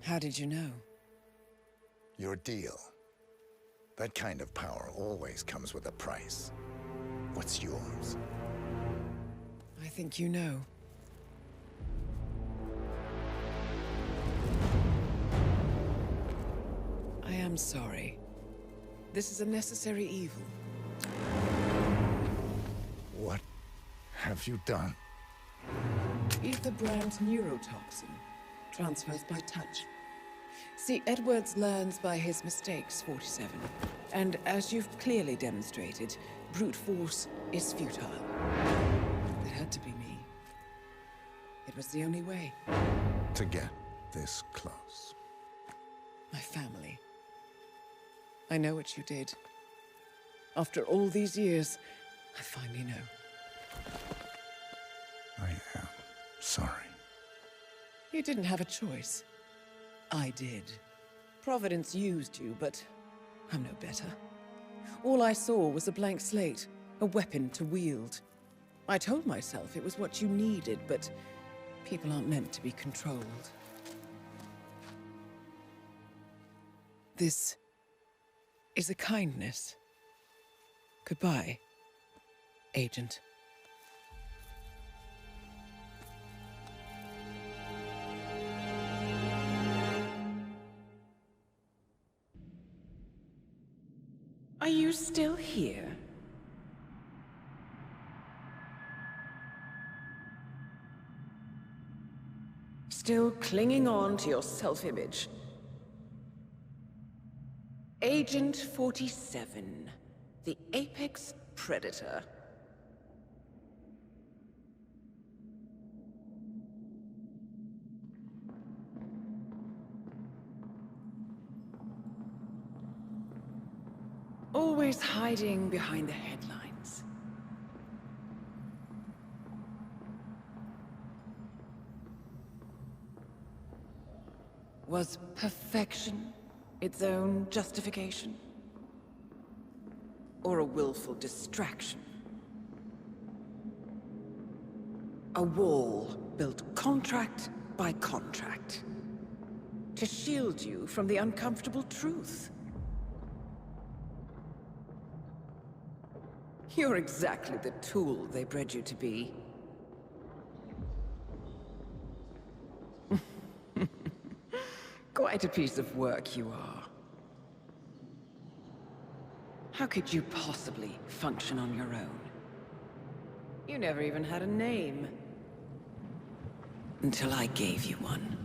[SPEAKER 21] How did you know?
[SPEAKER 5] Your deal. That kind of power always comes with a price. What's yours?
[SPEAKER 21] I think you know. I am sorry. This is a necessary evil.
[SPEAKER 5] What have you done?
[SPEAKER 21] Ether brand neurotoxin. Transfers by touch. See, Edwards learns by his mistakes, 47. And as you've clearly demonstrated, brute force is futile. It had to be me. It was the only way.
[SPEAKER 5] To get this close.
[SPEAKER 21] My family. I know what you did. After all these years, I finally know.
[SPEAKER 5] I am sorry.
[SPEAKER 21] You didn't have a choice. I did. Providence used you, but I'm no better. All I saw was a blank slate, a weapon to wield. I told myself it was what you needed, but people aren't meant to be controlled. This is a kindness. Goodbye, Agent. Are you still here? Still clinging on to your self-image? Agent 47, the apex predator. Always hiding behind the headlines. Was perfection its own justification? Or a willful distraction? A wall built contract by contract to shield you from the uncomfortable truth. You're exactly the tool they bred you to be. Quite a piece of work you are. How could you possibly function on your own? You never even had a name. Until I gave you one.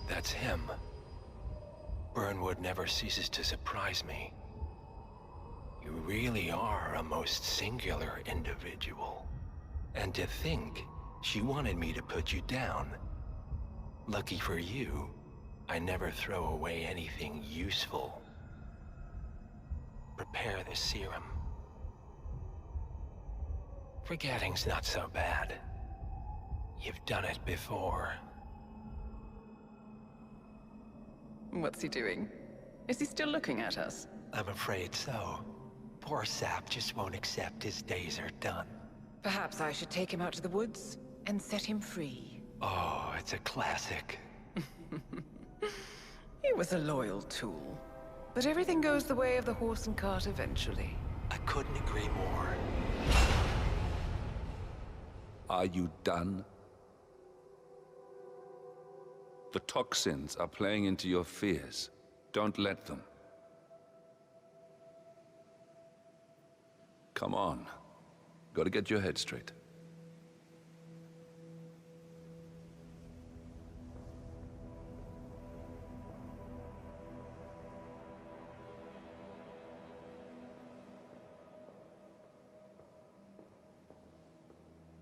[SPEAKER 2] That's him. Burnwood never ceases to surprise me. You really are a most singular individual. And to think she wanted me to put you down. Lucky for you, I never throw away anything useful. Prepare the serum. Forgetting's not so bad. You've done it before.
[SPEAKER 21] What's he doing? Is he still looking at us?
[SPEAKER 2] I'm afraid so. Poor sap just won't accept his days are done.
[SPEAKER 21] Perhaps I should take him out to the woods and set him free.
[SPEAKER 2] Oh, it's a classic.
[SPEAKER 21] He was a loyal tool. But everything goes the way of the horse and cart eventually.
[SPEAKER 2] I couldn't agree more.
[SPEAKER 3] Are you done? The toxins are playing into your fears. Don't let them. Come on. Gotta get your head straight.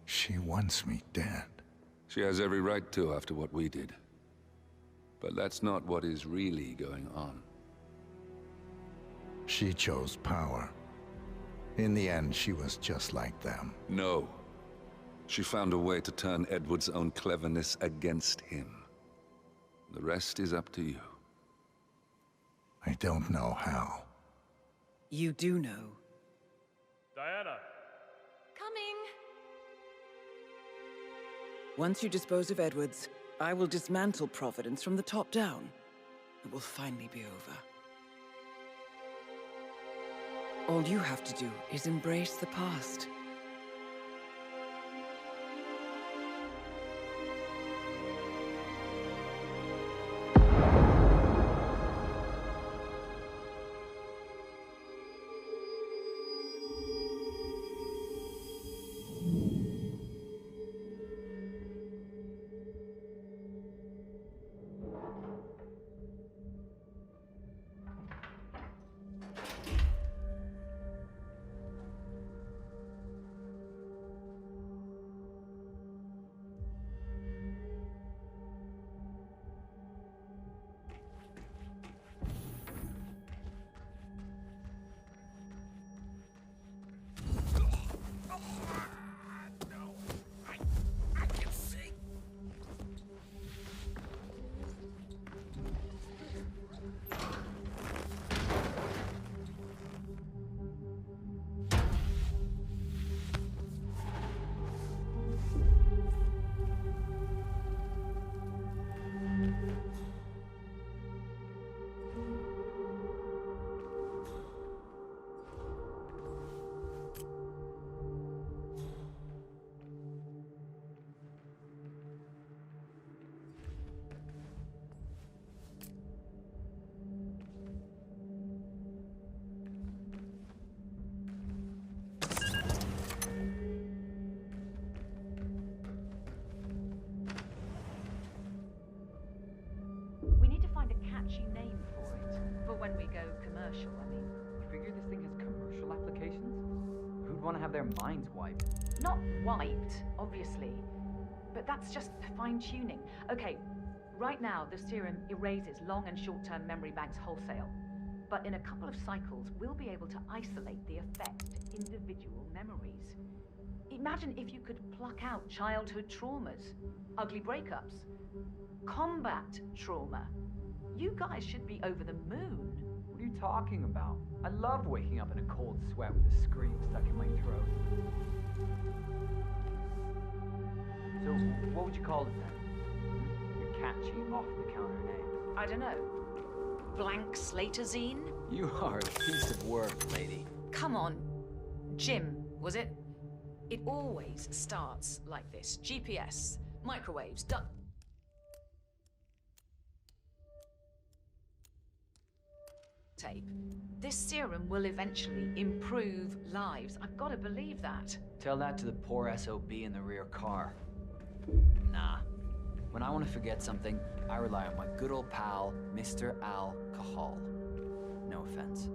[SPEAKER 5] She wants me dead.
[SPEAKER 3] She has every right to after what we did. But that's not what is really going on.
[SPEAKER 5] She chose power. In the end, she was just like them.
[SPEAKER 3] No. She found a way to turn Edward's own cleverness against him. The rest is up to you.
[SPEAKER 5] I don't know how.
[SPEAKER 21] You do know.
[SPEAKER 17] Diana!
[SPEAKER 11] Coming!
[SPEAKER 21] Once you dispose of Edwards, I will dismantle Providence from the top down. It will finally be over. All you have to do is embrace the past.
[SPEAKER 6] When we go commercial, I mean.
[SPEAKER 12] You figure this thing has commercial applications? Who'd want to have their minds wiped?
[SPEAKER 6] Not wiped, obviously. But that's just fine-tuning. Okay, right now the serum erases long and short-term memory banks wholesale. But in a couple of cycles, we'll be able to isolate the effect to individual memories. Imagine if you could pluck out childhood traumas, ugly breakups, combat trauma. You guys should be over the moon.
[SPEAKER 12] What are you talking about? I love waking up in a cold sweat with a scream stuck in my throat. So, what would you call it then? Your catchy, off-the-counter name.
[SPEAKER 6] I don't know. Blank Slaterzine?
[SPEAKER 12] You are a piece of work, lady.
[SPEAKER 6] Come on. Jim, was it? It always starts like this. GPS, microwaves, tape. This serum will eventually improve lives. I've got to believe that.
[SPEAKER 12] Tell that to the poor SOB in the rear car. Nah. When I want to forget something, I rely on my good old pal, Mr. Alcohol. No offense.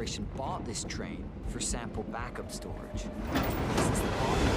[SPEAKER 12] Corporation bought this train for sample backup storage. This is the bottom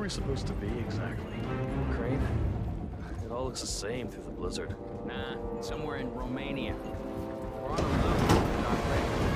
[SPEAKER 18] we supposed to be exactly? Ukraine? It all looks the same through the blizzard.
[SPEAKER 12] Nah, somewhere in Romania. We're on a loop, not ready.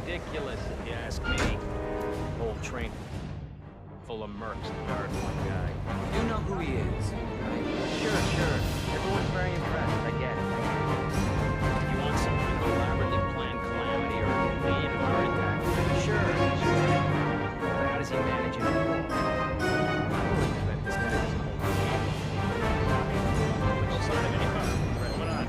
[SPEAKER 18] ridiculous, if you ask me. Whole train full of mercs to guard one guy.
[SPEAKER 12] You know who he is, right?
[SPEAKER 9] Sure. Everyone's very impressed, I get it.
[SPEAKER 18] You want some elaborately planned calamity or a convenient heart attack?
[SPEAKER 12] Sure. But how does he manage it all? I wouldn't expect this guy to hold the game.
[SPEAKER 18] No sign of any harm. Coming on.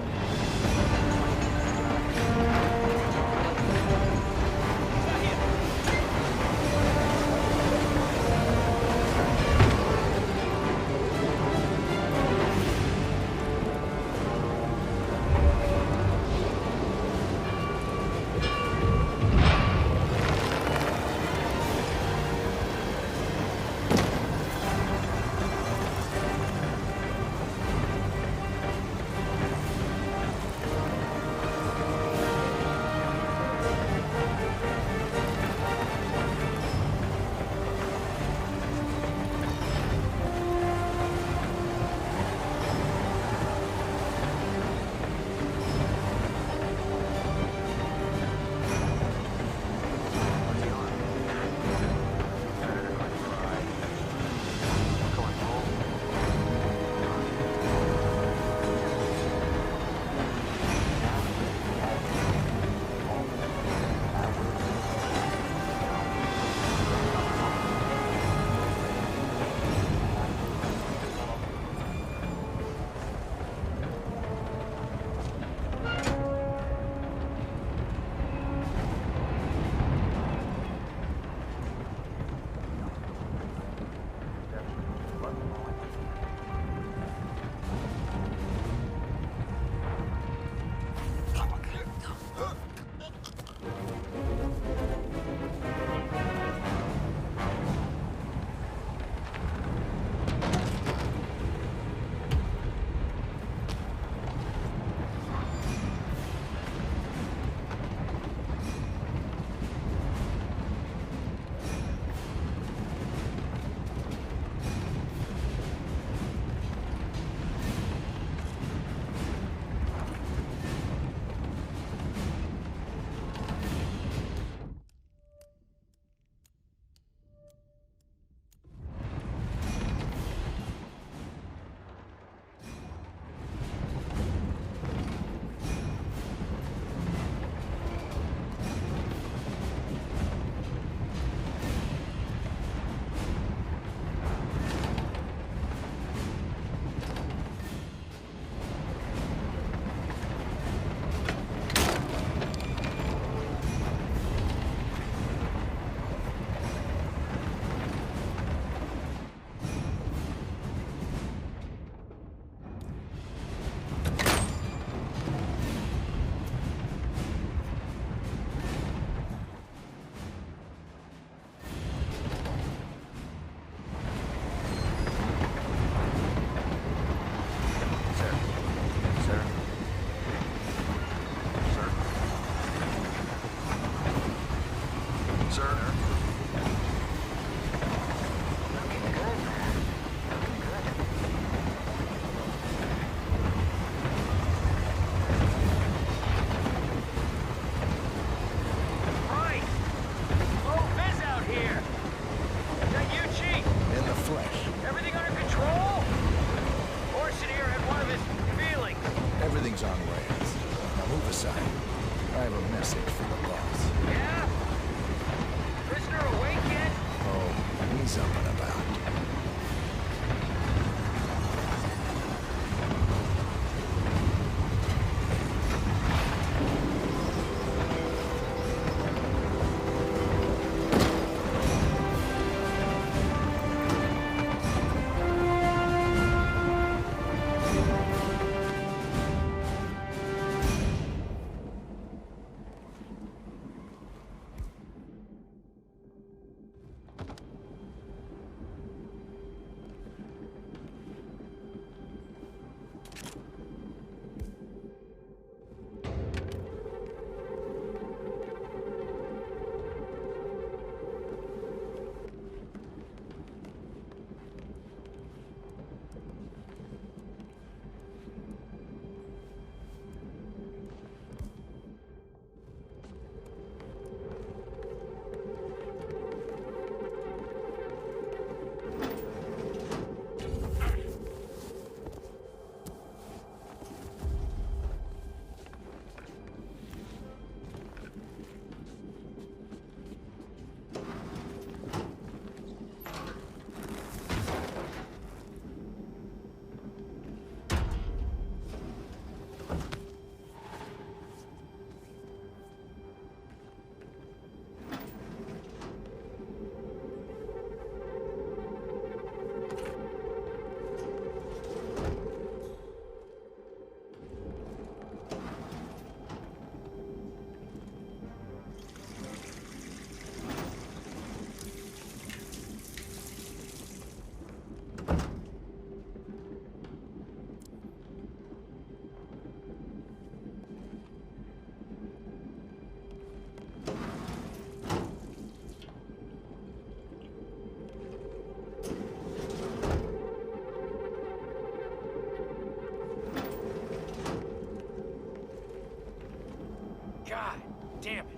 [SPEAKER 5] side. I have a message for the boss.
[SPEAKER 17] Yeah? Prisoner awake yet?
[SPEAKER 5] Oh, he's up and about.
[SPEAKER 2] God damn it.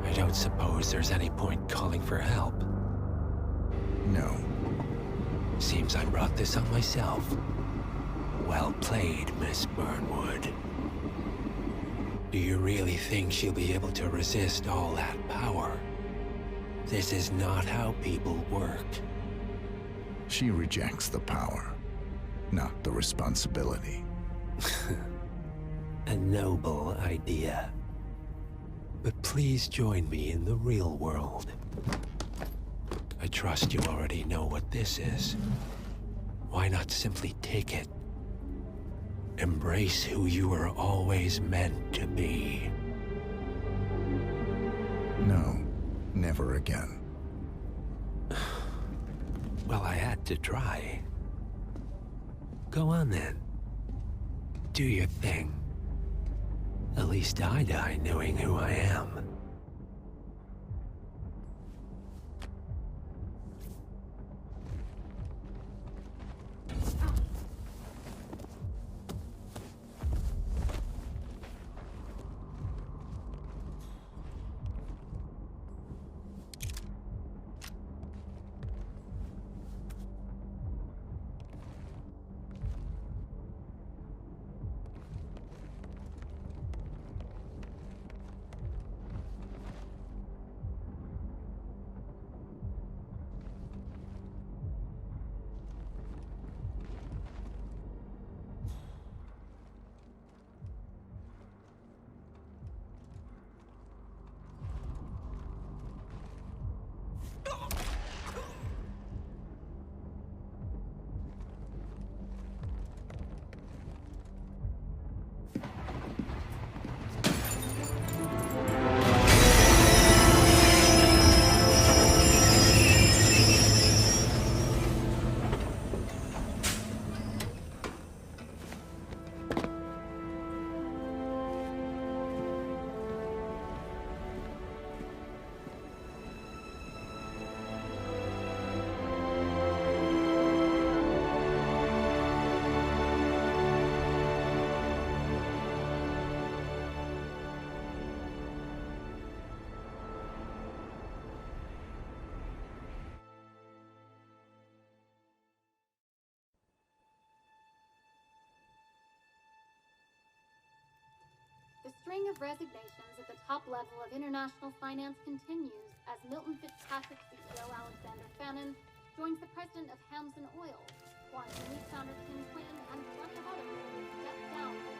[SPEAKER 2] I don't suppose there's any point calling for help.
[SPEAKER 5] No.
[SPEAKER 2] Seems I brought this on myself. Well played, Miss Burnwood. Do you really think she'll be able to resist all that power? This is not how people work.
[SPEAKER 5] She rejects the power, not the responsibility.
[SPEAKER 2] A noble idea. But please join me in the real world. I trust you already know what this is. Why not simply take it? Embrace who you were always meant to be.
[SPEAKER 5] No, never again.
[SPEAKER 2] Well, I had to try. Go on then. Do your thing. At least I die knowing who I am.
[SPEAKER 14] string of resignations at the top level of international finance continues as Milton Fitzpatrick CEO Alexander Fannin joins the president of Hamson Oil, Quantum Leap founder Tim Quinn, and plenty of others step down.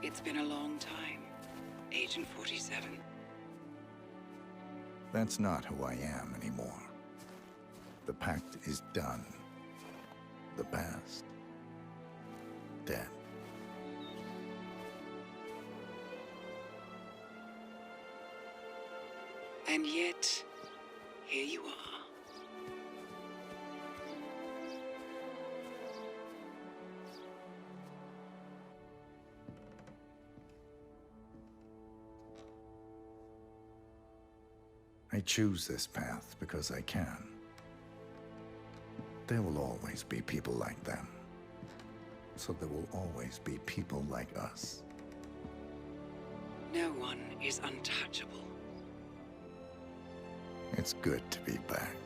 [SPEAKER 15] It's been a long time, Agent 47.
[SPEAKER 5] That's not who I am anymore. The pact is done. The past, dead.
[SPEAKER 15] And yet, here you are.
[SPEAKER 5] I choose this path because I can. There will always be people like them. So there will always be people like us.
[SPEAKER 15] No one is untouchable.
[SPEAKER 5] It's good to be back.